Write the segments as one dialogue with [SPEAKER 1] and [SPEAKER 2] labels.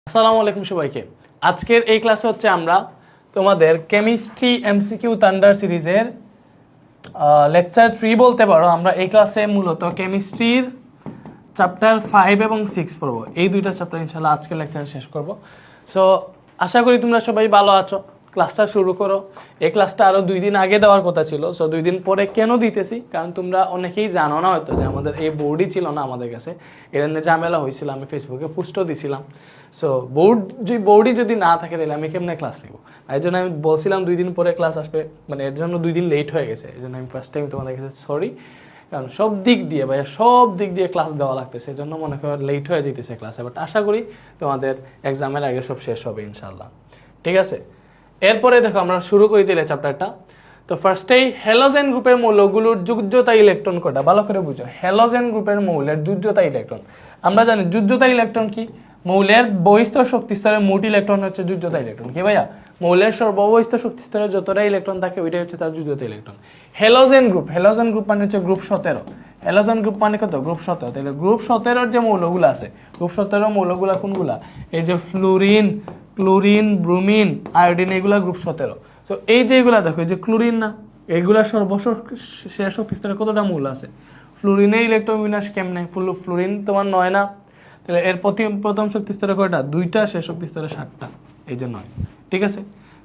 [SPEAKER 1] আসসালামু আলাইকুম সবাইকে। আজকের এই ক্লাসে হচ্ছে আমরা তোমাদের কেমিস্ট্রি এমসিকিউ থান্ডার সিরিজের লেকচার 3 বলতে পারো। আমরা এই ক্লাসে মূলত কেমিস্ট্রির চ্যাপ্টার 5 এবং 6 পড়বো। এই দুইটা চ্যাপ্টার ইনশাআল্লাহ আজকে লেকচারে শেষ করব। সো আশা করি তোমরা সবাই ভালো আছো। ক্লাসটা শুরু করো। এই ক্লাসটা আরও 2 দিন আগে দেওয়ার কথা ছিল। সো 2 দিন পরে কেন দিতেছি, কারণ তোমরা অনেকেই জানো না হয়তো যে আমাদের এই বোর্ডই ছিল না আমাদের কাছে। এটা নিয়ে ঝামেলা হয়েছিল, আমি ফেসবুকে পোস্টও দিছিলাম। সো বোর্ডই যদি না থাকে তাহলে আমি কেমনে ক্লাস নেব। এই জন্য আমি বলছিলাম 2 দিন পরে ক্লাস আসবে, মানে এর জন্য 2 দিন লেট হয়ে গেছে। এই জন্য আমি ফার্স্ট টাইম তোমাদের কাছে সরি, কারণ সব দিক দিয়ে ক্লাস দেওয়া লাগতেছে, এই জন্য মনে করো লেট হয়ে যেতেছে ক্লাসে। বাট আশা করি তোমাদের এক্সামের আগে সব শেষ হবে ইনশাল্লাহ। ঠিক আছে, এরপরে দেখো আমরা শুরু করে দিলে চ্যাপ্টারটা। তো ফার্স্টেই হ্যালোজেন গ্রুপের মৌলগুলোর যোজ্যতা ইলেকট্রন কটা ভালো করে বুঝো। হ্যালোজেন গ্রুপের মৌলের যোজ্যতা ইলেকট্রন, আমরা জানি যোজ্যতা ইলেকট্রন কি, মৌলের বহিঃস্তর শক্তি স্তরের মোট ইলেকট্রন হচ্ছে যোজ্যতা ইলেকট্রন। কি ভাইয়া, মৌলের সর্ববহিঃস্থ শক্তি স্তরে যতটা ইলেকট্রন থাকে ওইটাই হচ্ছে তার যোজ্যতা ইলেকট্রন। হ্যালোজেন গ্রুপ মানে হচ্ছে গ্রুপ 17। হ্যালোজেন গ্রুপ মানে কত, গ্রুপ 17। তাহলে গ্রুপ 17 যে মৌলগুলো আছে, গ্রুপ 17 মৌলগুলো কোনগুলা, এই যে ফ্লুরিন, ক্লোরিন, ব্রোমিন, আয়োডিন, এগুলা গ্রুপ 17। তো এই যে এগুলা দেখো, এই যে ক্লোরিন না, এগুলা সর্বশেষ শক্তি স্তরে কতটা মৌল আছে। ফ্লুরিনের ইলেকট্রন বিন্যাস কেমনে, ফ্লুরিন তোমার 9 না, তাহলে এর প্রথম শক্তি স্তরে কয়টা, 2টা, শেষ শক্তি স্তরে 7টা, এই যে 9। ঠিক আছে,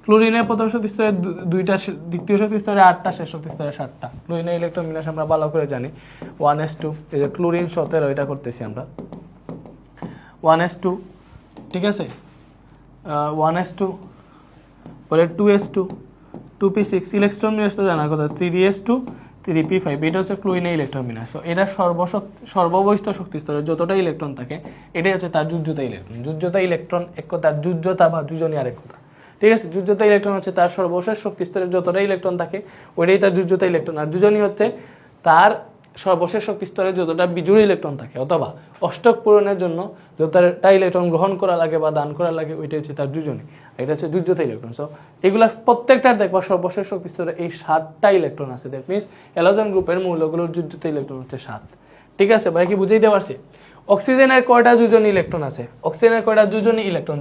[SPEAKER 1] ক্লোরিনের প্রথম শক্তি স্তরে 2টা, দ্বিতীয় শক্তি স্তরে 8টা, শেষ শক্তি স্তরে 7টা। ক্লোরিনের ইলেকট্রন বিন্যাস আমরা ভালো করে জানি 1s2। এই যে ক্লোরিন 17, এটা করতেছি আমরা 1s2। ঠিক আছে, 1s2 পরে 2s2, 2p6, ইলেকট্রন বিন্যাস তো জানার কথা 3d_s2, 3p5, এটা হচ্ছে ক্লোরিনের ইলেকট্রন বিন্যাস। তো এটা সর্ববহিঃস্থ শক্তি স্তরে যতটা ইলেকট্রন থাকে এটাই হচ্ছে তার যোজ্যতা ইলেকট্রন। যোজ্যতা ইলেকট্রন এক কথা, যোজ্যতা বা যোজনী আরেক কথা। ঠিক আছে, যোজ্যতা ইলেকট্রন হচ্ছে তার সর্বশেষ শক্তি স্তরে যতটা ইলেকট্রন থাকে ওইটাই তার যোজ্যতা ইলেকট্রন। আর যোজনী হচ্ছে তার সর্বশেষ শক্তি স্তরে যতটা বিজোড় ইলেকট্রন থাকে অথবা অষ্টক পূরণের জন্য যতটা ইলেকট্রন গ্রহণ করা লাগে বা দান করা লাগে ওইটাই হচ্ছে তার যোজনী। এটা হচ্ছে যোজ্যতা ইলেকট্রন। সো এগুলা প্রত্যেকটার দেখবা সর্বশেষ শক্তি স্তরে এই 7টা ইলেকট্রন আছে। দ্যাট মিনস হ্যালোজেন গ্রুপের মৌলগুলোর যোজ্যতা ইলেকট্রন হচ্ছে 7। ঠিক আছে ভাই, কি বুঝাইতে পারছি? অক্সিজেনের কয়টা যোজনী ইলেকট্রন আছে, অক্সিজেনের কয়টা যোজনী ইলেকট্রন,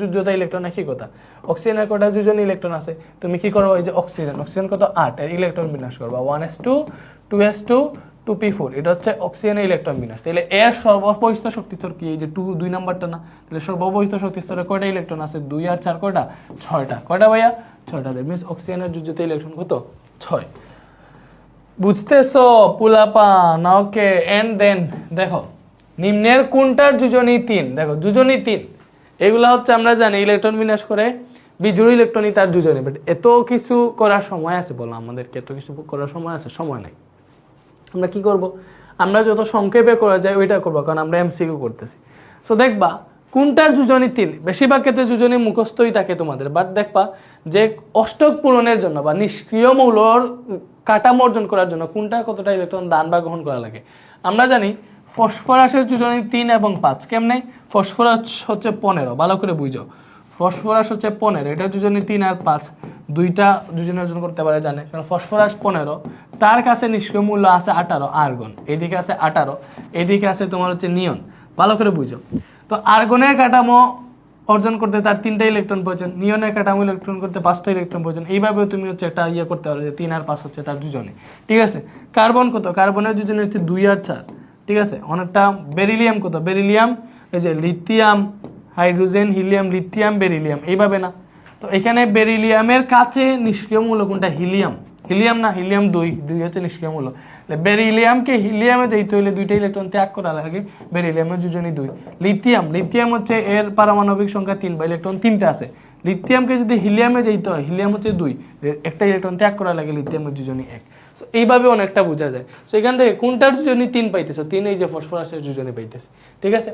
[SPEAKER 1] যোজ্যতা ইলেকট্রন একই কথা। অক্সিজেনের কয়টা যোজনী ইলেকট্রন আছে, তুমি কি করো, এই যে অক্সিজেন কত 8, এর ইলেকট্রন বিন্যাস করবা 1s2, 2s2, 2p4, এটা হচ্ছে অক্সিজেনের ইলেকট্রন বিন্যাস। তাহলে এর সর্ববহিঃস্থ শক্তি স্তর কি, এই যে 2 নাম্বারটা না, তাহলে সর্ববহিঃস্থ শক্তি স্তরে কয়টা ইলেকট্রন আছে, 2 আর 4 কয়টা, 6টা। কয়টা ভাইয়া, 6টা। দ্যাট মিনস অক্সিজেনের যোজ্যতা ইলেকট্রন কত, 6। বুঝতেছো পুলাপান? ওকে, এন্ড দেন দেখো নিম্নের কোনটার যোজনী 3, দেখো যোজনী 3 এগুলা হচ্ছে আমরা জানি ইলেকট্রন বিন্যাস করে বিজোড় ইলেকট্রনই তার যোজনী। বাট এত কিছু করার সময় আছে বলো, আমাদেরকে এত কিছু করার সময় আছে? সময় নাই। আমরা কি করব, আমরা যত সংক্ষেপে করা যায় ওইটা করবো, কারণ আমরা এমসিকিউ করতেছি। সো দেখবা কোনটার যোজনী 3, বেশিরভাগ ক্ষেত্রে যোজনী মুখস্থই থাকে তোমাদের। বাট দেখবা যে অষ্টক পূরণের জন্য বা নিষ্ক্রিয় মৌলর কাঠামো অর্জন করার জন্য কোনটার কতটা ইলেকট্রন দান বা গ্রহণ করা লাগে। আমরা জানি ফসফরাসের যোজনী 3 এবং 5। কেমনে, ফসফরাস হচ্ছে 15, ভালো করে বুঝো। ফসফরাস হচ্ছে 15, এটা যোজনী 3 আর 5, 2টা যোজনী অর্জন করতে পারে জানে, কারণ ফসফরাস 15, তার কাছে নিষ্ক্রিয় মূল্য আছে 18 আর্গন, এদিকে আছে 18, এদিকে আছে তোমার হচ্ছে নিয়ন। ভালো করে বুঝো। তো আর্গনের কাঠামো অর্জন করতে তার 3টা ইলেকট্রন প্রয়োজন, নিয়নের কাঠামো ইলেকট্রন করতে 5টা ইলেকট্রন প্রয়োজন। এইভাবে তুমি হচ্ছে একটা করতে পারো যে 3 আর 5 হচ্ছে তার যোজনী। ঠিক আছে, কার্বন কত, কার্বনের যোজনী হচ্ছে 2 আর 4। ঠিক আছে, অনেকটা। বেরিলিয়াম কত, বেরিলিয়াম এই যে lithium, hydrogen, helium, lithium, beryllium, এইভাবে না। তো এখানে বেরিলিয়ামের কাছে নিষ্ক্রিয় মূল্য কোনটা, হিলিয়াম। হিলিয়াম না, হিলিয়াম 2 হচ্ছে নিষ্ক্রিয় মূল্য। বেরিলিয়ামকে হিলিয়ামে যেতে হলে 2টা ইলেকট্রন ত্যাগ করা লাগে, বেরিলিয়ামের যোজনী 2। লিথিয়াম হচ্ছে এর পারমাণবিক সংখ্যা 3 বা ইলেকট্রন 3টা আছে। লিথিয়ামকে যদি হিলিয়ামে যেতে হয়, হিলিয়াম হচ্ছে 2, একটা ইলেকট্রন ত্যাগ করা লাগে, লিথিয়ামের যোজনী 1। সো এইভাবে অনেকটা বোঝা যায়। সো এখান থেকে কোনটার যোজনী 3 পাইতেছে, 3 এই যে ফসফরাসের যোজনী পাইতেছে। ঠিক আছে,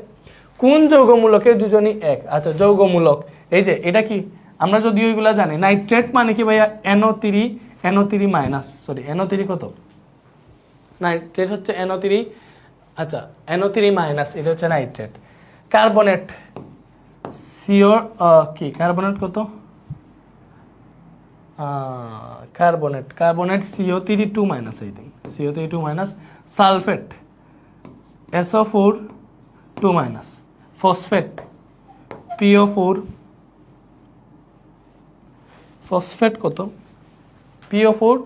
[SPEAKER 1] কোন যৌগমূলকের যোজনী 1? আচ্ছা, যৌগমূলক এই যে এটা কি, আমরা যদি ওইগুলা জানি। নাইট্রেট মানে কি ভাইয়া, NO3 মাইনাস, সরি NO3 কত, নাইট্রেট হচ্ছে NO3। আচ্ছা, NO3 মাইনাস, এটা হচ্ছে নাইট্রেট। কার্বনেট CO কি, কার্বনেট কত, কার্বনেট CO3 মাইনাস, এই thing CO3 minus. Sulphate SO4 2 minus. Phosphate PO4 phosphate কত PO4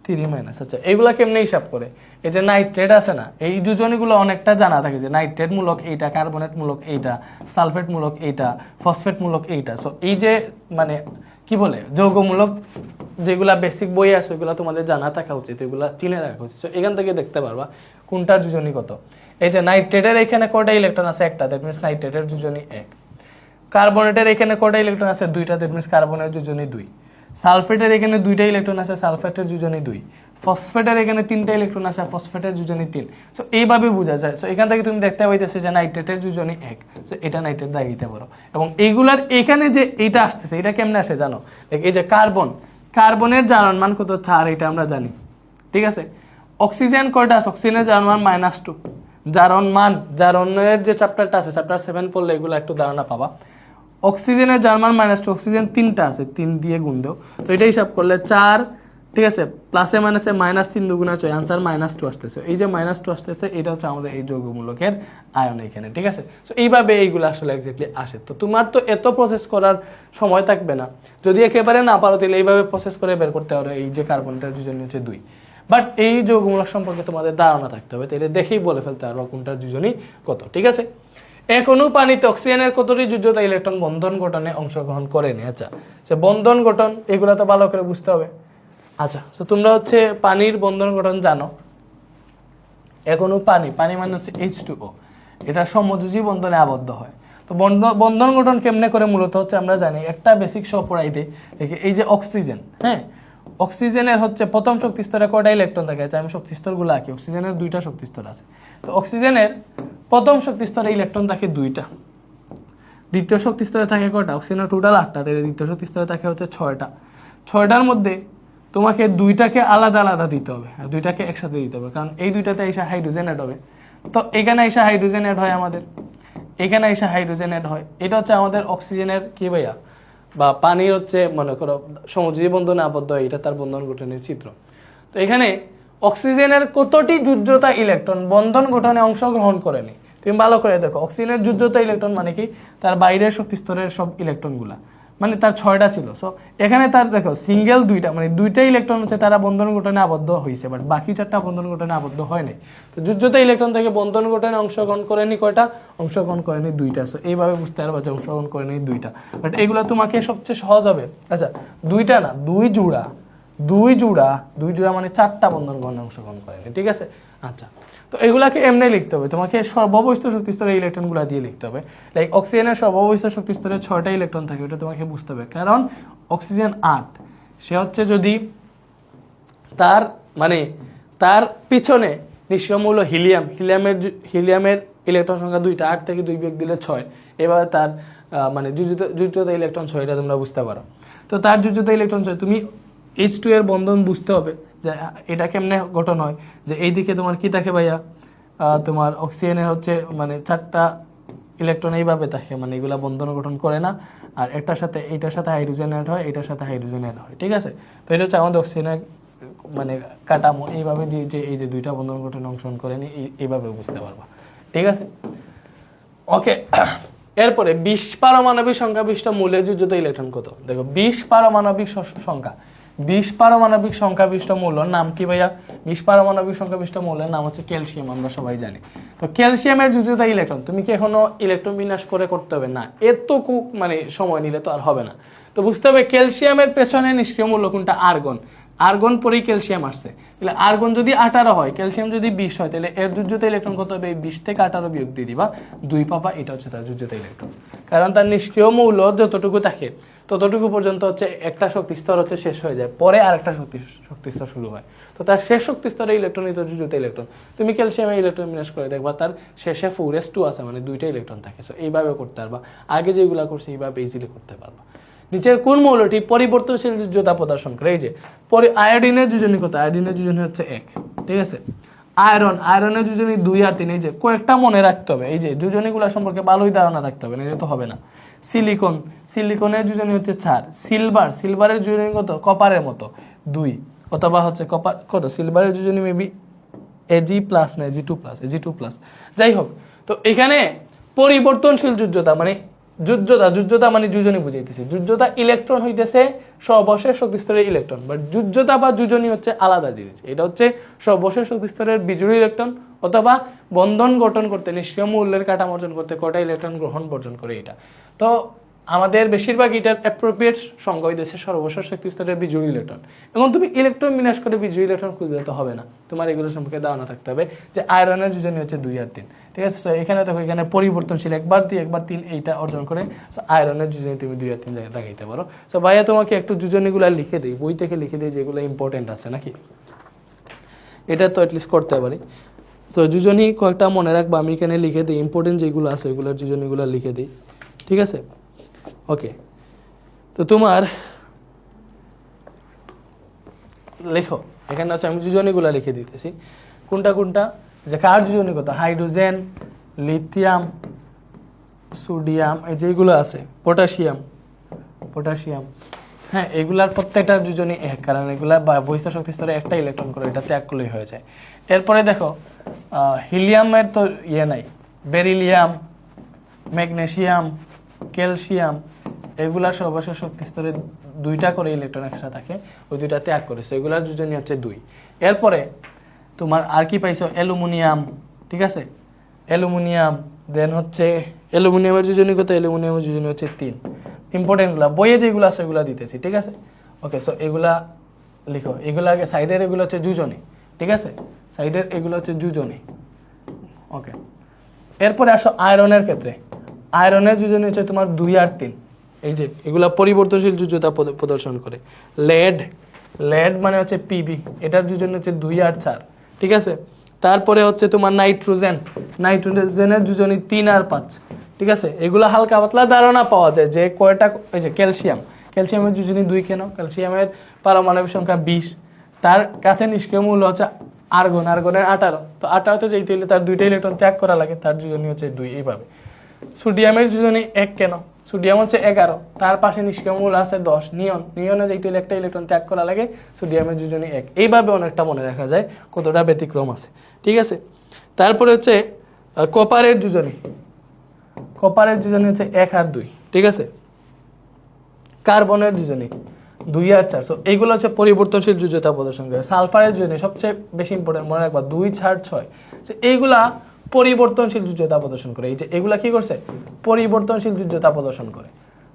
[SPEAKER 1] 3 আচ্ছা এইগুলা কেমনে হিসাব করে এই যে নাইট্রেট আছে না এই যোজনীগুলো অনেকটা জানা থাকে যে নাইট্রেট মূলক এইটা কার্বনেট মূলক এইটা সালফেট মূলক এইটা ফসফেট মূলক এইটা সো এই যে মানে কি বলে যৌগমূলক যেগুলা বেসিক বই আছে ওইগুলো তোমাদের জানা থাকা উচিত এগুলা চিনে রাখা উচিত এখান থেকে দেখতে পারবা কোনটার যোজনী কত এই যে নাইট্রেটের এখানে কয়টা ইলেকট্রন আছে একটা দ্যাট মিন্স নাইট্রেটের যোজনী 1 কার্বনেটের এখানে কয়টা ইলেকট্রন আছে দুইটা দ্যাট মিন্স কার্বনের যোজনী 2 সালফেটের এখানে দুইটা ইলেকট্রন আছে সালফেটের যোজনী 2 ফসফেটের এখানে তিনটা ইলেকট্রন আছে ফসফেটের যোজনী 3 সো এইভাবে বোঝা যায় সো এখান থেকে তুমি দেখতে পাইতেছো যে নাইট্রেটের যোজনী 1 সো এটা নাইট্রেট দেখাইতে পারো এবং এইগুলার এখানে যে এইটা আসতেছে এটা কেমনে আসে জানো এই যে কার্বনের জারণ মান কত 4 এটা আমরা জানি ঠিক আছে অক্সিজেন কয়টা আছে অক্সিজেনের জারণ মান -2 জারণের যে চ্যাপ্টারটা আছে চ্যাপ্টার 7 পড়লে এগুলো একটু ধারণা পাবা অক্সিজেনের জার্মান -2 অক্সিজেন 3টা আছে 3 দিয়ে গুণ দাও তো এটা হিসাব করলে 4 ঠিক আছে প্লাসে মাইনাসে -3 দুগুণা 6 आंसर -2 আসতেছে এই যে -2 আসতেছে এটা হচ্ছে আমাদের এই যৌগমূলকের আয়ন এখানে ঠিক আছে সো এইভাবে এইগুলো আসলে এক্স্যাক্টলি আসে তো তোমার তো এত প্রসেস করার সময় থাকবে না যদি একেবারে না পারো তাহলে এইভাবে প্রসেস করে বের করতে হবে এই যে কার্বনটার যোজনী হচ্ছে 2 বাট এই যৌগমূলক সম্পর্কে তোমাদের ধারণা থাকতে হবে তাহলে দেখেই বলে ফেলতে পারবা কোনটার যোজনী কত ঠিক আছে এক অণু পানিতে অক্সিজেনের কতটি যোজ্যতা ইলেকট্রন বন্ধন গঠনে অংশগ্রহণ করেনি আচ্ছা সে বন্ধন গঠন এগুলো তো ভালো করে বুঝতে হবে আচ্ছা তো তোমরা হচ্ছে পানির বন্ধন গঠন জানো এক অণু পানি মানে হচ্ছে H2O এটা সমযোজী বন্ধনে আবদ্ধ হয় তো বন্ধন গঠন কেমনে করে মূলত হচ্ছে আমরা জানি একটা বেসিক সহ পড়াইতে এই যে অক্সিজেন হ্যাঁ অক্সিজেনের হচ্ছে প্রথম শক্তি স্তরে কয়টা ইলেকট্রন থাকে আমি শক্তি স্তরগুলো আঁকি অক্সিজেনের 2টা শক্তি স্তর আছে তো অক্সিজেনের প্রথম শক্তি স্তরে ইলেকট্রন থাকে 2টা দ্বিতীয় শক্তি স্তরে থাকে কয়টা অক্সিজেনের টোটাল 8টা তাহলে দ্বিতীয় শক্তি স্তরে থাকে হচ্ছে 6টার মধ্যে তোমাকে 2টাকে আলাদা আলাদা দিতে হবে আর 2টাকে একসাথে দিতে হবে কারণ এই 2টাতে এসে হাইড্রোজেন অ্যাড হবে তো এখানে এসে হাইড্রোজেন অ্যাড হয় আমাদের এখানে এসে হাইড্রোজেন অ্যাড হয় এটা হচ্ছে আমাদের অক্সিজেনের কি ভাইয়া বা পানির হচ্ছে মনে করো সমযোজী বন্ধনে আবদ্ধ হয় এটা তার বন্ধন গঠনের চিত্র তো এখানে অক্সিজেনের কতটি যোজ্যতা ইলেকট্রন বন্ধন গঠনে অংশগ্রহণ করেনি তুমি ভালো করে দেখো অক্সিজেনের যোজ্যতা ইলেকট্রন মানে কি তার বাইরের শক্তি স্তরের সব ইলেকট্রনগুলা মানে তার 6টা ছিল সো এখানে তার দেখো সিঙ্গেল 2টা মানে 2টা ইলেকট্রন হচ্ছে তারা বন্ধন গঠনে আবদ্ধ হয়েছে বাট বাকি 4টা বন্ধন গঠনে আবদ্ধ হয় নাই তো যোজ্যতা ইলেকট্রন থেকে বন্ধন গঠনে অংশগ্রহণ করেনি কয়টা অংশগ্রহণ করেনি 2টা সো এইভাবে বুঝতে পারবা যে অংশগ্রহণ করেনি 2টা বাট এগুলো তোমাকে সবচেয়ে সহজ হবে আচ্ছা 2টা না 2 জোড়া মানে 4টা বন্ধন গঠনে অংশগ্রহণ করেনি ঠিক আছে আচ্ছা তো এগুলাকে এমনি লিখতে হবে তোমাকে সর্ববহিষ্ঠ শক্তি স্তরে ইলেকট্রনগুলো দিয়ে লিখতে হবে লাইক অক্সিজেনের সর্ববহিষ্ঠ শক্তি স্তরে 6টা ইলেকট্রন থাকে এটা তোমাকে বুঝতে হবে কারণ অক্সিজেন 8 সে হচ্ছে যদি তার পিছনে নিষ্ক্রিয় মৌল হিলিয়ামের ইলেকট্রন সংখ্যা 2টা 8 থেকে 2 বিয়োগ দিলে 6 এভাবে তার মানে যোজ্যতা ইলেকট্রন 6 এটা তোমরা বুঝতে পারো তো তার যোজ্যতা ইলেকট্রন 6 তুমি H2 এর বন্ধন বুঝতে হবে যে এটা কেমনে গঠন হয় যে এইদিকে তোমার কি থাকে ভাইয়া তোমার অক্সিজেনের হচ্ছে মানে 4টা ইলেকট্রন এইভাবে থাকে মানে এগুলা বন্ধন গঠন করে না আর একটার সাথে এইটার সাথে হাইড্রোজেন অ্যাড হয় এটার সাথে হাইড্রোজেন অ্যাড হয় ঠিক আছে তো এটা হচ্ছে আমাদের অক্সিজেনের মানে কাঠামো এইভাবে দিয়ে যে এই যে 2টা বন্ধন গঠনে অংশগ্রহণ করেনি এইভাবে বুঝতে পারবা ঠিক আছে ওকে এরপরে 20 পারমাণবিক সংখ্যাবিষ্ট মৌলের যোজ্যতা ইলেকট্রন কত দেখো 20 পারমাণবিক সংখ্যা 20 পারমাণবিক সংখ্যাবিষ্ট মৌলের নাম কি ভাইয়া 20 পারমাণবিক সংখ্যাবিষ্ট মৌলের নাম হচ্ছে ক্যালসিয়াম আমরা সবাই জানি তো ক্যালসিয়ামের যোজ্যতা ইলেকট্রন তুমি কি এখনো ইলেকট্রন বিন্যাস করে করতে হবে না এতটুকু মানে সময় নিলে তো আর হবে না তো বুঝতে হবে ক্যালসিয়ামের পেছনে নিষ্ক্রিয় মৌল কোনটা আর্গন পরেই ক্যালসিয়াম আসছে তাহলে আর্গন যদি 18 হয় ক্যালসিয়াম যদি 20 হয় তাহলে এর যোজ্যতা ইলেকট্রন কত হবে 20 থেকে 18 বিয়োগ দিয়ে দিবা 2 পাবা এটা হচ্ছে তার যোজ্যতা ইলেকট্রন কারণ তার নিষ্ক্রিয় মৌল যতটুকু থাকে ততটুকু পর্যন্ত হচ্ছে একটা শক্তি স্তর হচ্ছে শেষ হয়ে যায় পরে আরেকটা শক্তি স্তর শুরু হয় তো তার শেষ শক্তি স্তরে ইলেকট্রনই তো যোজ্যতা ইলেকট্রন তুমি ক্যালসিয়ামে ইলেকট্রন বিন্যাস করে দেখবা তার শেষে 4s2 আছে মানে 2টা ইলেকট্রন থাকে সো এইভাবে করতে পারবা আগে যেগুলা করছে এইভাবে ইজিলি করতে পারবা নিচের কোন মৌলটি পরিবর্তনশীল যোজ্যতা প্রদর্শন করে এই যে আয়োডিনের যোজনী কত আয়োডিনের যোজনী হচ্ছে 1 ঠিক আছে আয়রনের যোজনী 2 আর 3 এই যে কয়েকটা মনে রাখতে হবে এই যে যোজনীগুলো সম্পর্কে ভালোই ধারণা থাকতে হবে না এটা তো হবে না সিলিকনের যোজনী হচ্ছে 4 সিলভারের যোজনী কত কপারের মতো 2 অথবা হচ্ছে কপার কত সিলভারের যোজনী মেবি Ag+ না Ag2+, যাই হোক তো এখানে পরিবর্তনশীল যোজ্যতা মানে যুজ্যতা মানে যোজনী বুঝাইতেছি। যুজ্যতা ইলেকট্রন হইতেছে সর্বশেষ শক্তি স্তরের ইলেকট্রন, বাট যুজ্যতা বা যোজনী হচ্ছে আলাদা জিনিস। এটা হচ্ছে সর্বশেষ শক্তি স্তরের বিজোড় ইলেকট্রন অথবা বন্ধন গঠন করতে নিষ্ক্রিয় মৌলের কাঠামো অর্জন করতে কটা ইলেকট্রন গ্রহণ বর্জন করে এটা। তো আমাদের বেশিরভাগ এটার অ্যাপ্রোপ্রিয়েট সংজ্ঞা হইতেছে সর্বশেষ শক্তি স্তরের বিজোড় ইলেকট্রন। এখন তুমি ইলেকট্রন বিন্যাস করে বিজোড় ইলেকট্রন খুঁজলে তো হবে না, তোমার এগুলো সম্পর্কে ধারণা থাকতে হবে যে আয়রনের যোজনী হচ্ছে 2 আর 3। ঠিক আছে, তো এখানে দেখো এখানে পরিবর্তনশীল 1 বার 2 1 বার 3 এইটা অর্জন করে। সো আয়রনের যোজনী তুমি 2 আর 3 জায়গায় দেখাইতে পারো। সো ভাইয়া তোমাকে একটু যোজনীগুলো লিখে দিই, বই থেকে লিখে দিই যেগুলো ইম্পর্টেন্ট আছে নাকি, এটা তো অ্যাটলিস্ট করতে পারি। সো যোজনী কয়েকটা মনে রাখবা, আমি এখানে লিখে দিই ইম্পর্টেন্ট যেগুলো আছে ওইগুলোর যোজনীগুলো লিখে দিই। ঠিক আছে, ওকে। তো তোমার লেখো এখানে হচ্ছে আমি যোজনীগুলো লিখে দিতেছি কোনটা কোনটা, যে কার যোজনী কত, হাইড্রোজেন, লিথিয়াম, সোডিয়াম, এই যেগুলো আছে, পটাশিয়াম, হ্যাঁ এগুলার প্রত্যেকটার যোজনী এক, কারণ এগুলা বহিস্থ শক্তি স্তরে একটা ইলেকট্রন করে, এটা ত্যাগ করলেই হয়ে যায়। এরপরে দেখো হিলিয়ামের তো ইয়ে নাই, বেরিলিয়াম, ম্যাগনেসিয়াম, ক্যালসিয়াম, এগুলা সর্বশেষ শক্তি স্তরে 2টা করে ইলেকট্রন এক্সট্রা থাকে, ওই 2টা ত্যাগ করেছে, এগুলার যোজনী হচ্ছে 2। এরপরে তোমার আর কি পাইছো, অ্যালুমিনিয়াম। ঠিক আছে, অ্যালুমিনিয়াম, দেন হচ্ছে অ্যালুমিনিয়ামের যোজনী কত, অ্যালুমিনিয়ামের যোজনী হচ্ছে 3। ইম্পর্টেন্টগুলো বইয়ে যেগুলো আছে ওগুলো দিতেছি। ঠিক আছে, ওকে। সো এগুলা লিখো, এগুলো আগে সাইডের এগুলো হচ্ছে যোজনী। ঠিক আছে, সাইডের এগুলো হচ্ছে যোজনী, ওকে। এরপরে আসো আয়রনের ক্ষেত্রে, আয়রনের যোজনী হচ্ছে তোমার 2 আর 3। এই যে এগুলা পরিবর্তনশীল যোজ্যতা প্রদর্শন করে। লেড মানে হচ্ছে পিবি, এটার যোজনী হচ্ছে 2 আর 4। ঠিক আছে, তারপরে হচ্ছে তোমার নাইট্রোজেনের যোজনী 3 আর 5। ঠিক আছে, এগুলা হালকা পাতলা ধারণা পাওয়া যায় যে কয়টা। এই যে ক্যালসিয়ামের যোজনী 2 কেন, ক্যালসিয়ামের পারমাণবিক সংখ্যা 20, তার কাছে নিষ্ক্রিয় মূল্য হচ্ছে আর্গনের 18। তো 18তে যেতে হলে তার 2টা ইলেকট্রন ত্যাগ করা লাগে, তার যোজনী হচ্ছে 2। এইভাবে সোডিয়ামের যোজনী 1 কেন, সোডিয়াম হচ্ছে 11, তার পাশে নিষ্ক্রিয় মূল আছে 10। নিয়নে যেতে হলে একটা ইলেকট্রন ত্যাগ করা লাগে, সোডিয়ামের যোজনী 1। এইভাবে অনেকটা মনে রাখা যায় কতটা ব্যতিক্রম আছে। ঠিক আছে, তারপরে হচ্ছে কপারের যোজনী হচ্ছে 1 আর 2। ঠিক আছে, কার্বনের যোজনী 2 আর 4। সো এইগুলো হচ্ছে পরিবর্তনশীল যোজ্যতা প্রদর্শন করে। সালফারের যোজনী সবচেয়ে বেশি ইম্পর্টেন্ট, মনে রাখবা 2 4 6। এইগুলা পরিবর্তনশীল যোজ্যতা প্রদর্শন করে। এই যে এগুলা কি করছে, পরিবর্তনশীল যোজ্যতা প্রদর্শন করে,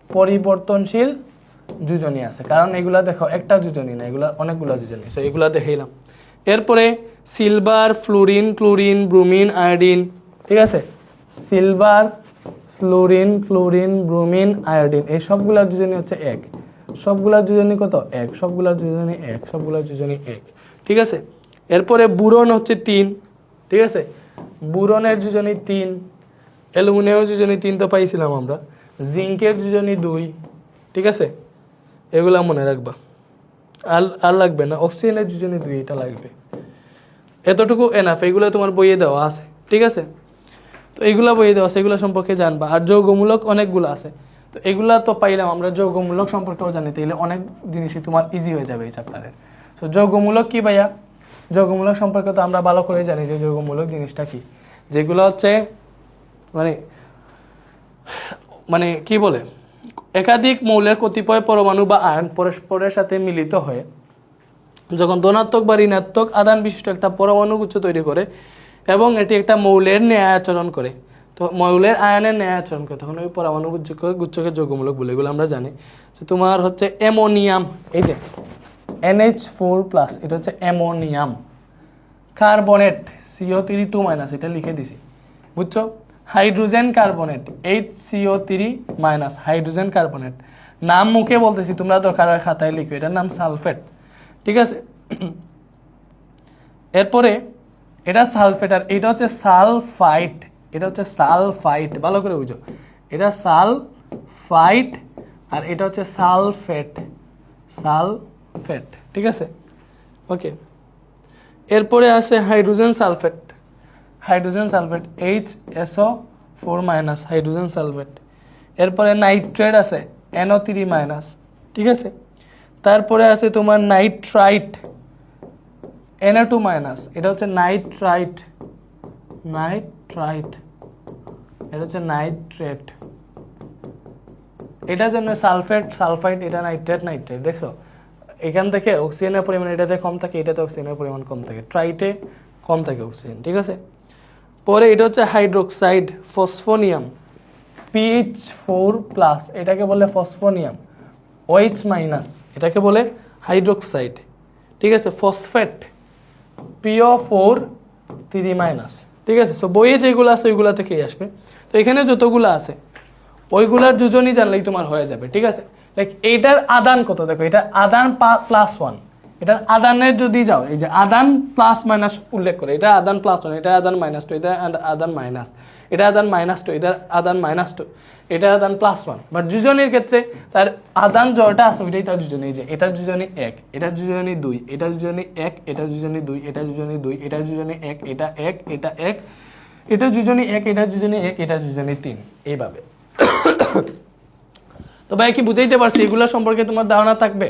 [SPEAKER 1] পরিবর্তনশীল যোজনী আছে, কারণ এগুলা দেখো একটা যোজনী না, এগুলা অনেকগুলা যোজনী। সো এগুলা দেখাইলাম। এরপরে silver, fluorine, chlorine, bromine, iodine. ঠিক আছে, সিলভার, ক্লোরিন, ব্রোমিন, আয়োডিন, এই সবগুলার যোজনী হচ্ছে 1। সবগুলার যোজনী কত, 1। সবগুলার যোজনী 1। ঠিক আছে, এরপরে বুরন হচ্ছে 3। ঠিক আছে, বুরনের যোজনী 3। অ্যালুমিনিয়ামের যোজনী 3 তো পাইছিলাম আমরা। জিঙ্কের যোজনী 2। ঠিক আছে, এগুলা মনে রাখবা, আর লাগবে না। অক্সিজেনের যোজনী 2, এটা লাগবে। এতটুকু এনাফ, এগুলো তোমার বইয়ে দেওয়া আছে। ঠিক আছে, তো এইগুলা বইয়ে দেওয়া আছে, এগুলো সম্পর্কে জানবা। আর যৌগমূলক অনেকগুলো আছে, তো এগুলা তো পাইলাম আমরা। যৌগমূলক সম্পর্কেও জানি, তাইলে অনেক জিনিসই তোমার ইজি হয়ে যাবে এই চ্যাপ্টারের। তো যৌগমূলক কি ভাইয়া, যৌগমূলক সম্পর্কে তো আমরা ভালো করে জানি যে যৌগমূলক জিনিসটা কি। যেগুলো হচ্ছে মানে কি বলে, একাধিক মৌলের কতিপয় পরমাণু বা আয়ন পরস্পরের সাথে মিলিত হয়ে যখন ধনাত্মক বা ঋণাত্মক আধান বিশিষ্ট একটা পরমাণু গুচ্ছ তৈরি করে এবং এটি একটা মৌলের ন্যায় আচরণ করে, তো মৌলের আয়নের ন্যায় আচরণ করে, তখন ওই পরমাণু গুচ্ছকে যৌগমূলক বলে, এগুলো আমরা জানি। তো তোমার হচ্ছে অ্যামোনিয়াম, এই যে NH4+, এটা হচ্ছে অ্যামোনিয়াম। কার্বনেট CO3 2-, এটা লিখে দিছি, বুঝছো। Hydrogen carbonate HCO3-, hydrogen carbonate. নাম মুখে বলতেছি, তোমরা দরকার হয় খাতায় লিখো, এটার নাম সালফেট। ঠিক আছে, এরপরে এটা সালফেট, আর এটা হচ্ছে সালফাইট। ভালো করে বুঝো, এটা সালফাইট আর এটা হচ্ছে সালফেট। ঠিক আছে, ওকে। এরপরে আছে hydrogen sulphate, HSO4-, hydrogen sulphate. এরপরে নাইট্রেট আছে NO3-। ঠিক আছে, তারপরে আছে তোমার নাইট্রাইট Na2-, এটা হচ্ছে নাইট্রাইট, এটা হচ্ছে নাইট্রেট। এটা জন্য সালফেট সালফাইড, এটা নাইট্রেট নাইট্রেট, দেখছো এখান থেকে অক্সিজেনের পরিমাণ এটাতে কম থাকে, এটাতে অক্সিজেনের পরিমাণ কম থাকে, ট্রাইটে কম থাকে অক্সিজেন, ঠিক আছে। পরে এটা হচ্ছে হাইড্রোক্সাইড ফসফোনিয়াম PH4+, এটাকে বলে ফসফোনিয়াম, OH-, এটাকে বলে হাইড্রোক্সাইড, ঠিক আছে। ফসফেট PO4(3-), ঠিক আছে। সো বইয়ে যেগুলো আছে ওইগুলা থেকেই আসবে। তো এখানে যতগুলো আছে ওইগুলার যোজনই জানলেই তোমার হয়ে যাবে, ঠিক আছে। লাইক এইটার আদান কত, দেখো এটা আদান +1, এটার আদানের যদি যাও, এই যে আদান প্লাস মাইনাস উল্লেখ করে, এটা আদান +1, এটা আদান -2, এটা আদান মাইনাস, এটা আদান -2, এটা আদান -2, এটা আদান +1। বাট যোজনীর ক্ষেত্রে তার আদান জয়টা আছে ওইটাই তার যোজনী, এই যে এটা যোজনী 1, এটা যোজনী 2, এটা যোজনী 1, এটা যোজনী 2, এটা যোজনী 2, এটা যোজনী 1, এটা 1, এটা 1, এটা যোজনী 1, এটা যোজনী 1, এটা যোজনী 3, এইভাবে। তো ভাই কি বুঝাইতে পারছি? এগুলা সম্পর্কে তোমার ধারণা থাকবে,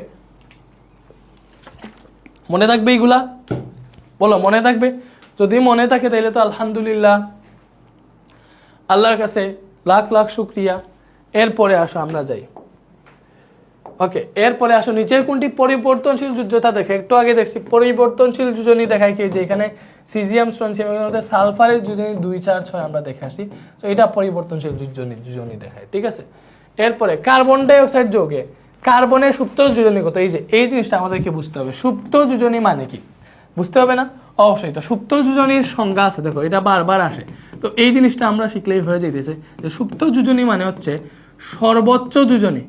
[SPEAKER 1] মনে থাকবে এগুলা? বলো মনে থাকবে? যদি মনে থাকে তাহলে তো আলহামদুলিল্লাহ, আল্লাহর কাছে লাখ লাখ শুকরিয়া। এরপরে আসো আমরা যাই, ওকে। এরপরে আসো নিচের কোনটি পরিবর্তনশীল যোজ্যতা দেখে, একটু আগে দেখছি পরিবর্তনশীল যোজনী দেখায় কি, যে এখানে সিজিয়াম স্ট্রনসিয়াম সালফারের যোজনী 2, 4, 6 আমরা দেখে আসছি। তো এটা পরিবর্তনশীল যোজনী দেখায়, ঠিক আছে। এরপরে কার্বন ডাই অক্সাইড যৌগে কার্বনের সুপ্ত যোজনী কত, এই যে এই জিনিসটা আমাদেরকে বুঝতে হবে। সুপ্ত যোজনী মানে কি বুঝতে হবে না? অবশ্যই। তো সুপ্ত যোজনীর সংজ্ঞা আছে, দেখো এটা বারবার আসে, তো এই জিনিসটা আমরা শিখলেই হয়ে যাইতেছে যে সুপ্ত যোজনী মানে হচ্ছে সর্বোচ্চ যোজনী,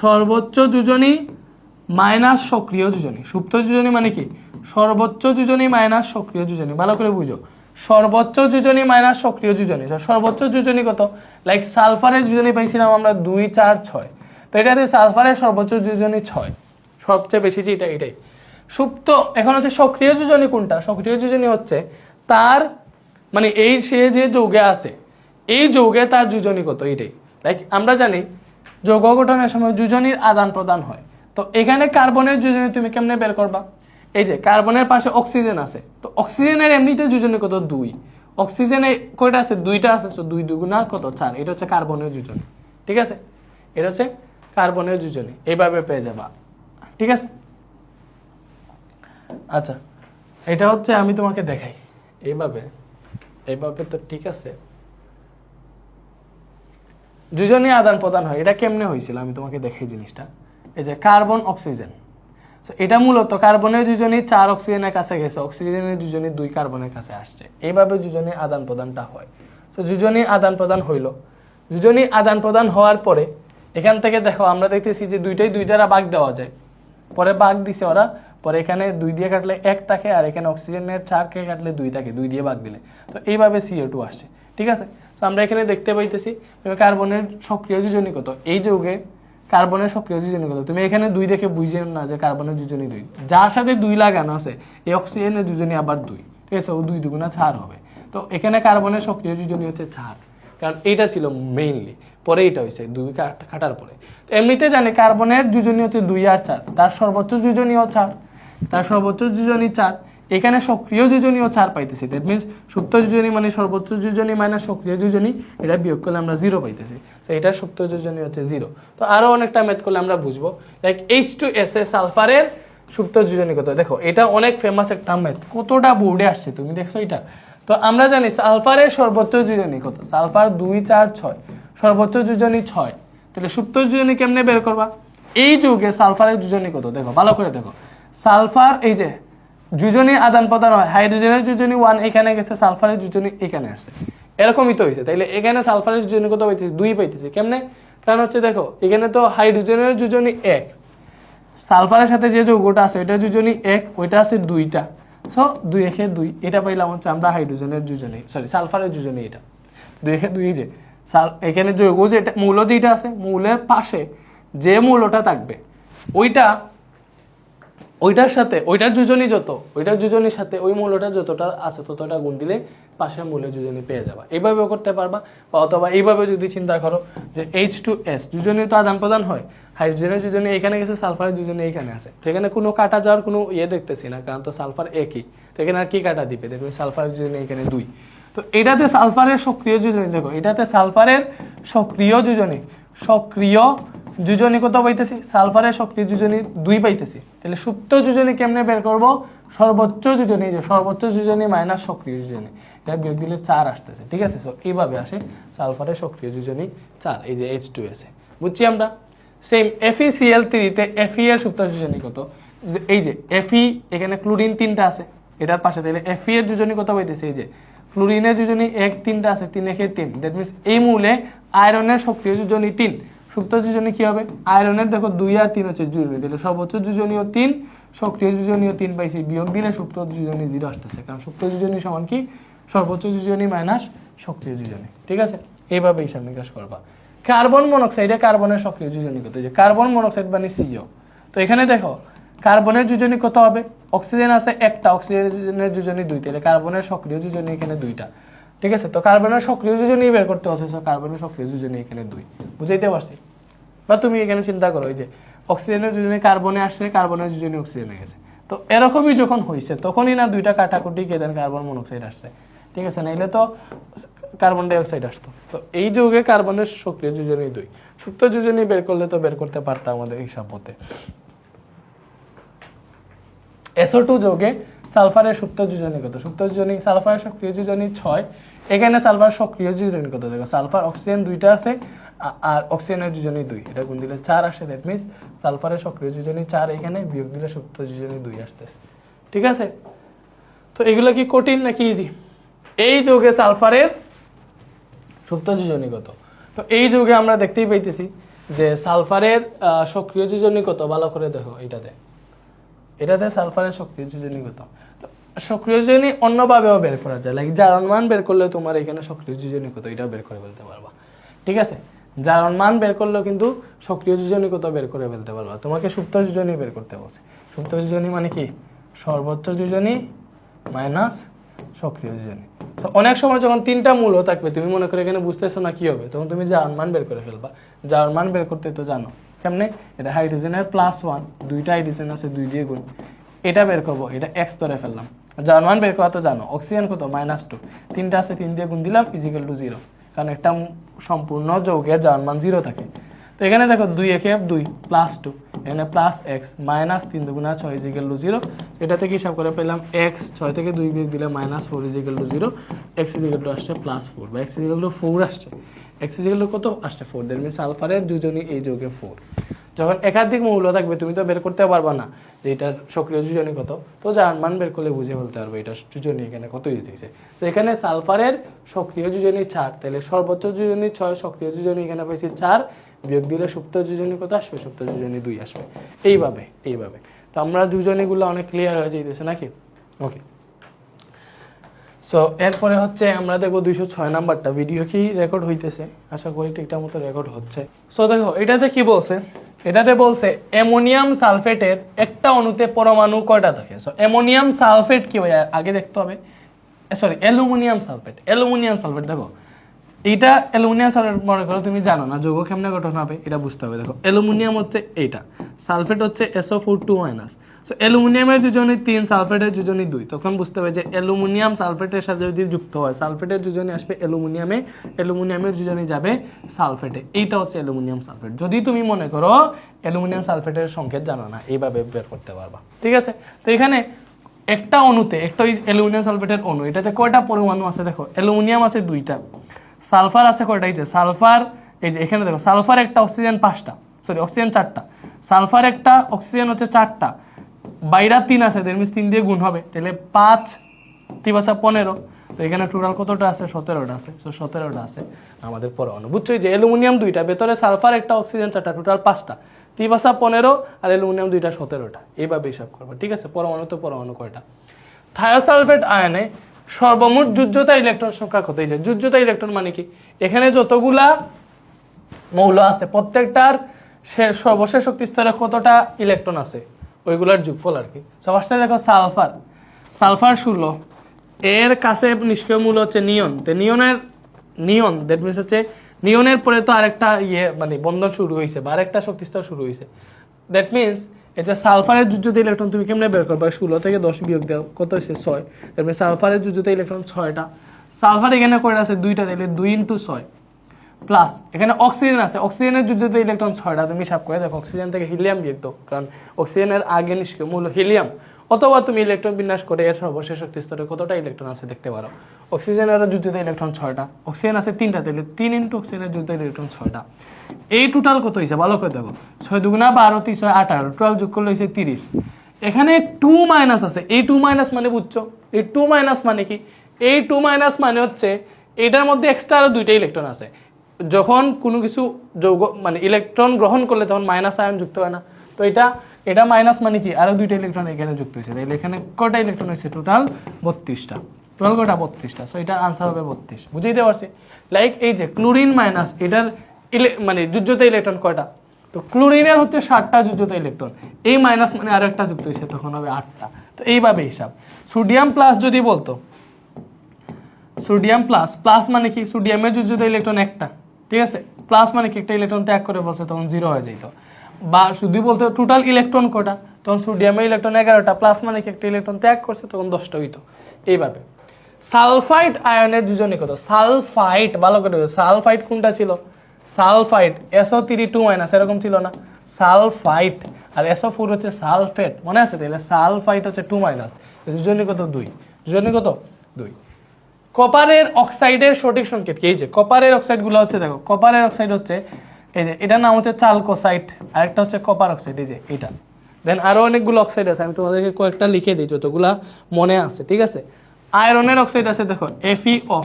[SPEAKER 1] সর্বোচ্চ যোজনী মাইনাস সক্রিয় যোজনী। সুপ্ত যোজনী মানে কি? সর্বোচ্চ যোজনী মাইনাস সক্রিয় যোজনী। ভালো করে বুঝো, সর্বোচ্চ যোজনী মাইনাস সক্রিয় যোজনী। সর্বোচ্চ যোজনী কত? লাইক সালফারের যোজনী পাইছিলাম আমরা 2, 4, 6, তো এটাতে সালফারের সর্বোচ্চ যোজনী 6, সবচেয়ে বেশি যে এটাই। সুপ্ত এখন হচ্ছে সক্রিয় যোজনী কোনটা? সক্রিয় যোজনী হচ্ছে তার মানে এই সে যে যৌগে আছে এই যৌগে তার যোজনী কত, এইটাই। লাইক আমরা জানি যৌগ গঠনের সময় যোজনীর আদান প্রদান হয়, তো এখানে কার্বনের যোজনী তুমি কেমনে বের করবা? এই যে কার্বনের পাশে অক্সিজেন আছে, তো অক্সিজেনের এমনিতে যোজনী কত? 2। অক্সিজেনে কয়টা আছে? 2টা আছে, তো 2 দুগুণা কত? 4। এটা হচ্ছে কার্বনের যোজনী, ঠিক আছে। এটা হচ্ছে কার্বনের যোজনী, এইভাবে পেয়ে যাবা, ঠিক আছে। আচ্ছা, এটা হচ্ছে আমি তোমাকে দেখাই এইভাবে, এইভাবে তো ঠিক আছে। যোজনী আদান প্রদান হয়, এটা কেমনে হয়েছিল আমি তোমাকে দেখাই জিনিসটা। এই যে কার্বন অক্সিজেন, এটা মূলত কার্বনের যোজনী 4 অক্সিজেনের কাছে গেছে, অক্সিজেনের যোজনী 2 কার্বনের কাছে আসছে, এইভাবে যোজনী আদান প্রদানটা হয়। তো যোজনী আদান প্রদান হইল, যোজনী আদান প্রদান হওয়ার পরে এখান থেকে দেখো আমরা দেখতেছি যে দুইটাই 2 দ্বারা ভাগ দেওয়া যায়, পরে ভাগ দিছে ওরা, পরে এখানে 2 দিয়ে কাটলে 1 থাকে, আর এখানে অক্সিজেনের 4কে কাটলে 2 থাকে, 2 দিয়ে ভাগ দিলে, তো এইভাবে CO2 আসছে, ঠিক আছে। তো আমরা এখানে দেখতে পাইতেছি কার্বনের সক্রিয় যোজনী কত, এই যৌগে কার্বনের সক্রিয় যোজনী কত। তুমি এখানে 2 দেখে বুঝে না যে কার্বনের যোজনী 2, যার সাথে 2 লাগানো আছে এই অক্সিজেনের যোজনী আবার 2, ঠিক আছে। ও 2 দুগুণা 4 হবে, তো এখানে কার্বনের সক্রিয় যোজনী হচ্ছে 4, কারণ এইটা ছিল মেইনলি, পরে এটা হয়েছে 2 কাটার পরে। তো এমনিতে জানি কার্বনের যোজনী হচ্ছে 2 আর 4, তার সর্বোচ্চ যোজনীও 4, তার সর্বোচ্চ যোজনী 4, এখানে সক্রিয় যোজনীও 4 পাইতেছি। দ্যাট মিনস সুপ্ত যোজনী মানে সর্বোচ্চ যোজনী মাইনাস সক্রিয় যোজনী, এটা বিয়োগ করলে আমরা 0 পাইতেছি, তো এটা সুপ্ত যোজনী হচ্ছে 0। তো আরো অনেকটা ম্যাথ করলে আমরা বুঝবো, লাইক H2SO সালফারের সুপ্ত যোজনী কত। দেখো এটা অনেক ফেমাস একটা ম্যাথ, কতটা বোর্ডে আসছে তুমি দেখছো এটা। তো আমরা জানি সালফারের সর্বোচ্চ যোজনী কত, সালফার 2, 4, 6, সর্বোচ্চ যোজনী 6, তাহলে সুপ্ত যোজনী কেমনে বের করবা? এই যুগে সালফারের যোজনী কত দেখো, ভালো করে দেখো। সালফার এই যে যোজনী আদান প্রদান হয়, হাইড্রোজেনের যোজনী 1 এখানে গেছে, সালফারের যোজনী এখানে আসছে, এরকমই তো হয়েছে। তাইলে এখানে সালফারের যোজনী কত পাইতেছি? 2 পাইতেছি, কেমনে? কারণ হচ্ছে দেখো এখানে তো হাইড্রোজেনের যোজনী 1, সালফারের সাথে যে যৌগটা আছে ওইটা যোজনী 1, ওইটা আছে 2টা, সো 2 একে 2, এটা পাইলাম হচ্ছে আমরা হাইড্রোজেনের যোজনী, সরি সালফারের যোজনী, এটা 2 একে 2, যে এখানে যৌগ যেটা মৌল যেটা আছে মৌলের পাশে যে মৌলটা থাকবে ওইটার সাথে ওইটার যোজনী যত, ওইটার যোজনীর সাথে ওই মৌলটা যতটা আছে ততটা গুণ দিলে পাশের মৌলের যোজনী পেয়ে যাবা। এইভাবেও করতে পারবা, বা অথবা এইভাবে যদি চিন্তা করো যে H2S যোজনী তো আদান প্রদান হয়, হাইড্রোজেনের যোজনী এখানে গেছে, সালফারের যোজনী এখানে আছে, তো এখানে কোনো কাটা যাওয়ার কোনো দেখতেছি না, কারণ তো সালফার একই, তো এখানে আর কি কাটা দিবে? দেখবে সালফারের যোজনী এখানে 2, তো এটাতে সালফারের সক্রিয় যোজনী দেখো, এটাতে সালফারের সক্রিয় যোজনী, সক্রিয় যোজনী কত পাইতেছি, সালফারের সক্রিয় যোজনী 2 পাইতেছি। তাহলে সুপ্ত যোজনী কেমনে বের করব, সর্বোচ্চ যোজনী, যে সর্বোচ্চ যোজনী মাইনাস সক্রিয় যোজনী, এটা বিয়োগ দিলে 4 আসতেছে। ঠিক আছে, সো এইভাবে আসে সালফারের সক্রিয় যোজনী 4, এই যে H2S এ। বুঝছি আমরা। সেম FeCl3 তে Fe এর সুপ্ত যোজনী কত, এই যে Fe, এখানে ক্লোরিন 3টা আছে এটার পাশে, তাহলে Fe এর যোজনী কত পাইতেছে, এই যে ক্লোরিনের যোজনী 1 3টা আছে, 3 1 3, দ্যাট মিন্স এই মূলে আয়রনের সক্রিয় যোজনী 3, সুপ্ত যোজনী কি হবে, আয়রনের দেখো 2 আর 3 হচ্ছে যোজনী, তাহলে সর্বোচ্চ যোজনীয় 3, সক্রিয় যোজনীয় 3 পাইছি, বিয়োগ দিলে সুপ্ত যোজনী 0 আসতেছে, কারণ সুপ্ত যোজনী সমান কি, সর্বোচ্চ যোজনী মাইনাস সক্রিয় যোজনী। ঠিক আছে, এইভাবে হিসাব নিকাশ করবা। কার্বন মনোক্সাইডে কার্বনের সক্রিয় যোজনী কত, যে কার্বন মনোক্সাইড মানে CO, তো এখানে দেখো কার্বনের যোজনী কত হবে, অক্সিজেন আছে একটা, অক্সিজেনের যোজনী 2, তাহলে কার্বনের সক্রিয় যোজনী এখানে 2টা। ঠিক আছে, তো কার্বনের সক্রিয় যোজনী বের করতে হচ্ছে, কার্বনের সক্রিয় যোজনী এখানে 2, বুঝাইতে পারছি? বা তুমি এখানে চিন্তা করো, এই যে অক্সিজেনের যোজনী কার্বনে আসছে, কার্বনের যোজনী অক্সিজেনে গেছে, তো এরকমই যখন হয়েছে তখনই না 2টা কাটাকুটি গিয়ে দেন কার্বন মনোক্সাইড আসছে। ঠিক আছে, নাইলে তো কার্বন ডাইঅক্সাইড আসতো। তো এই যুগে কার্বনের সক্রিয় যোজনী 2, সুপ্ত যোজনী বের করলে তো বের করতে পারতাম আমাদের হিসাব মতে। SO2 যৌগে সালফারের সুপ্ত যোজনী কত, সুপ্ত যোজনী, সালফারের সক্রিয় যোজনী 6, এখানে সালফার সক্রিয় যোজনী কত, দেখো সালফার অক্সিজেন 2টা আছে আর অক্সিজেনের যোজনী 2, এটা গুণ দিলে 4 আসে, দ্যাট মিন্স সালফারের সক্রিয় যোজনী 4, এখানে বিয়োগ দিলে সুপ্ত যোজনী 2 আসতেছে। ঠিক আছে, তো এগুলো কি কঠিন নাকি ইজি? এই যৌগে সালফারের সুপ্ত যোজনী কত, তো এই যৌগে আমরা দেখতেই পাইতেছি যে সালফারের সক্রিয় যোজনী কত, ভালো করে দেখো এটাতে সালফারের সক্রিয় যোজনী কত। তো সক্রিয় যোজনী অন্যভাবেও বের করা যায়, লাইক জারণ মান বের করলে তোমার এখানে সক্রিয় যোজনী কত এটাও বের করে ফেলতে পারবা। ঠিক আছে, জারণ মান বের করলেও কিন্তু সক্রিয় যোজনী কত বের করে ফেলতে পারবা। তোমাকে সুপ্ত যোজনী বের করতে বলছে। সুপ্ত যোজনী মানে কি, সর্বোচ্চ যোজনী মাইনাস সক্রিয় যোজনী। তো অনেক সময় যখন 3টা মূল থাকবে, তুমি মনে করে এখানে বুঝতেছো না কি হবে, তখন তুমি জারণ মান বের করে ফেলবা। জারণ মান বের করতে তো জানো কেমনে, এটা হাইড্রোজেনের +1, 2টা হাইড্রোজেন আছে 2 দিয়ে গুণ, এটা বের করবো, এটা x ধরে ফেললাম। জারণ মান বের করা তো জানো, অক্সিজেন কত -2, 3টা আছে 3 দিয়ে গুণ দিলাম = 0, কারণ একটা সম্পূর্ণ যৌগের জারণ মান 0 থাকে। তো এখানে দেখো 2 একে 2 +2, এখানে +x -3 × 6 = 0, এটা থেকে হিসাব করে পেলাম x, 6 থেকে 2 বিয়োগ দিলে -4 = 0, x আসছে +4 বা x 4 আসছে, x কত আসছে 4, দ্যাট মিন্স সালফারের যোজনী এই যৌগে 4। যখন একাধিক মৌল থাকবে তুমি তো বের করতে পারবা না যে এটার সক্রিয় যোজনী কত, তো জারণ মান বের করলে বুঝে বলতে পারবে এটা যোজনী এখানে কত দিয়েছে। তো এখানে সালফারের সক্রিয় যোজনী 4, তাহলে সর্বোচ্চ যোজনী 6, সক্রিয় যোজনী এখানে পাইছি 4, বিয়োগ দিলে সুপ্ত যোজনী কত আসবে, সুপ্ত যোজনী 2 আসবে। এইভাবে তো আমরা যোজনীগুলো অনেক ক্লিয়ার হয়ে যাইতেছে নাকি? ওকে, সো এরপরে হচ্ছে আমরা দেখবো 206 নাম্বারটা। ভিডিও কি রেকর্ড হইতেছে? আশা করি ঠিকঠাক মতো রেকর্ড হচ্ছে। সো দেখো এটাতে কি বলছে, এটাতে বলছে অ্যামোনিয়াম সালফেটের একটা অণুতে পরমাণু কয়টা থাকে। সো অ্যামোনিয়াম সালফেট কি হয় আগে দেখতে হবে, সরি অ্যালুমিনিয়াম সালফেট। দেখো এইটা অ্যালুমিনিয়াম সালফেট মনে করো তুমি জানো না যৌগ কেমনে গঠন হবে, এটা বুঝতে হবে। দেখো অ্যালুমিনিয়াম হচ্ছে এইটা, সালফেট হচ্ছে SO4 2-। সো অ্যালুমিনিয়ামের যোজনী 3, সালফেটের যোজনী 2, তখন বুঝতে হবে যে অ্যালুমিনিয়াম সালফেটের সাথে যদি যুক্ত হয়, সালফেটের যোজনী আসবে অ্যালুমিনিয়ামে, অ্যালুমিনিয়ামের যোজনী যাবে সালফেটে, এইটা হচ্ছে অ্যালুমিনিয়াম সালফেট। যদি তুমি মনে করো অ্যালুমিনিয়াম সালফেটের সংকেত জানো না, এইভাবে বের করতে পারবা। ঠিক আছে, তো এখানে একটা অণুতে, একটা অ্যালুমিনিয়াম সালফেটের অণু, এটাতে কয়টা পরমাণু আছে দেখো, অ্যালুমিনিয়াম আছে 2টা, সালফার আছে কয়টা, এই যে সালফার, এই যে এখানে দেখো সালফার একটা, অক্সিজেন 5টা, সরি অক্সিজেন 4টা, সালফার একটা, অক্সিজেন হচ্ছে 4টা, বাইরা 3 আছে, দ্যাট মিন্স 3 দিয়ে গুণ হবে, তাহলে 5 3 × 15, তো এখানে টোটাল কতটা আছে, 17টা আছে। সো 17টা আছে আমাদের পরমাণু। বুঝছো যে অ্যালুমিনিয়াম 2টা, ভেতরে সালফার একটা, অক্সিজেন 4টা, টোটাল 5টা, 3 × 15 আর অ্যালুমিনিয়াম 2টা 17টা, এইভাবে হিসাব করবো। ঠিক আছে, পরমাণু তো পরমাণু কয়টা। থায়োসালফেট আয়নে সর্বমোট যোজ্যতা ইলেকট্রন সংখ্যা কত? এই যে যোজ্যতা ইলেকট্রন মানে কি, এখানে যতগুলা মৌল আছে প্রত্যেকটার সর্বশেষ শক্তি স্তরে কতটা ইলেকট্রন আছে ওইগুলার যোগফল আর কি। সবার সাথে দেখো সালফার 16, এর কাছে নিষ্ক্রিয় মূল হচ্ছে নিয়ন, তো নিয়ন দ্যাট মিনস হচ্ছে নিয়নের পরে তো আরেকটা মানে বন্ধন শুরু হয়েছে বা আরেকটা শক্তি স্তর শুরু হয়েছে, দ্যাট মিনস এই যে সালফারের যোজ্যতা ইলেকট্রন তুমি কেমনে বের করবা, 16 থেকে 10 বিয়োগ দাও, কত হচ্ছে 6, তারপরে সালফারের যোজ্যতা ইলেকট্রন 6টা, সালফার এখানে কয়টা আছে 2টা, তাহলে 2 × 6, প্লাস এখানে অক্সিজেন আছে, অক্সিজেনের যুদ্ধতে ইলেকট্রন 6টা, তুমি হিসাব করে দেখো অক্সিজেন থেকে হিলিয়াম বিয়োগ দাও, কারণ অক্সিজেনের আগে নিষ্ক্রিয় মূল হিলিয়াম, অথবা তুমি ইলেকট্রন বিন্যাস করে এর সর্বশেষ শক্তি স্তরে কতটা ইলেকট্রন আছে দেখতে পারো। অক্সিজেনের যুদ্ধতে ইলেকট্রন 6টা, অক্সিজেন আছে 3টা, তাহলে 3 ইন্টু অক্সিজেনের যুদ্ধতে ইলেকট্রন 6টা। এই টোটাল কত হয়েছে ভালো করে দেখো, 6 দুগুণা 12, 3 6 18, 12 যোগ করলে হয়েছে 30। এখানে 2 মাইনাস আছে, এই 2 মাইনাস মানে বুঝছো, এই 2 মাইনাস মানে কি, এই 2 মাইনাস মানে হচ্ছে এটার মধ্যে এক্সট্রা আরো 2টা ইলেকট্রন আছে। যখন কোনো কিছু যৌগ মানে ইলেকট্রন গ্রহণ করলে তখন মাইনাস আয়ন যুক্ত হয় না, তো এটা মাইনাস মানে কি আরো 2টা ইলেকট্রন এখানে যুক্ত হয়েছে, তাহলে এখানে কয়টা ইলেকট্রন হয়েছে টোটাল 32টা, টোটাল কয়টা 32টা, সো এটার আনসার হবে 32। বুঝাইতে পারছি? লাইক এই যে ক্লোরিন মাইনাস এটার মানে যুজ্যতা ইলেকট্রন কয়টা, তো ক্লোরিনের হচ্ছে 60টা যুজ্যতা ইলেকট্রন, এই মাইনাস মানে আরো একটা যুক্ত হয়েছে তখন হবে 8টা। তো এইভাবে হিসাব। সোডিয়াম প্লাস যদি বলতো, সোডিয়াম প্লাস, প্লাস মানে কি সোডিয়ামের যুজ্যতা ইলেকট্রন একটা, ঠিক আছে, প্লাস মানে কি একটা ইলেকট্রন ত্যাগ করে বসে তখন 0 হয়ে যেত, বা শুধু বলতে টোটাল ইলেকট্রন কটা, তখন সোডিয়ামের ইলেকট্রন 11টা, প্লাস মানে কি একটা ইলেকট্রন ত্যাগ করছে তখন 10টা হইতো। এইভাবে সালফাইড আয়নের যোজনী কত, সালফাইড ভালো করে, সালফাইড কোনটা ছিল, সালফাইড SO3 2 মাইনাস এরকম ছিল না, সালফাইড, আর SO4 হচ্ছে সালফেট, মনে আছে? তাহলে সালফাইড হচ্ছে 2 মাইনাস, যোজনী কত 2, যোজনী কত 2। কপারের অক্সাইডের সঠিক সংকেত কি, এই যে কপারের অক্সাইডগুলো হচ্ছে, দেখো কপারের অক্সাইড হচ্ছে এই যে এটার নাম হচ্ছে চালকোসাইট, আরেকটা হচ্ছে কপার অক্সাইড, এই যে এটা। দেন আরো অনেকগুলো অক্সাইড আছে, আমি তোমাদেরকে কয়েকটা লিখে দিই যতগুলা মনে আছে, ঠিক আছে। আয়রনের অক্সাইড আছে দেখো FeO,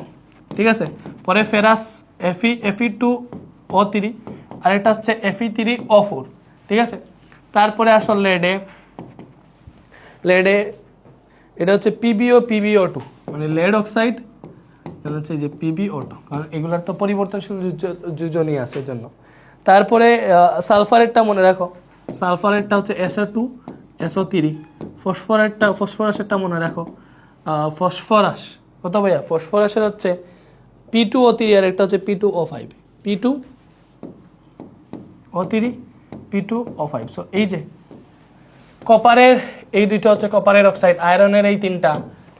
[SPEAKER 1] ঠিক আছে, পরে ফেরাস Fe2O3, আরেকটা হচ্ছে Fe3O4, ঠিক আছে। তারপরে আসল লেডে এটা হচ্ছে PbO2, মানে লেড অক্সাইড, হচ্ছে যে PbO2, কারণ এগুলার তো পরিবর্তনশীল যোজনী আছে জন্য। তারপরে সালফারেটটা মনে রাখো, সালফারেটটা হচ্ছে SO2 SO3, ফসফরাসেরটা মনে রাখো, ফসফরাস কত ভাইয়া, ফসফরাসের হচ্ছে P2O3, আর একটা হচ্ছে P2O5, P2O3 P2O5। সো এই যে কপারের এই দুইটা হচ্ছে কপারের অক্সাইড, আয়রনের এই 3টা,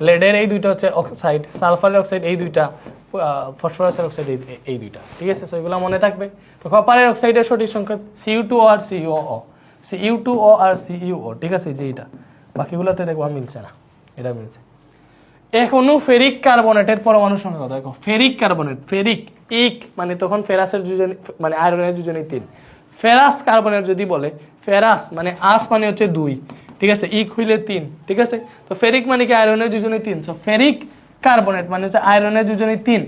[SPEAKER 1] লেডের এই 2টা হচ্ছে অক্সাইড, সালফারের অক্সাইড এই 2টা, ফসফরাসের অক্সাইড এই 2টা, ঠিক আছে। সো এগুলো মনে থাকবে। তো কপারের অক্সাইডের সঠিক সংকেত Cu2O আর CuO, Cu2O আর CuO, ঠিক আছে, যে এটা, বাকিগুলোতে দেখবো মিলছে না, এটা মিলছে। এখনো ফেরিক কার্বনেটের পরমাণু সংখ্যা কত, দেখো ফেরিক কার্বনেট, ফেরিক ইক মানে তখন ফেরাসের যোজনী মানে আয়রনের যোজনী 3, ফেরাস কার্বনেট যদি বলে, ফেরাস মানে আস মানে হচ্ছে 2, ঠিক আছে, ইক হইলে 3, ঠিক আছে। তো ফেরিক মানে কি আয়রনের যোজনী 3, সো ফেরিক কার্বনেট মানে হচ্ছে আয়রনের যোজনী 3,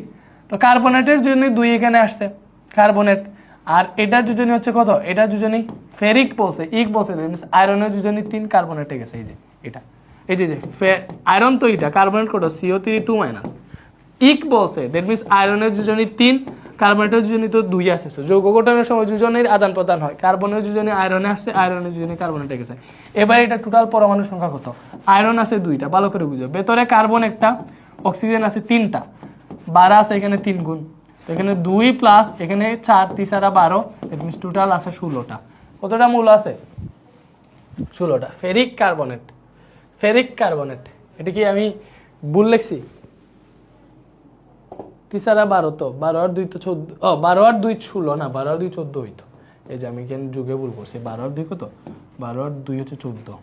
[SPEAKER 1] তো কার্বনেটের যোজনী 2 এখানে আসছে কার্বনেট, আর এটার যোজনী হচ্ছে কত, এটা যোজনী ফেরিক বলছে, ইক বলছে, আয়রনের যোজনী 3, কার্বনেটে গেছে, এই যে এটা, এই যে আয়রন তো এটা, কার্বনেট কত CO3 2 মাইনাস, ইক বলছে, দ্যাট মিনস আয়রনের যোজনী 3, কার্বনেটের যোজনী তো 2 আছে। যৌগ গঠনের সময় যোজনের আদান প্রদান হয়, কার্বনের যোজনী আয়রনে আসছে, আয়রনের যোজনী কার্বনেটে গেছে। এবার এটা টোটাল পরমাণু সংখ্যা কত, আয়রন আছে 2টা, ভালো করে বুঝো, ভেতরে কার্বন একটা, অক্সিজেন আছে 3টা, 12 আছে এখানে 3 গুণ, তো এখানে 2 প্লাস এখানে 4, 3 4 12, দ্যাট মিনস টোটাল আছে 16টা। কতটা মূল আছে, 16টা। ফেরিক কার্বনেট, ফেরিক কার্বনেট, এটা কি আমি ভুল লিখছি, 3 4 12, তো 12 আর 2 তো 14, 12 আর 2 16 না, 12 আর 2 14 হইতো, এই যে আমি এখানে যুগে ভুল করছি, 12 আর 2 কত, 12 আর 2 হচ্ছে 14,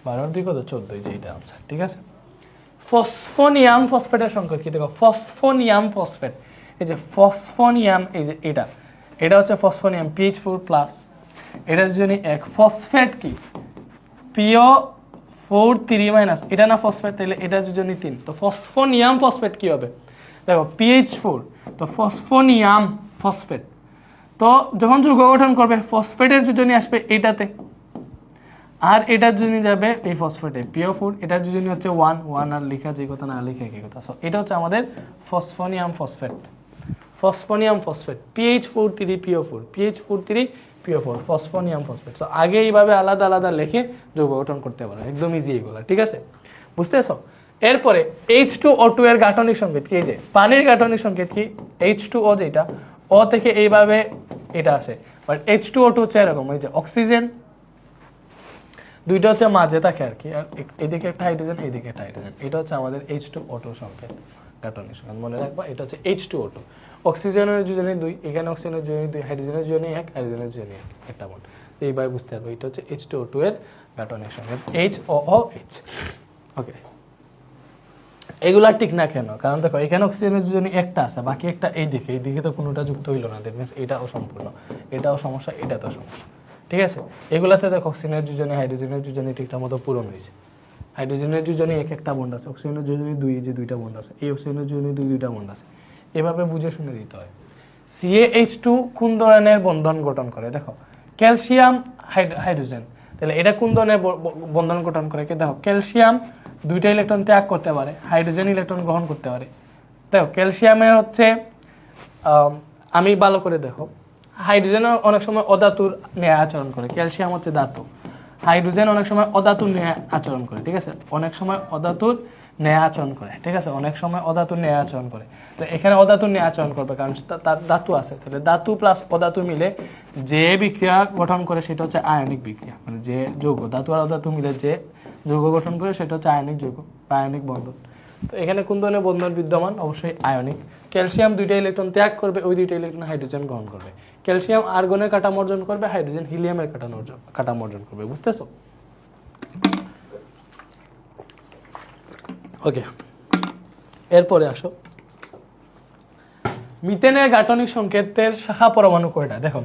[SPEAKER 1] 12 আর 2 কত 14, এই যে এটা आंसर, ঠিক আছে। ফসফোনিয়াম ফসফেটের সংকেত কি, দেখো ফসফোনিয়াম ফসফেট, এই যে ফসফোনিয়াম, এই যে এটা হচ্ছে ফসফোনিয়াম PH4+, এটা যদি এক ফসফেট কি PO4 3-, এটা না ফসফেট, তাহলে এটা যোজনী 3, তো ফসফোনিয়াম ফসফেট কি হবে, দেখো PH4, তো ফসফোনিয়াম ফসফেট, তো যখন যৌগ গঠন করবে ফসফেটের যোজনী আসবে এটাতে, আর এটার যোজনী যাবে এই ফসফেটে PO4, এটার যোজনী হচ্ছে 1 আর লেখা যে কথা না লেখা কি কথা। সো এটা হচ্ছে আমাদের phosphonium phosphate, phosphonium phosphate PH4 3 PO4, PH4 3 PO4, phosphonium phosphate. So আগে এইভাবে আলাদা আলাদা লিখে যৌগ গঠন করতে পারো, একদম ইজি এগুলো, ঠিক আছে, বুঝতেছো। এরপরে H2O2 এর গাঠনিক সংকেত কি, এই যে পানির গাঠনিক সংকেত কি, H2O যেটা, O থেকে এইভাবে এটা আসে, বাট H2O2 হচ্ছে এরকম, এই যে অক্সিজেন 2টা হচ্ছে মাঝে থাকে আর কি, আর এদিকে একটা হাইড্রোজেন, এদিকে একটা হাইড্রোজেন, এটা হচ্ছে আমাদের H2O2 সংকেত, গাঠনিক সংকেত মনে রাখবা এটা হচ্ছে H2O2 অক্সিজেনের যোজনী 2 এখানে অক্সিজেনের যোজনী 2 হাইড্রোজেনের যোজনী 1 হাইড্রোজেনের যোজনী 1 একটা বন্ড তো এইভাবে বুঝতে পারবে এটা হচ্ছে H2O2 এর গাঠনিক সংকেত HOOH ওকে এগুলা ঠিক না কেন কারণ দেখো এখানে অক্সিজেনের যোজনী একটা আছে বাকি একটা এই দিকে তো কোনোটা যুক্ত হইল না দ্যাট মিন্স এটা অসম্পূর্ণ এটাও সমস্যা এটা তো সমস্যা ঠিক আছে এগুলাতে দেখো অক্সিজেনের যোজনী হাইড্রোজেনের যোজনী ঠিকঠাক মতো পূরণ হয়েছে হাইড্রোজেনের যোজনী একটা বন্ড আছে অক্সিজেনের যোজনী 2 যে দুইটা বন্ড আছে এই অক্সিজেনের যোজনী দুইটা বন্ড আছে এভাবে বুঝে শুনে দিতে হয় CaH2 কোন ধরনের বন্ধন গঠন করে দেখো ক্যালসিয়াম হাইড্রোজেন তাহলে এটা কোন ধরনের বন্ধন গঠন করে কি দেখো ক্যালসিয়াম দুইটা ইলেকট্রন ত্যাগ করতে পারে হাইড্রোজেন ইলেকট্রন গ্রহণ করতে পারে দেখো ক্যালসিয়ামের হচ্ছে আমি ভালো করে দেখো হাইড্রোজেন অনেক সময় অধাতুর ন্যায় আচরণ করে ক্যালসিয়াম হচ্ছে ধাতু হাইড্রোজেন অনেক সময় অধাতুর ন্যায় আচরণ করে ঠিক আছে অনেক সময় অধাতুর ন্যায় আচরণ করে ঠিক আছে অনেক সময় অধাতুর ন্যায় আচরণ করে তো এখানে অধাতুর ন্যায় আচরণ করবে কারণ তার ধাতু আছে তাহলে ধাতু প্লাস অধাতু মিলে যে বিক্রিয়া গঠন করে সেটা হচ্ছে আয়নিক বিক্রিয়া মানে যে যৌগ ধাতু আর অধাতু মিলে যে যৌগ গঠন করে সেটা হচ্ছে আয়নিক যৌগ বা আয়নিক বন্ধন তো এখানে কোন ধরনের বন্ধন বিদ্যমান অবশ্যই আয়নিক ক্যালসিয়াম দুইটা ইলেকট্রন ত্যাগ করবে ওই দুইটা ইলেকট্রন হাইড্রোজেন গ্রহণ করবে ক্যালসিয়াম আর্গনের কাঠামো অর্জন করবে হাইড্রোজেন হিলিয়ামের কাঠামো অর্জন করবে বুঝতেছো ওকে এরপরে আসো মিথেনের গাঠনিক সংকেতের শাখা পরমাণু কয়টা দেখো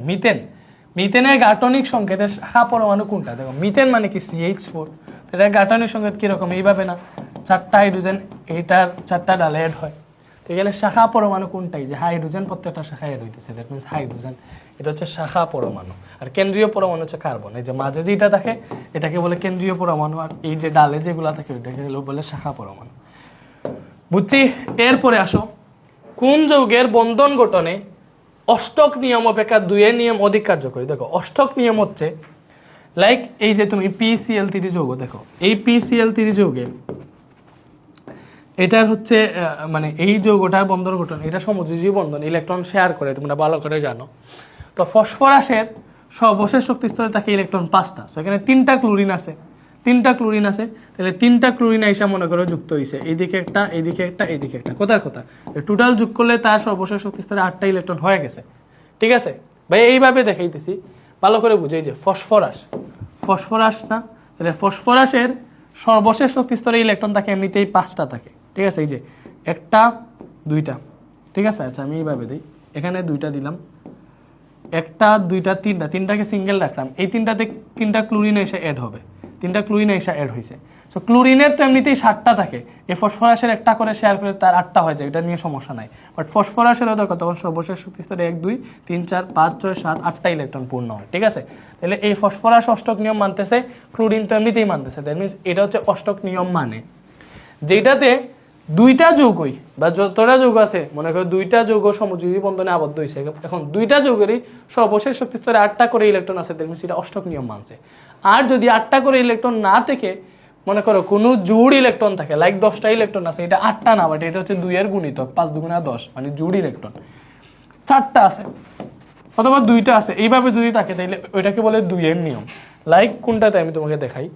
[SPEAKER 1] মিথেনের গাঠনিক সংকেতের শাখা পরমাণু কোনটা দেখো মিথেন মানে কি CH4 এটা গাঠনিক সংকেত কিরকম এইভাবে না চারটা হাইড্রোজেন এইটার চারটা ডালে অ্যাড হয় তো এখানে শাখা পরমাণু কোনটাই যে হাইড্রোজেন প্রত্যেকটা শাখায় অ্যাড হইতেছে দ্যাট মিন্স হাইড্রোজেন এটা হচ্ছে শাখা পরমাণু আর কেন্দ্রীয় পরমাণু হচ্ছে কার্বন এই যে মাঝে যেটা থাকে এটাকে বলে কেন্দ্রীয় পরমাণু আর এই যে ডালে যেগুলা থাকে ওইটাকে বলে শাখা পরমাণু বুঝছি এরপরে আসো কোন যৌগের বন্ধন গঠনে অষ্টক নিয়ম অপেক্ষা 2 এর নিয়ম অধিক কার্যকরী দেখো অষ্টক নিয়ম হচ্ছে লাইক এই যে তুমি PCl3 যৌগ দেখো এই PCl3 যৌগের এটার হচ্ছে মানে এই যৌগটার বন্ধন গঠন এটা সমযোজী বন্ধন ইলেকট্রন শেয়ার করে তোমরা ভালো করে জানো তো ফসফরাসের সর্বশেষ শক্তি স্তরে থাকে ইলেকট্রন 5টা সেখানে 3টা ক্লোরিন আছে তাহলে 3টা ক্লোরিন আইসা মনে করো যুক্ত হইছে এইদিকে একটা এইদিকে একটা কোথার কথা টোটাল যোগ করলে তার সর্বশেষ শক্তি স্তরে 8টা ইলেকট্রন হয়ে গেছে ঠিক আছে ভাই এইভাবে দেখাইতেছি ভালো করে বুঝে যে ফসফরাস না তাহলে ফসফরাসের সর্বশেষ শক্তি স্তরে ইলেকট্রন থাকে এমনিতেই 5টা থাকে ঠিক আছে এই যে একটা দুইটা ঠিক আছে আচ্ছা আমি এইভাবে দিই এখানে 2টা দিলাম একটা দুইটা তিনটাকে সিঙ্গেল রাখলাম এই তিনটাতে 3টা ক্লোরিন এসে অ্যাড হবে 3টা ক্লোরিন এসে অ্যাড হয়েছে সো ক্লোরিনের তো এমনিতেই 7টা থাকে এই ফসফরাসের একটা করে শেয়ার করে তার 8টা হয়ে যায় এটা নিয়ে সমস্যা নাই বাট ফসফরাসেরও দেখো তখন সর্বশেষ শক্তি স্তরে 1 2 3 4 5 6 7 8টা ইলেকট্রন পূর্ণ হয় ঠিক আছে তাহলে এই ফসফরাস অষ্টক নিয়ম মানতেছে ক্লোরিন তো এমনিতেই মানতেছে দ্যাট মিন্স এটা হচ্ছে অষ্টক নিয়ম মানে যেটাতে 2টা যৌগই বা যতটা যৌগ আছে মনে করো 2টা যৌগ সমযোজী বন্ধনে আবদ্ধ হয়েছে এখন 2টা যৌগেরই সর্বশেষ শক্তি স্তরে 8টা করে ইলেকট্রন আছে দেখবেন সেটা অষ্টক নিয়ম মানছে আর যদি 8টা করে ইলেকট্রন না থেকে মনে করো কোনো জোড় ইলেকট্রন থাকে লাইক 10টা ইলেকট্রন আছে এটা 8টা না বাট এটা হচ্ছে 2 এর গুণিতক 5 2 10 মানে জোড় ইলেকট্রন 4টা আছে অথবা 2টা আছে এইভাবে যদি থাকে তাহলে ওইটাকে বলে 2 এর নিয়ম লাইক কোনটাতে আমি তোমাকে দেখাই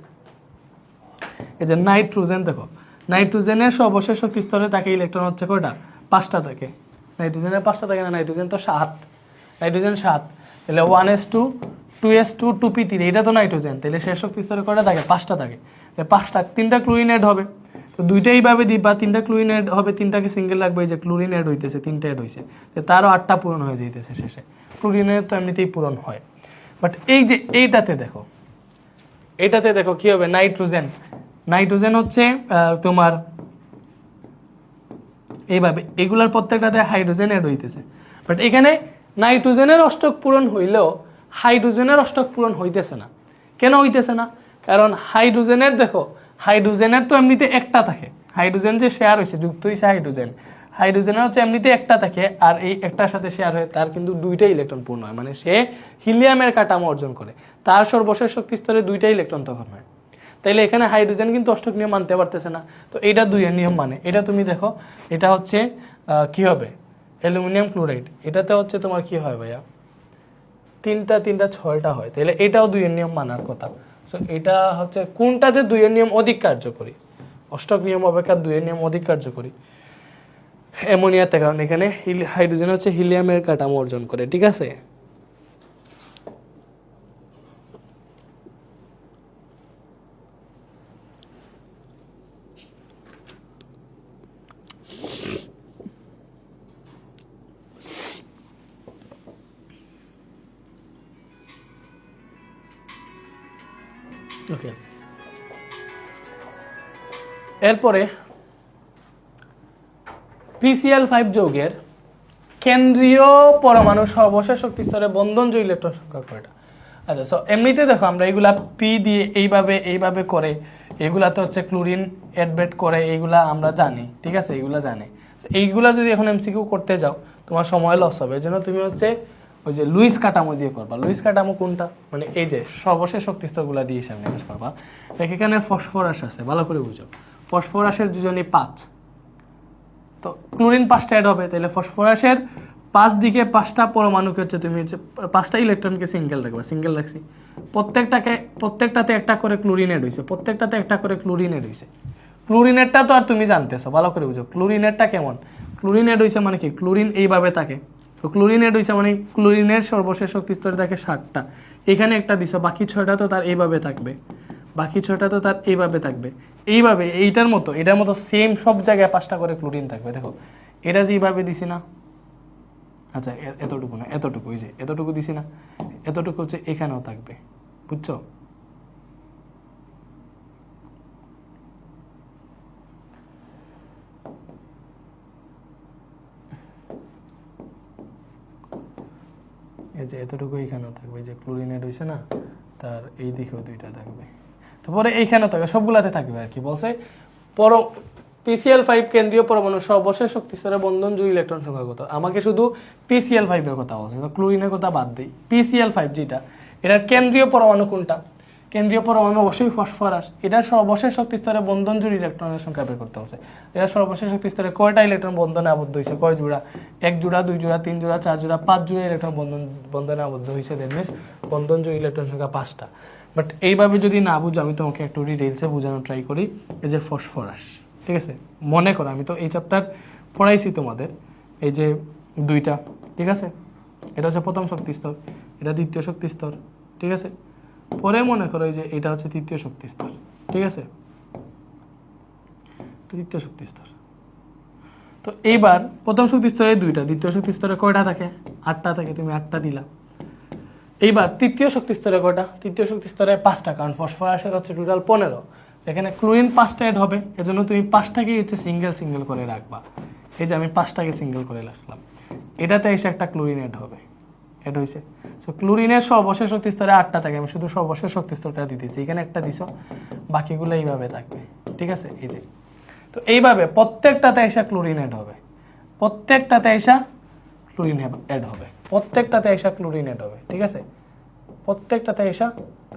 [SPEAKER 1] এই যে নাইট্রোজেন দেখো নাইট্রোজেনের সর্বশেষ শক্তি স্তরে থাকে ইলেকট্রন হচ্ছে কয়টা 5টা থাকে নাইট্রোজেনের 5টা থাকে না নাইট্রোজেন তো 7 নাইট্রোজেন 7 তাহলে 1s2 2s2 2p3 এটা তো নাইট্রোজেন তাহলে শেষ শক্তি স্তরে কয়টা থাকে 5টা থাকে 5টা 3টা ক্লোরিন অ্যাড হবে তো দুইটাই ভাবে দিবা 3টা ক্লোরিন অ্যাড হবে 3টাকে সিঙ্গেল রাখবে এই যে ক্লোরিন অ্যাড হইতেছে 3টা অ্যাড হইছে তো তারও 8টা পূরণ হয়ে যাইতেছে শেষে ক্লোরিনের তো এমনিতেই পূরণ হয় বাট এই যে এইটাতে দেখো কি হবে নাইট্রোজেন হচ্ছে তোমার এইভাবে এগুলার প্রত্যেকটাতে হাইড্রোজেন অ্যাড হইতেছে বাট এখানে নাইট্রোজেনের অষ্টক পূরণ হইলেও হাইড্রোজেনের অষ্টক পূরণ হইতেছে না কেন হইতেছে না কারণ হাইড্রোজেনের তো এমনিতে একটা থাকে হাইড্রোজেন যে শেয়ার হয়েছে যুক্ত হয়েছে হাইড্রোজেনের হচ্ছে এমনিতে একটা থাকে আর এই একটার সাথে শেয়ার হয়ে তার কিন্তু 2টা ইলেকট্রন পূর্ণ হয় মানে সে হিলিয়ামের কাঠামো অর্জন করে তার সর্বশেষ শক্তি স্তরে 2টা ইলেকট্রন তখন হয় তাইলে এখানে হাইড্রোজেন কিন্তু অষ্টক নিয়ম মানতে পারতেছে না তো এটা 2 এর নিয়ম মানে এটা তুমি দেখো এটা হচ্ছে কি হবে অ্যালুমিনিয়াম ক্লোরাইড এটাতে হচ্ছে তোমার কি হয় ভাইয়া 3টা 6টা হয় তাহলে এটাও 2 এর নিয়ম মানার কথা সো এটা হচ্ছে কোনটাতে 2 এর নিয়ম অধিক কার্যকরী অষ্টক নিয়ম অপেক্ষা 2 এর নিয়ম অধিক কার্যকরী অ্যামোনিয়াতে, কারণ এখানে হাইড্রোজেন হচ্ছে হিলিয়ামের কাঠামো অর্জন করে, ঠিক আছে। ওকে, এরপরে PCl5 যৌগের কেন্দ্রীয় পরমাণু সর্বশেষ শক্তি স্তরে বন্ধনজয়ী ইলেকট্রন সংখ্যা কয়টা? আচ্ছা, সো এমনিতে দেখো আমরা এইগুলা পি দিয়ে এইভাবে করে, এগুলাতে হচ্ছে ক্লোরিন অ্যাডবেট করে, এইগুলা আমরা জানি, ঠিক আছে, এইগুলা জানি। এইগুলা যদি এখন এমসিকিউ করতে যাও তোমার সময় লস হবে, এর জন্য তুমি হচ্ছে ওই যে লুইস কাঠামো দিয়ে করবা। লুইস কাঠামো কোনটা, মানে এই যে সর্বশেষ শক্তি স্তরগুলা দিয়ে হিসাব নিকাশ করবা। এখানে ফসফরাস আছে, ভালো করে বুঝো, ফসফরাসের যোজনী 5, তো ক্লোরিন 5টা অ্যাড হবে, তাহলে ফসফরাসের 5 দিকে 5টা পরমাণুকে হচ্ছে তুমি হচ্ছে 5টা ইলেকট্রনকে সিঙ্গেল রাখবা, সিঙ্গেল রাখছি, প্রত্যেকটাতে একটা করে ক্লোরিন অ্যাড হয়েছে, প্রত্যেকটাতে একটা করে ক্লোরিন অ্যাড হয়েছে। ক্লোরিনেরটা তো আর তুমি জানতেছো, ভালো করে বুঝো ক্লোরিনেরটা কেমন। ক্লোরিন অ্যাড হয়েছে মানে কি, ক্লোরিন এইভাবে থাকে, তো ক্লোরিন অ্যাড হয়েছে মানে ক্লোরিনের সর্বশেষ শক্তি স্তরে থাকে 7টা, এখানে একটা দিছো, বাকি 6টা তো তার এইভাবে থাকবে, বাকি 6টা তো তার এইভাবে থাকবে, এইভাবে এটার মতো সেম সব জায়গায় 5টা করে ক্লোরিন থাকবে। দেখো এটা যে এইভাবে দিছি না, আচ্ছা এতটুকু না, এতটুকু, এই যে এতটুকু দিছি না, এতটুকু হচ্ছে এখানেও থাকবে, বুঝছো? এই যে এতটুকু এইখানেও থাকবে, এই যে ক্লোরিন এড হয়েছে না, তার এই দিকেও 2টা থাকবে, তারপরে এইখানেও থাকবে, সবগুলাতে থাকবে আর কি। বলছে PCl5 কেন্দ্রীয় পরমাণু সর্বশেষ শক্তি স্তরে বন্ধনজয়ী ইলেকট্রন সংখ্যা কত? আমাকে শুধু PCl5 এর কথা বলছে, তো ক্লোরিনের কথা বাদ দেই। PCl5 যেটা, এটার কেন্দ্রীয় পরমাণু কোনটা? কেন্দ্রীয় পরমাণু অবশ্যই ফসফরাস। এটার সর্বশেষ শক্তি স্তরে বন্ধনজয়ী ইলেকট্রনের সংখ্যা বের করতে হচ্ছে। এটার সর্বশেষ শক্তি স্তরে কয়টা ইলেকট্রন বন্ধনে আবদ্ধ হয়েছে, কয় জোড়া? 1 জোড়া, 2 জোড়া, 3 জোড়া, 4 জোড়া, 5 জোড়া ইলেকট্রন বন্ধনে আবদ্ধ হয়েছে। দ্যাট মিনস বন্ধনজয়ী ইলেকট্রন সংখ্যা 5টা। বাট এইভাবে যদি না বুঝো, আমি তোমাকে একটু ডিটেইলসে বোঝানোর ট্রাই করি। এই যে ফসফরাস, ঠিক আছে, মনে করো আমি তো এই চ্যাপ্টার পড়াইছি তোমাদের, এই যে 2টা, ঠিক আছে, এটা হচ্ছে প্রথম শক্তি স্তর, এটা দ্বিতীয় শক্তি স্তর, ঠিক আছে। পরে মনে করো এই যে এটা হচ্ছে তৃতীয় শক্তি স্তর, ঠিক আছে, তৃতীয় শক্তি স্তর। তো এইবার প্রথম শক্তি স্তরে 2টা, দ্বিতীয় শক্তি স্তরে কয়টা থাকে? 8টা থাকে, তুমি 8টা দিলা। এইবার তৃতীয় শক্তি স্তরে কয়টা? তৃতীয় শক্তি স্তরে 5টা, কারণ ফসফরাসের হচ্ছে টোটাল 15, এখানে ক্লোরিন 5টা অ্যাড হবে, এজন্য তুমি 5টাকেই হচ্ছে সিঙ্গেল করে রাখবা। এই যে আমি 5টাকে সিঙ্গেল করে রাখলাম, এটাতে এসে একটা ক্লোরিন অ্যাড হবে, অ্যাড হয়েছে। সো ক্লোরিনের সর্বশেষ শক্তি স্তরে 8টা থাকে, আমি শুধু সর্বশেষ শক্তি স্তরটা দিতেছি, এখানে একটা দিছো, বাকিগুলো এইভাবে থাকবে, ঠিক আছে। এই যে, তো এইভাবে প্রত্যেকটাতে এসে ক্লোরিন অ্যাড হবে, প্রত্যেকটাতে এসে ক্লোরিন অ্যাড হবে, প্রত্যেকটাতে এসে ক্লোরিন অ্যাড হবে, ঠিক আছে, প্রত্যেকটাতে এসে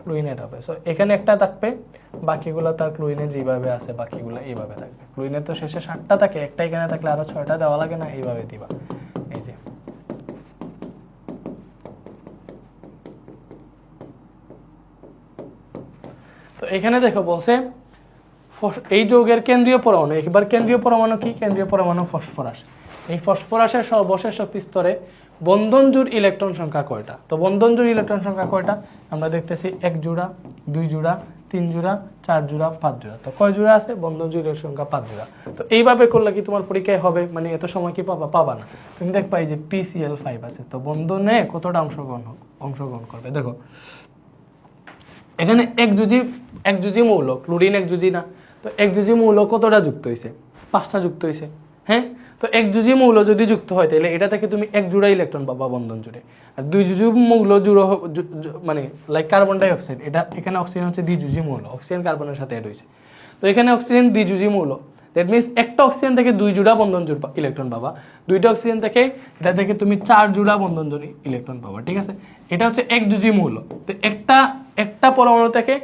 [SPEAKER 1] ক্লোরিন অ্যাড হবে। সো এখানে একটা থাকবে, বাকিগুলো তার ক্লোরিনের যেভাবে আছে বাকিগুলো এইভাবে থাকবে। ক্লোরিনের তো শেষে 7টা থাকে, একটা এখানে থাকলে আরো 6টা দেওয়া লাগে না, এইভাবে দিবা। এই যে তো এখানে দেখো বলছে এই যৌগের কেন্দ্রীয় পরমাণু, এবার কেন্দ্রীয় পরমাণু কি? কেন্দ্রীয় পরমাণু ফসফরাস। এই ফসফরাসের সর্বশেষ শক্তি স্তরে বন্ধনজোড় ইলেকট্রন সংখ্যা কয়টা? তো বন্ধনজোড় ইলেকট্রন সংখ্যা কয়টা আমরা দেখতেছি, 1 জোড়া, 2 জোড়া, 3 জোড়া, 4 জোড়া, 5 জোড়া। তো কয় জোড়া আছে? বন্ধনজোড় ইলেকট্রন সংখ্যা 5 জোড়া। তো এইভাবে করলে কি তোমার পরীক্ষায় হবে? মানে এত সময় কি পাবা না। তুমি দেখবা এই যে PCl5 আছে, তো বন্ধনে কতটা অংশগ্রহণ করবে। দেখো এখানে একযোজি মৌল, ক্লোরিন একযোজি না, তো একযোজি মৌল কতটা যুক্ত হয়েছে? 5টা যুক্ত হয়েছে, হ্যাঁ। তো একযোজি মৌল যদি যুক্ত হয় তাহলে এটা থেকে তুমি 1 জোড়া ইলেকট্রন পাবা বন্ধন জুড়ে। আর 2 যোজি মৌল মানে লাইক কার্বন ডাই অক্সাইড, এটা এখানে অক্সিজেন হচ্ছে দ্বিযোজি মৌল, অক্সিজেন কার্বনের সাথে অ্যাড হয়েছে, তো এখানে অক্সিজেন দ্বিযোজি মৌল। দ্যাট মিনস একটা অক্সিজেন থেকে 2 জোড়া বন্ধন জোড় ইলেকট্রন পাবা, 2টা অক্সিজেন থেকে এটা থেকে তুমি 4 জোড়া বন্ধন জোড় ইলেকট্রন পাবা, ঠিক আছে। এটা হচ্ছে একযোজি মৌল। তো একটা পরমাণু থেকে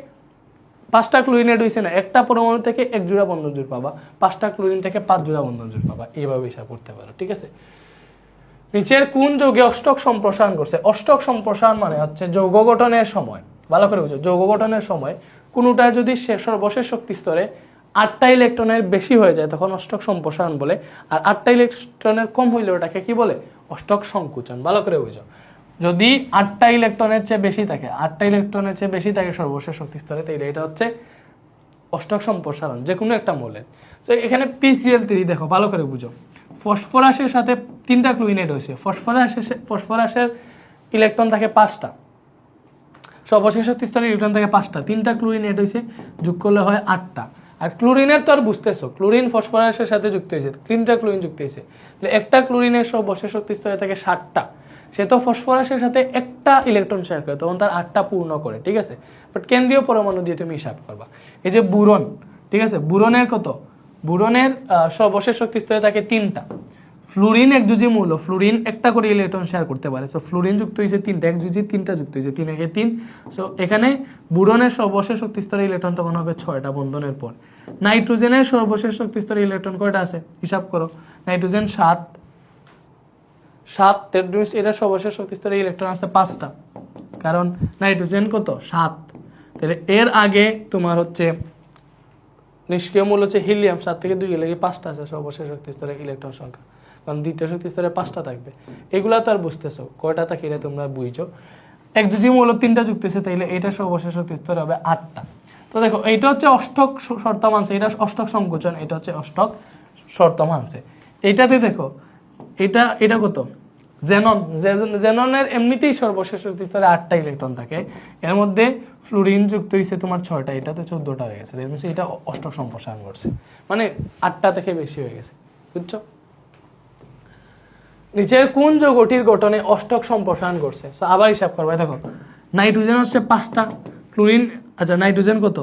[SPEAKER 1] 5টা ক্লোরিন এড হয়েছে না, একটা পরমাণু থেকে 1 জোড়া বন্ধন জোড় পাবা, 5টা ক্লোরিন থেকে 5 জোড়া বন্ধন জোড় পাবা, এইভাবে হিসাব করতে পারো, ঠিক আছে। নিচের কোন যৌগে অষ্টক সম্প্রসারণ করছে? অষ্টক সম্প্রসারণ মানে হচ্ছে যৌগ গঠনের সময়, ভালো করে বুঝো, যৌগ গঠনের সময় কোনোটা যদি সর্বশেষ শক্তি স্তরে 8টা ইলেকট্রনের বেশি হয়ে যায় তখন অষ্টক সম্প্রসারণ বলে, আর 8টা ইলেকট্রনের কম হইলে ওটাকে কি বলে? অষ্টক সংকুচন। ভালো করে বুঝো, যদি 8টা ইলেকট্রনের চেয়ে বেশি থাকে, 8টা ইলেকট্রনের চেয়ে বেশি থাকে সর্বশেষ শক্তি স্তরে, তাইলে এটা হচ্ছে অষ্টক সম্প্রসারণ যে কোনো একটা মৌলের। তো এখানে PCl3 দেখো ভালো করে বুঝো, ফসফরাসের সাথে 3টা ক্লোরিন এড হয়েছে, ফসফরাসের ইলেকট্রন থাকে 5টা, সর্বশেষ শক্তি স্তরে ইলেকট্রন থাকে 5টা, 3টা ক্লোরিন এড হয়েছে, যোগ করলে হয় 8টা। আর ক্লোরিনের তো আর বুঝতেছো, ক্লোরিন ফসফরাসের সাথে যুক্ত হয়েছে, 3টা ক্লোরিন যুক্ত হয়েছে, তাহলে একটা ক্লোরিনের সর্বশেষ শক্তি স্তরে থাকে 7টা, সে তো ফসফরাসের সাথে একটা ইলেকট্রন শেয়ার করে, তখন তার 8টা পূর্ণ করে, ঠিক আছে। বাট কেন্দ্রীয় পরমাণু দিয়ে তুমি হিসাব করবা। এই যে বুরন, ঠিক আছে, বুরনের কত? বুরনের সর্বশেষ শক্তি স্তরে থাকে 3টা। ফ্লুরিন একযোজী মৌল, ফ্লুরিন একটা করে ইলেকট্রন শেয়ার করতে পারে, সো ফ্লুরিন যুক্ত হয়েছে 3টা, একযোজী 3টা যুক্ত হয়েছে, 3 একে 3। সো এখানে বুরনের সর্বশেষ শক্তি স্তরে ইলেকট্রন তখন হবে 6টা বন্ধনের পর। নাইট্রোজেনের সর্বশেষ শক্তি স্তরে ইলেকট্রন কয়টা আছে হিসাব করো? নাইট্রোজেন 7, এটা সর্বশেষ শক্তি স্তরে ইলেকট্রন আছে 5টা, কারণ নাইট্রোজেন কত? 7। তাহলে এর আগে তোমার হচ্ছে নিষ্ক্রিয় মূল হচ্ছে হিলিয়াম, 7 থেকে 2 গেলে 5টা আছে সর্বশেষ শক্তি স্তরে ইলেকট্রন সংখ্যা, কারণ দ্বিতীয় শক্তি স্তরে 5টা থাকবে। এগুলা তো আর বুঝতেছো, কয়টা থাকে এটা তোমরা বুঝছো। একযোজী মৌল 3টা যুক্ত হয়েছে, তাইলে এটা সর্বশেষ শক্তি স্তরে হবে 8টা। তো দেখো এইটা হচ্ছে অষ্টক শর্ত মানছে, এটা অষ্টক সংকোচন, এটা হচ্ছে অষ্টক শর্ত মানছে। এইটাতে দেখো এটা কত? জেননের এমনিতেই সর্বশেষ শক্তি স্তরে 8টা ইলেকট্রন থাকে, এর মধ্যে ফ্লুরিন যুক্ত হয়েছে তোমার 6টা, এটাতে 14টা হয়ে গেছে, এটা অষ্টক সম্প্রসারণ করছে, মানে 8টা থেকে বেশি হয়ে গেছে, বুঝছো? নিচের কোন যৌগটির গঠনে অষ্টক সম্প্রসারণ করছে? সো আবার হিসাব করবে, দেখো নাইট্রোজেন হচ্ছে 5টা, ক্লোরিন, আচ্ছা নাইট্রোজেন কত?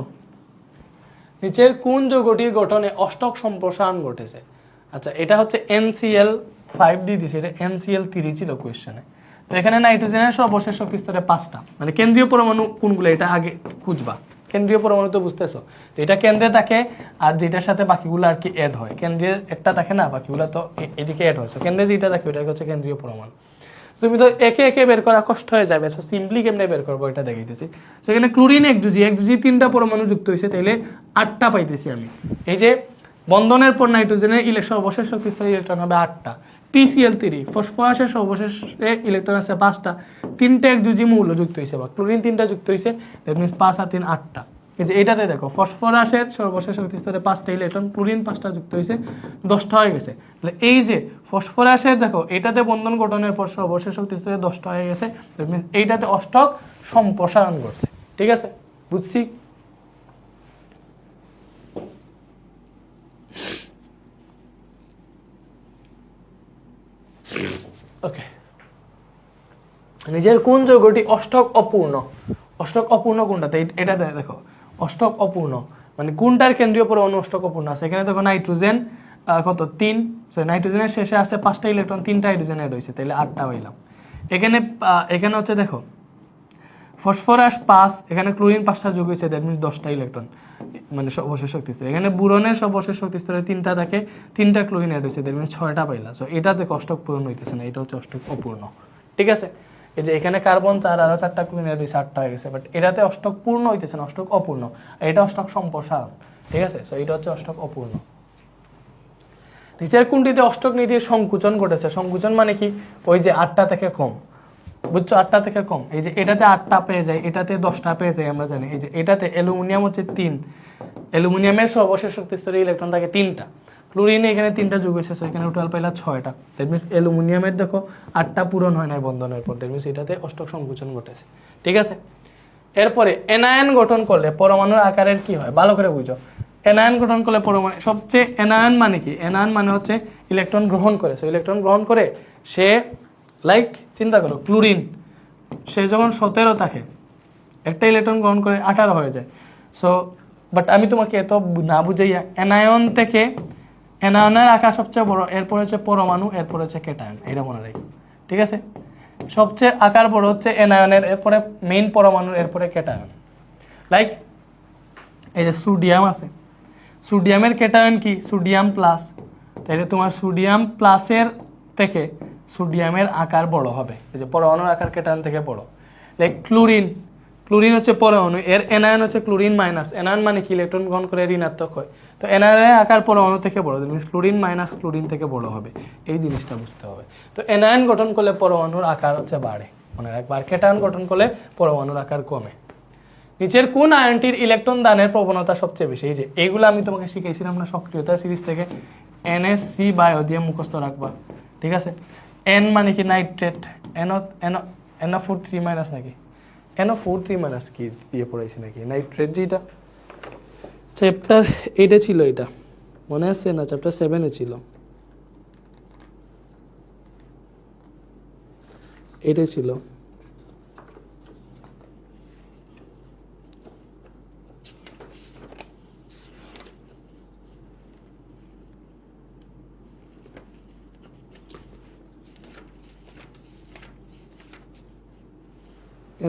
[SPEAKER 1] নিচের কোন যৌগটির গঠনে অষ্টক সম্প্রসারণ ঘটেছে? আচ্ছা এটা হচ্ছে NCl5 দিয়ে দিছে, এটা NCl3 ছিল কোয়েশ্চেনে। তো এখানে নাইট্রোজেনের সর্বশেষ শক্তি স্তরে 5টা, মানে কেন্দ্রীয় পরমাণু কোনগুলো এটা আগে খুঁজবা। কেন্দ্রীয় পরমাণু তো বুঝতেছো, তো এটা কেন্দ্রে থাকে, আর যেটার সাথে বাকিগুলো আর কি অ্যাড হয়, কেন্দ্রে একটা থাকে না, বাকিগুলো তো এদিকে অ্যাড হয়েছে, কেন্দ্রে যেটা থাকে ওটা হচ্ছে কেন্দ্রীয় পরমাণু। তুমি তো একে একে বের করা কষ্ট হয়ে যাবে, সো সিম্পলি কেমনে বের করবো এটা দেখাইতেছি। সেখানে ক্লোরিন একযোজী 3টা পরমাণু যুক্ত হয়েছে, তাইলে 8টা পাইতেছি আমি। এই যে বন্ধনের পর নাইট্রোজেনের সর্বশেষ শক্তি স্তরে ইলেকট্রন হবে 8টা। PCl3 ফসফরাসের সর্বশেষে ইলেকট্রন আছে 5টা, 3টা একযোজী মৌল যুক্ত হয়েছে, বা ক্লোরিন 3টা যুক্ত হয়েছে, দ্যাট মিনস 5 আর 3 8টা। এই যে এটাতে দেখো ফসফরাসের সর্বশেষ শক্তি স্তরে 5টা ইলেকট্রন, ক্লোরিন 5টা যুক্ত হয়েছে, 10টা হয়ে গেছে। তাহলে এই যে ফসফরাসের দেখো এটাতে বন্ধন গঠনের পর সর্বশেষ শক্তি স্তরে 10টা হয়ে গেছে, দ্যাট মিনস এইটাতে অষ্টক সম্প্রসারণ করছে, ঠিক আছে? বুঝছি? ওকে, নিজের কোন যৌগটি অষ্টক অপূর্ণ? অষ্টক অপূর্ণ কোনটাতে? এটাতে দেখো অষ্টক অপূর্ণ মানে কোনটার কেন্দ্রীয় পরমাণু অষ্টক অপূর্ণ আছে। এখানে দেখো নাইট্রোজেন কত? 3, নাইট্রোজেনের শেষে আছে 5টা ইলেকট্রন, 3টা হাইড্রোজেন অ্যাড হয়েছে, তাহলে 8টা হইলাম। এখানে হচ্ছে দেখো ফসফরাস 5, এখানে ক্লোরিন 5টা যোগ হয়েছে, দ্যাট মিনস 10টা ইলেকট্রন, মানে সর্বশেষ শক্তি স্তরে। এখানে বুরনের সর্বশেষ শক্তি স্তরে 3টা থাকে, 3টা ক্লোরিন অ্যাড হয়েছে, দ্যাট মিনস 6টা পাইলা। সো এটাতে অষ্টক পূরণ হইতেছে না, এটা হচ্ছে অষ্টক অপূর্ণ, ঠিক আছে? এই যে এখানে কার্বন 4 আরো 4টা ক্লোরিন অ্যাড হয়েছে, 8টা হয়ে গেছে, বাট এটাতে অষ্টক পূর্ণ হইতেছে না, অষ্টক অপূর্ণ, এটা অষ্টক সম্প্রসারণ, ঠিক আছে? সো এটা হচ্ছে অষ্টক অপূর্ণ। নিচের কোনটিতে অষ্টক নীতির সংকুচন ঘটেছে? সংকুচন মানে কি? ওই যে 8টা থেকে কম, বুঝছো? 8টা থেকে কম, এই যে এটাতে 8টা পেয়ে যায়, এটাতে 10টা পেয়ে যায়, আমরা জানি। এই যে এটাতে অ্যালুমিনিয়াম হচ্ছে 3, অ্যালুমিনিয়ামের সর্বশেষ শক্তি স্তরে ইলেকট্রন থাকে 3টা, ক্লোরিনে এখানে 3টা যোগ হয়েছে, এখানে টোটাল পাইলা 6টা, দ্যাট মিনস অ্যালুমিনিয়ামের দেখো 8টা পূরণ হয় না বন্ধনের পর, দ্যাট মিনস এটাতে অষ্টক সংকুচন ঘটেছে, ঠিক আছে? এরপরে এনায়ন গঠন করলে পরমাণুর আকারের কি হয়? ভালো করে বুঝো। এনায়ন গঠন করলে পরমাণু সবচেয়ে, এনায়ন মানে কি? এনায়ন মানে হচ্ছে ইলেকট্রন গ্রহণ করে, সো ইলেকট্রন গ্রহণ করে সে, লাইক চিন্তা করো ক্লোরিন, সে যখন 17 থাকে, একটা ইলেকট্রন গ্রহণ করে 18 হয়ে যায়। সো বাট আমি তোমাকে এত না বুঝাইয়া, এনায়ন থেকে, এনায়নের আকার সবচেয়ে বড়, এরপর হচ্ছে পরমাণু, এরপর হচ্ছে ক্যাটায়ন, এটা মনে রাখি, ঠিক আছে? সবচেয়ে আকার বড় হচ্ছে এনায়নের, এরপরে মেইন পরমাণুর, এরপরে ক্যাটায়ন। লাইক এই যে সোডিয়াম আছে, সোডিয়ামের ক্যাটায়ন কি? সোডিয়াম প্লাস, তাহলে তোমার সোডিয়াম প্লাসের থেকে সোডিয়ামের আকার বড় হবে, এই যে পরমাণুর আকার ক্যাটায়ন থেকে বড়। লাইক ক্লোরিন, ক্লোরিন হচ্ছে পরমাণু, এর এনায়ন হচ্ছে ক্লোরিন মাইনাস, এনায়ন মানে কি ইলেকট্রন গ্রহণ করে ঋণাত্মক হয়, তো এনায়নের আকার পরমাণু থেকে বড়, ক্লোরিন মাইনাস ক্লোরিন থেকে বড় হবে, এই জিনিসটা বুঝতে হবে। তো এনায়ন গঠন করলে পরমাণুর আকার হচ্ছে বাড়ে, মনে রাখবার, ক্যাটায়ন গঠন করলে পরমাণুর আকার কমে। নিচের কোন আয়নটির ইলেকট্রন দানের প্রবণতা সবচেয়ে বেশি? এই যে এইগুলো আমি তোমাকে শিখাইছিলাম না সক্রিয়তা সিরিজ থেকে, NaC বায়ো দিয়ে মুখস্থ রাখবা, ঠিক আছে। N মানে কি নাইট্রেট, NO4 মাইনাস নাকি NO4 মাইনাস কি দিয়ে পড়াইছি নাকি নাইট্রেট, যেটা চ্যাপ্টার 8 ছিল, এটা মনে আছে না? চ্যাপ্টার 7 ছিল, এটাই ছিল।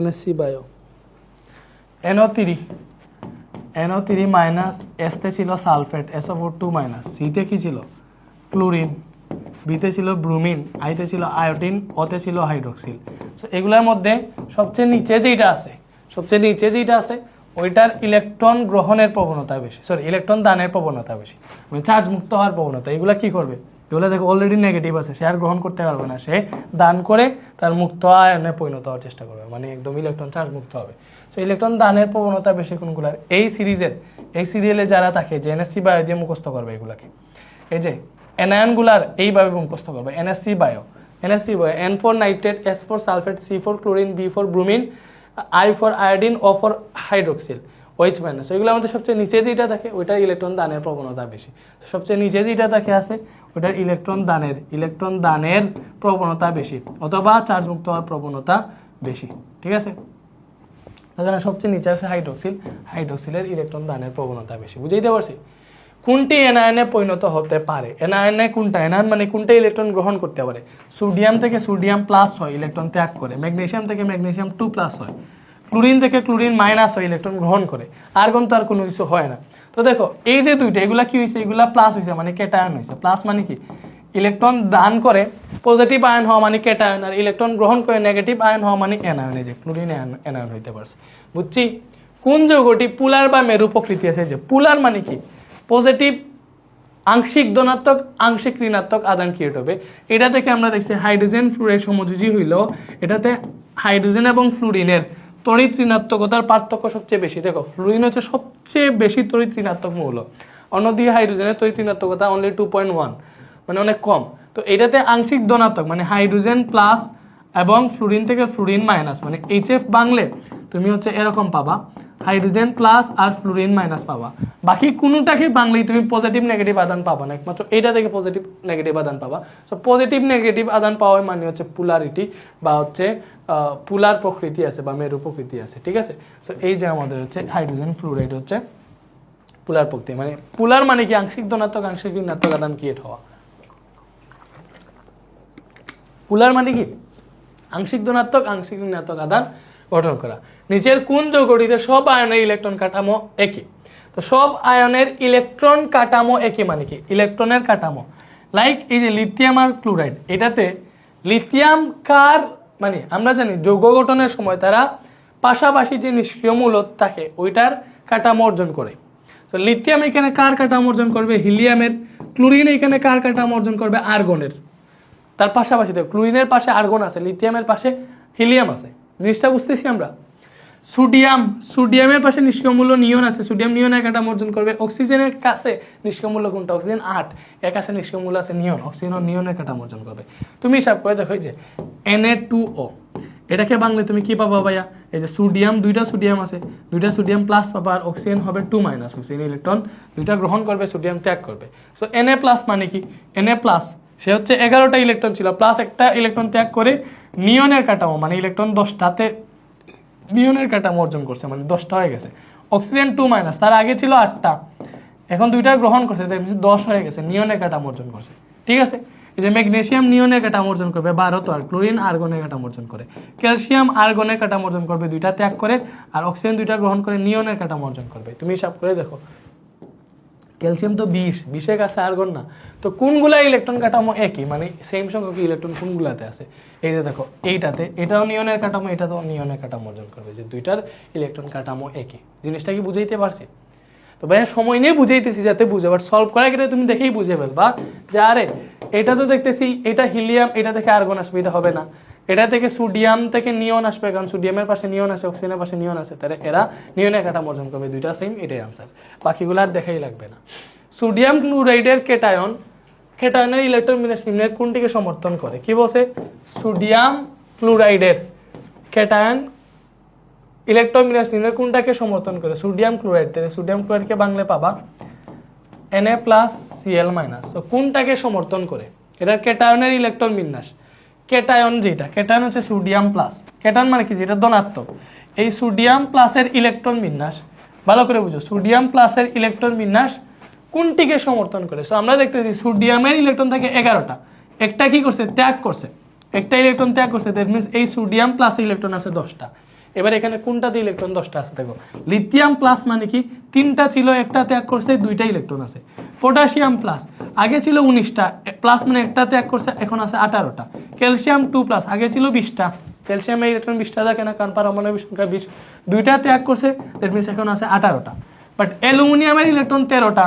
[SPEAKER 1] NaC বায়ো, NO3 মাইনাস, এসতে ছিল সালফেট, SO4 মাইনাস, সিতে কি ছিল ক্লোরিন, বিতে ছিল ব্রুমিন, আইতে ছিল আয়োডিন, ওতে ছিল হাইড্রোক্সিল। সো এগুলোর মধ্যে সবচেয়ে নিচে যেটা আছে ওইটার ইলেকট্রন গ্রহণের প্রবণতা বেশি, ইলেকট্রন দানের প্রবণতা বেশি, মানে চার্জ মুক্ত হওয়ার প্রবণতা। এগুলা কি করবে? এগুলো দেখো অলরেডি নেগেটিভ আছে, সে আর গ্রহণ করতে পারবে না, সে দান করে তার মুক্ত আয়নে পরিণত হওয়ার চেষ্টা করবে, মানে একদম ইলেকট্রন চার্জ মুক্ত হবে। সো ইলেকট্রন দানের প্রবণতা বেশি কোনগুলার? এই সিরিয়ালে যারা থাকে, যে NaC বায়ো দিয়ে মুখস্থ করবে এগুলাকে, এই যে এনায়নগুলার এইভাবে মুখস্থ করবে, NaC bio, N for nitrate, S for sulphate, C for chlorine, B for bromine, I for iodine, O for hydroxyl, OH minus. ওইগুলোর মধ্যে সবচেয়ে নিচে যেটা থাকে ওইটার ইলেকট্রন দানের প্রবণতা বেশি, সবচেয়ে নিচে যেটা থাকে আছে ওইটার ইলেকট্রন দানের প্রবণতা বেশি, অথবা চার্জ মুক্ত হওয়ার প্রবণতা বেশি, ঠিক আছে। তাহলে সবচেয়ে নিচে আছে হাইড্রোক্সিলের ইলেকট্রন দানের প্রবণতা বেশি, বুঝাইতে পারছি? কোনটি এনায়নে পরিণত হতে পারে? এনায়নে কোনটা? এনায়ন মানে কোনটা ইলেকট্রন গ্রহণ করতে পারে? সোডিয়াম থেকে সোডিয়াম প্লাস হয়, ইলেকট্রন ত্যাগ করে। ম্যাগনেসিয়াম থেকে ম্যাগনেসিয়াম 2 প্লাস হয়। ক্লোরিন থেকে ক্লোরিন মাইনাস হয়, ইলেকট্রন গ্রহণ করে। আর্গন তো আর কোনো কিছু হয় না। তো দেখো এই যে দুইটা, এগুলা কি হয়েছে? এগুলা প্লাস হয়েছে, মানে ক্যাটায়ন হয়েছে। প্লাস মানে কি? ইলেকট্রন দান করে পজিটিভ আয়ন হওয়া মানে ক্যাটায়ন, আর ইলেকট্রন গ্রহণ করে নেগেটিভ আয়ন হওয়া মানে অ্যানায়ন। এই যে ক্লোরিন অ্যানায়ন হইতে পারছে, বুঝছি? কোন যৌগটি পুলার বা মেরু প্রকৃতি আছে? যে পুলার মানে কি? পজিটিভ, আংশিক ধনাত্মক, আংশিক ঋণাত্মক আদান ক্রিয়েট হবে। এটা থেকে আমরা দেখছি হাইড্রোজেন ফ্লুরাইড সমযোজী হইলেও এটাতে হাইড্রোজেন এবং ফ্লুরিনের তড়িৎ ঋণাত্মকতার পার্থক্য সবচেয়ে বেশি। দেখো ফ্লুরিন হচ্ছে সবচেয়ে বেশি তড়িৎ ঋণাত্মক মৌল, অন্যদিকে হাইড্রোজেনের তড়িৎ ঋণাত্মকতা অনলি 2.1, মানে অনেক কম। তো এটাতে আংশিক ধনাত্মক মানে হাইড্রোজেন প্লাস এবং ফ্লুরিন থেকে ফ্লুরিন মাইনাস, মানে HF বাংলে তুমি হচ্ছে এরকম পাবা, হাইড্রোজেন প্লাস আর ফ্লুরিন মাইনাস পাবা। বাকি কোনোটাকে বাংলায় তুমি পজিটিভ নেগেটিভ আদান পাবা না, একমাত্র এটা থেকে পজিটিভ নেগেটিভ আদান পাবা। সো পজিটিভ নেগেটিভ আদান পাওয়া মানে হচ্ছে পুলারিটি, বা হচ্ছে পুলার প্রকৃতি আছে বা মেরু প্রকৃতি আছে, ঠিক আছে। সো এই যে আমাদের হচ্ছে হাইড্রোজেন ফ্লুরাইড হচ্ছে পুলার প্রকৃতি, মানে পুলার মানে কি? আংশিক ধনাত্মক আংশিক ঋণাত্মক আদান ক্রিয়েট হওয়া। পুলার মানে কি? আংশিক ধনাত্মক আংশিক ঋণাত্মক আদান গঠন করা। নিচের কোন যৌগটিতে সব আয়নের ইলেকট্রন কাঠামো একই? তো সব আয়নের ইলেকট্রন কাঠামো একই মানে কি? ইলেকট্রনের কাঠামো লাইক এই যে লিথিয়াম আর ক্লোরাইড, এটাতে লিথিয়াম কার মানে আমরা জানি যৌগ গঠনের সময় তারা পাশাপাশি যে নিষ্ক্রিয় মূলক থাকে ওইটার কাঠামো অর্জন করে। তো লিথিয়াম এখানে কার কাঠামো অর্জন করবে? হিলিয়ামের। ক্লোরিন এখানে কার কাঠামো অর্জন করবে? আর্গনের। তার পাশাপাশি দেখো ক্লোরিনের পাশে আর্গন আছে, লিথিয়ামের পাশে হিলিয়াম আছে, জিনিসটা বুঝতেছি আমরা। সোডিয়ামের পাশে নিষ্ক্রিয় মূল্য নিয়ন আছে, সোডিয়াম নিয়নের কাঠামো অর্জন করবে। অক্সিজেনের কাছে নিষ্ক্রিয় মূল্য কোনটা? অক্সিজেন 8, এর কাছে নিষ্ক্রিয় মূল্য আছে নিয়ন, অক্সিজেন ও নিয়নের কাঠামো অর্জন করবে। তুমি হিসাব করে দেখো যে Na2O, এটাকে বাংলায় তুমি কি পাবা ভাইয়া? এই যে সোডিয়াম, দুইটা সোডিয়াম আছে, দুইটা সোডিয়াম প্লাস পাবা, আর অক্সিজেন হবে 2 মাইনাস, অক্সিজেন ইলেকট্রন দুইটা গ্রহণ করবে, সোডিয়াম ত্যাগ করবে। সো Na প্লাস মানে কি? Na প্লাস সে হচ্ছে 11টা ইলেকট্রন ছিল, প্লাস একটা ইলেকট্রন ত্যাগ করে নিয়নের কাঠামো মানে ইলেকট্রন 10টাতে নিয়নের কাঠামো অর্জন করছে, মানে 10টা হয়ে গেছে। অক্সিজেন 2 মাইনাস, তার আগে ছিল 8টা, এখন দুইটা গ্রহণ করছে, 10 হয়ে গেছে, নিয়নের কাঠামো অর্জন করছে, ঠিক আছে। এই যে ম্যাগনেসিয়াম নিয়নের কাঠামো অর্জন করবে 12, আর ক্লোরিন আর্গনের কাঠামো অর্জন করে। ক্যালসিয়াম আর্গনের কাঠামো অর্জন করবে, দুইটা ত্যাগ করে, আর অক্সিজেন দুইটা গ্রহণ করে নিয়নের কাঠামো অর্জন করবে। তুমি হিসাব করে দেখো ক্যালসিয়াম তো 20 কাছে আর্গন না, তো কোনগুলা ইলেকট্রন কাঠামো একই, মানে সেম সংখ্যক ইলেকট্রন কোনগুলাতে আছে? এই যে দেখো এইটাতে, এটাও নিয়নের কাঠামো, এটাতেও নিয়নের কাঠামো অর্জন করবে, যে দুইটার ইলেকট্রন কাঠামো একই। জিনিসটা কি বুঝাইতে পারছি? তো ভাইয়া সময় নিয়ে বুঝাইতেছি যাতে বুঝে, বাট সলভ করার ক্ষেত্রে তুমি দেখেই বুঝে ফেলবা যে আরে এটা তো দেখতেছি এটা হিলিয়াম, এটা থেকে আর্গন আসবে, এটা হবে না। এটা থেকে সোডিয়াম থেকে নিয়ন আসবে, কারণ সোডিয়ামের পাশে নিয়ন আছে, অক্সিজেনের পাশে নিয়ন আছে, তাহলে এরা নিয়নের কাঠামো অর্জন করবে, দুইটা সেম, এটাই আনসার। বাকিগুলো আর দেখাই লাগবে না। সোডিয়াম ক্লোরাইডের কেটায়ন, কেটায়নের ইলেকট্রন বিন্যাস নিম্নের কোনটিকে সমর্থন করে? কি বলছে? সোডিয়াম ক্লোরাইডের কেটায়ন ইলেকট্রন বিন্যাস নিম্নের কোনটাকে সমর্থন করে? Sodium chloride. তাহলে সোডিয়াম ক্লোরাইডকে বাংলা পাবা Na+Cl-। তো কোনটাকে সমর্থন করে? এটার কেটায়নের ইলেকট্রন বিন্যাস, কেটায়ন যেটা, কেটায়ন হচ্ছে সোডিয়াম প্লাস, কেটায়ন মানে কি? যেটা ধনাত্মক। এই সোডিয়াম প্লাসের ইলেকট্রন বিন্যাস ভালো করে বুঝো, সোডিয়াম প্লাসের ইলেকট্রন বিন্যাস কোনটিকে সমর্থন করে? সো আমরা দেখতেছি সোডিয়ামের ইলেকট্রন থেকে 11টা, একটা কি করছে? ত্যাগ করছে, একটা ইলেকট্রন ত্যাগ করছে, দ্যাট মিনস এই সোডিয়াম প্লাসে ইলেকট্রন আছে 10টা। এবার এখানে কোনটাতে ইলেকট্রন 10টা আছে দেখো, লিথিয়াম প্লাস মানে কি? 3টা ছিল, একটা ত্যাগ করছে, 2টা ইলেকট্রন আছে। পটাশিয়াম প্লাস আগে ছিল 19টা, প্লাস মানে একটা ত্যাগ করছে, এখন আছে 18টা। ক্যালসিয়াম 2 প্লাস আগে ছিল 20টা, ক্যালসিয়ামের ইলেকট্রন 20টা থাকে না, কারণ পারমাণবিক সংখ্যা 20, 2টা ত্যাগ করছে, দ্যাট মিনস এখন আছে 18টা। বাট অ্যালুমিনিয়ামের ইলেকট্রন 13টা,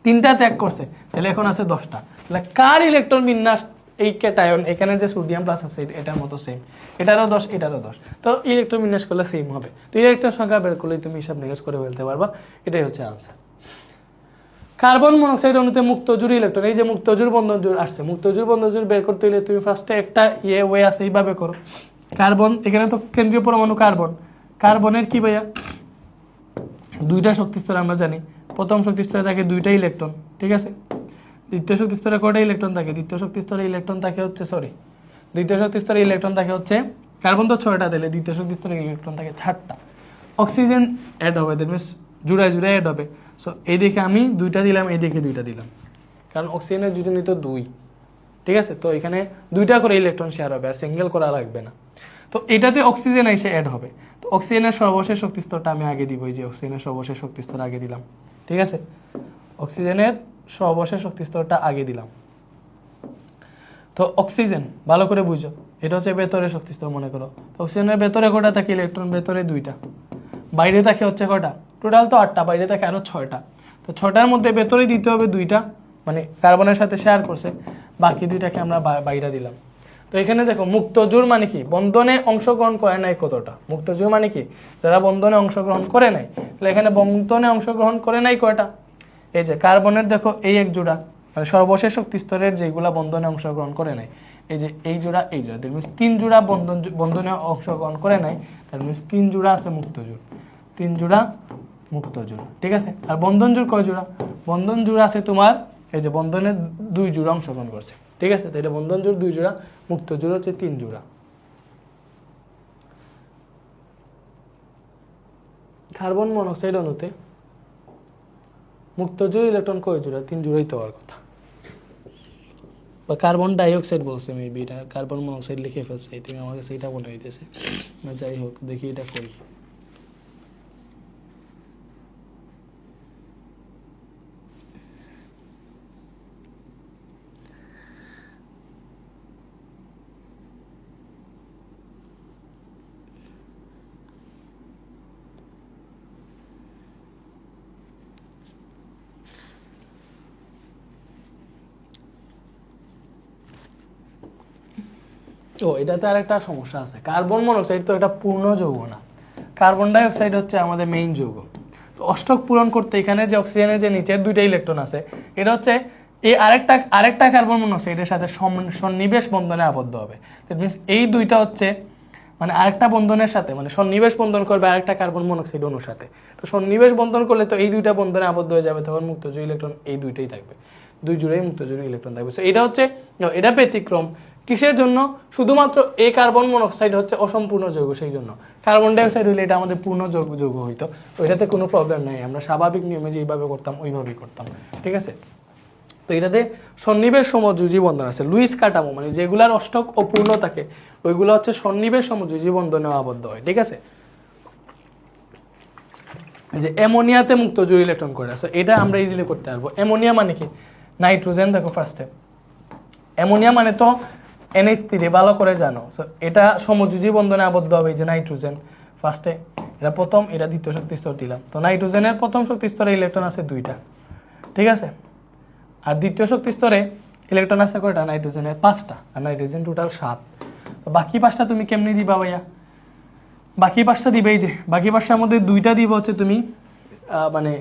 [SPEAKER 1] 3টা ত্যাগ করছে, তাহলে এখন আছে 10টা। তাহলে কার ইলেকট্রন বিন্যাস এই কেটায়ন, এখানে যে সোডিয়াম প্লাস আছে এটার মতো সেম, এটারও 10, এটারও 10, তো ইলেকট্রন বিন্যাস করলে সেম হবে। তো ইলেকট্রন সংখ্যা বের করলে তুমি হিসাব নিকাশ করে ফেলতে পারবা, এটাই হচ্ছে আনসার। কার্বন মনোক্সাইড অণুতে মুক্তজোড় ইলেকট্রন, এই যে মুক্তজোড় বন্ধন জোড় আসছে, মুক্তজোড় বন্ধন জোড় বের করতে হলে তুমি ফার্স্টে একটা ওয়ে আছে এইভাবে করো। কার্বন, এখানে তো কেন্দ্রীয় পরমাণু কার্বন, কার্বনের কি ভাইয়া? 2টা শক্তি স্তর আমরা জানি, প্রথম শক্তি স্তরে থাকে 2টা ইলেকট্রন, ঠিক আছে। দ্বিতীয় শক্তি স্তরে কয়টা ইলেকট্রন থাকে? দ্বিতীয় শক্তি স্তরে ইলেকট্রন থাকে হচ্ছে, দ্বিতীয় শক্তি স্তরে ইলেকট্রন থাকে হচ্ছে, কার্বন তো 6টা, দিলে দ্বিতীয় শক্তি স্তরে ইলেকট্রন থাকে 4টা। অক্সিজেন অ্যাড হবে, দ্যাট মিনস জুড়ায় অ্যাড হবে। সো এই দিকে আমি 2টা দিলাম, এই দিকে 2টা দিলাম, কারণ অক্সিজেনের যোজনী তো 2, ঠিক আছে। তো এখানে 2টা করে ইলেকট্রন শেয়ার হবে, আর সিঙ্গেল করা লাগবে না। তো এটাতে অক্সিজেন এসে অ্যাড হবে। তো অক্সিজেনের সর্বশেষ শক্তি স্তরটা আমি আগে দিব, এই যে অক্সিজেনের সর্বশেষ শক্তি স্তর আগে দিলাম, ঠিক আছে। অক্সিজেনের সর্বশেষ শক্তি স্তরটা আগে দিলাম। তো অক্সিজেন ভালো করে বুঝো, এটা হচ্ছে ভেতরের শক্তি স্তর মনে করো। তো অক্সিজেনের ভেতরে কটা থাকে ইলেকট্রন? ভেতরে 2টা, বাইরে থাকে হচ্ছে কটা? টোটাল তো 8টা, বাইরে থাকে আরো 6টা। তো 6টার মধ্যে ভেতরে দিতে হবে 2টা, মানে কার্বনের সাথে শেয়ার করছে, বাকি 2টাকে আমরা বাইরে দিলাম। তো এখানে দেখো মুক্তজোড় মানে কি? বন্ধনে অংশগ্রহণ করে নাই কতটা? মুক্তজোড় মানে কি? যারা বন্ধনে অংশগ্রহণ করে নাই। তাহলে এখানে বন্ধনে অংশগ্রহণ করে নাই কয়টা? এই যে কার্বনের দেখো এই এক জোড়া, মানে সর্বশেষ শক্তি স্তরের যেগুলা বন্ধনে অংশগ্রহণ করে নাই, এই যে এই জোড়া, এই জোড়া, দ্যাট মিনস 3 জোড়া বন্ধনে অংশগ্রহণ করে নাই, দ্যাট মিনস 3 জোড়া আছে মুক্তজোড়, 3 জোড়া মুক্তজোড়, ঠিক আছে। আর বন্ধন জোড় কয় জোড়া? বন্ধন জোড় আছে তোমার, এই যে বন্ধনে 2 জোড়া অংশগ্রহণ করছে, ঠিক আছে। তাহলে বন্ধন জোড় 2 জোড়া, মুক্তজোড় হচ্ছে 3 জোড়া। কার্বন মনোক্সাইড অণুতে মুক্তজোড় ইলেকট্রন কয় জোড়া? 3 জোড়াই তো হওয়ার কথা। বা কার্বন ডাইঅক্সাইড বলছে, মেবি এটা কার্বন মনোক্সাইড লিখে ফেলছে, এই থেকে আমার কাছে এটা মনে হইতেছে। যাই হোক, দেখি এটা করি। ও, এটাতে আরেকটা সমস্যা আছে, কার্বন মনোক্সাইড তো এটা পূর্ণ যৌগ না, কার্বন ডাইঅক্সাইড হচ্ছে আমাদের মেইন যৌগ। তো অষ্টক পূরণ করতে এখানে যে অক্সিজেনের যে নিচের 2টা ইলেকট্রন আছে, এটা হচ্ছে এই আরেকটা কার্বন মনোক্সাইডের সাথে সন্নিবেশ বন্ধনে আবদ্ধ হবে। দ্যাট মিনস এই 2টা হচ্ছে মানে আরেকটা বন্ধনের সাথে, মানে সন্নিবেশ বন্ধন করবে আরেকটা কার্বন মনোক্সাইড অণুর সাথে। তো সন্নিবেশ বন্ধন করলে তো এই 2টা বন্ধনে আবদ্ধ হয়ে যাবে, তখন মুক্তজোড় ইলেকট্রন এই 2টাই থাকবে, 2 জোড়াই মুক্তজোড় ইলেকট্রন থাকবে। সো এটা হচ্ছে, এটা ব্যতিক্রম কিসের জন্য? শুধুমাত্র এই কার্বন মনোক্সাইড হচ্ছে অসম্পূর্ণ যৌগ, সেই জন্য। কার্বন ডাইঅক্সাইড হইলে এটা আমাদের পূর্ণ যৌগ হইতো, ওইটাতে কোনো প্রবলেম নাই, আমরা স্বাভাবিক নিয়মে যেইভাবে করতাম ওইভাবেই করতাম, ঠিক আছে। তো এটাতে সন্নিবেশ সমযোজী বন্ধন আছে, লুইস কাঠামো, মানে যেগুলার অষ্টক অপূর্ণ থাকে ওইগুলো হচ্ছে সন্নিবেশ সমযোজী বন্ধনে আবদ্ধ হয়, ঠিক আছে। যে অ্যামোনিয়াতে মুক্ত জোড় ইলেকট্রন কয়টা, সো এটা আমরা ইজিলি করতে পারবো। অ্যামোনিয়া মানে কি, নাইট্রোজেন। দেখো ফার্স্টে অ্যামোনিয়া মানে তো NH3 ভালো করে জানো। সো এটা সমযোজী বন্ধনে আবদ্ধ হবে, এই যে নাইট্রোজেন ফার্স্টে, এটা প্রথম, এটা দ্বিতীয় শক্তি স্তর দিলাম। তো নাইট্রোজেনের প্রথম শক্তি স্তরে ইলেকট্রন আছে 2টা, ঠিক আছে। আর দ্বিতীয় শক্তি স্তরে ইলেকট্রন আছে কয়টা, নাইট্রোজেনের 5টা, আর নাইট্রোজেন টোটাল 7। তো বাকি 5টা তুমি কেমনি দিবা ভাইয়া, বাকি 5টা দিবে এই যে, বাকি 5টার মধ্যে 2টা দিবে হচ্ছে তুমি মানে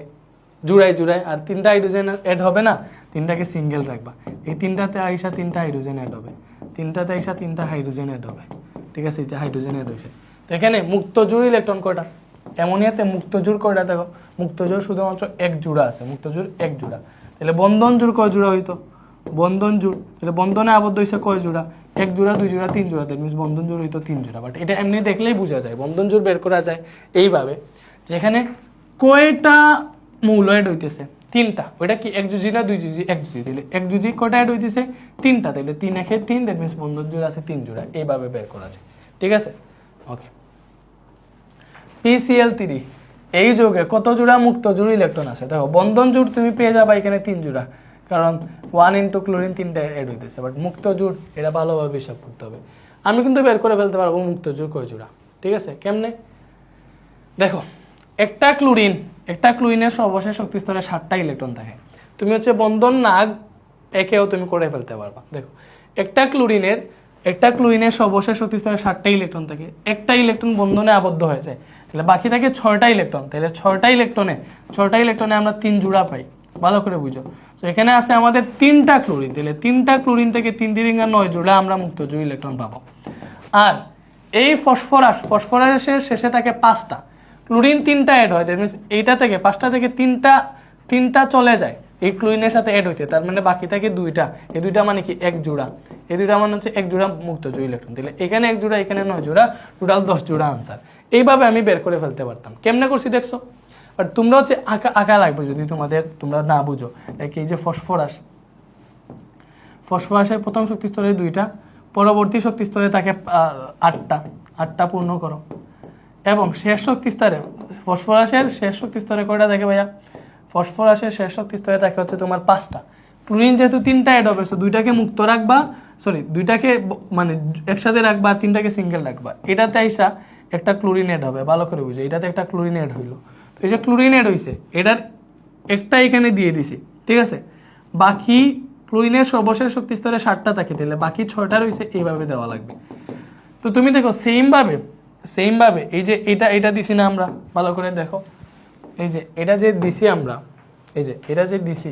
[SPEAKER 1] জুড়াই, আর 3টা হাইড্রোজেন অ্যাড হবে না, 3টাকে সিঙ্গেল রাখবা। এই 3টাতে আইসা 3টা হাইড্রোজেন অ্যাড হবে, 3টাতে আইসা 3টা হাইড্রোজেন অ্যাড হবে, ঠিক আছে। এই যে হাইড্রোজেন অ্যাড হয়েছে। তো এখানে মুক্ত জোড় ইলেকট্রন কয়টা, অ্যামোনিয়াতে মুক্ত জোড় কয়টা, দেখো মুক্ত জোড় শুধুমাত্র 1 জোড়া আছে, মুক্ত জোড় 1 জোড়া। তাহলে বন্ধন জোড় কয় জোড়া হইতো, বন্ধন জোড়, তাহলে বন্ধনে আবদ্ধ হয়েছে কয় জোড়া, 1 জোড়া 2 জোড়া 3 জোড়া, দ্যাট মিনস বন্ধন জোড় হইতো 3 জোড়া। বাট এটা এমনি দেখলেই বোঝা যায়, বন্ধন জোড় বের করা যায় এইভাবে, যেখানে কয়টা মৌল অ্যাড হইতেছে, 3টা। ওইটা কি 1 জুজি না 2 জুজি, 1 জুজি। তাহলে 1 জুজি কয়টা অ্যাড হইতেছে, 3টা। তাহলে 3 1 3, দ্যাট মিনস বন্ধন জোড় আছে 3 জোড়া, এইভাবে বের করা যায়, ঠিক আছে। ওকে, PCl3 এই যৌগে কত জোড়া মুক্ত জোড় ইলেকট্রন আছে, দেখো বন্ধন জোড় তুমি পেয়ে যাবা এখানে 3 জোড়া, কারণ 1 ইন্টু ক্লোরিন 3টা অ্যাড হইতেছে। বাট মুক্ত জোড় এটা ভালোভাবে হিসাব করতে হবে। আমি কিন্তু বের করে ফেলতে পারবো মুক্ত জোড় কয় জোড়া, ঠিক আছে। কেমনে, দেখো একটা ক্লোরিনের সর্বশেষ শক্তি স্তরে 7টা ইলেকট্রন থাকে। তুমি হচ্ছে বন্ধন নাগ একেও তুমি করে ফেলতে পারবা। দেখো একটা ক্লোরিনের সর্বশেষ শক্তি স্তরে 7টা ইলেকট্রন থাকে, একটা ইলেকট্রন বন্ধনে আবদ্ধ হয়ে যায়, তাহলে বাকি থাকে 6টা ইলেকট্রন। তাহলে 6টা ইলেকট্রনে আমরা 3 জোড়া পাই, ভালো করে বুঝো। তো এখানে আছে আমাদের 3টা ক্লোরিন, তাহলে 3টা ক্লোরিন থেকে 3 3 9 জোড়া আমরা মুক্ত জোড় ইলেকট্রন পাবো। আর এই ফসফরাসের শেষে থাকে 5টা, ক্লোরিন 3টা অ্যাড হয়, দ্যাট মিনস এইটা থেকে 5টা থেকে 3টা চলে যায় এই ক্লোরিনের সাথে অ্যাড হইতে, তার মানে বাকি থাকে 2টা। এই 2টা মানে কি 1 জোড়া, এই 2টা মানে হচ্ছে 1 জোড়া মুক্ত জোড় ইলেকট্রন। তাহলে এখানে 1 জোড়া, এখানে 9 জোড়া, টোটাল 10 জোড়া আনসার। এইভাবে আমি বের করে ফেলতে পারতাম। কেমনে করছি দেখছো, বাট তোমরা হচ্ছে আঁকা লাগবে যদি তোমরা না বুঝো। এই যে ফসফরাসের প্রথম শক্তি স্তরে 2টা, পরবর্তী শক্তি স্তরে থাকে 8টা পূর্ণ করো। এবং শেষ শক্তি স্তরে ফসফরাসের শেষ শক্তি স্তরে কয়টা থাকে ভাইয়া, ফসফরাসের শেষ শক্তি স্তরে থাকে হচ্ছে তোমার 5টা। ক্লোরিন যেহেতু 3টা অ্যাড হবে, সো 2টাকে মুক্ত রাখবা, 2টাকে মানে একসাথে রাখবা, আর 3টাকে সিঙ্গেল রাখবা। এটাতে আইসা একটা ক্লোরিন অ্যাড হবে, ভালো করে বুঝো। এটাতে একটা ক্লোরিন অ্যাড হইলো, তো এই যে ক্লোরিন অ্যাড হয়েছে, এটার একটা এখানে দিয়ে দিছি, ঠিক আছে। বাকি ক্লোরিনের সর্বশেষ শক্তি স্তরে 7টা থাকে, তাহলে বাকি 6টা রয়েছে, এইভাবে দেওয়া লাগবে। তো তুমি দেখো সেমভাবে এই যে এটা দিছি না আমরা, ভালো করে দেখো, এই যে এটা যে দিছি আমরা, এই যে এটা যে দিছি,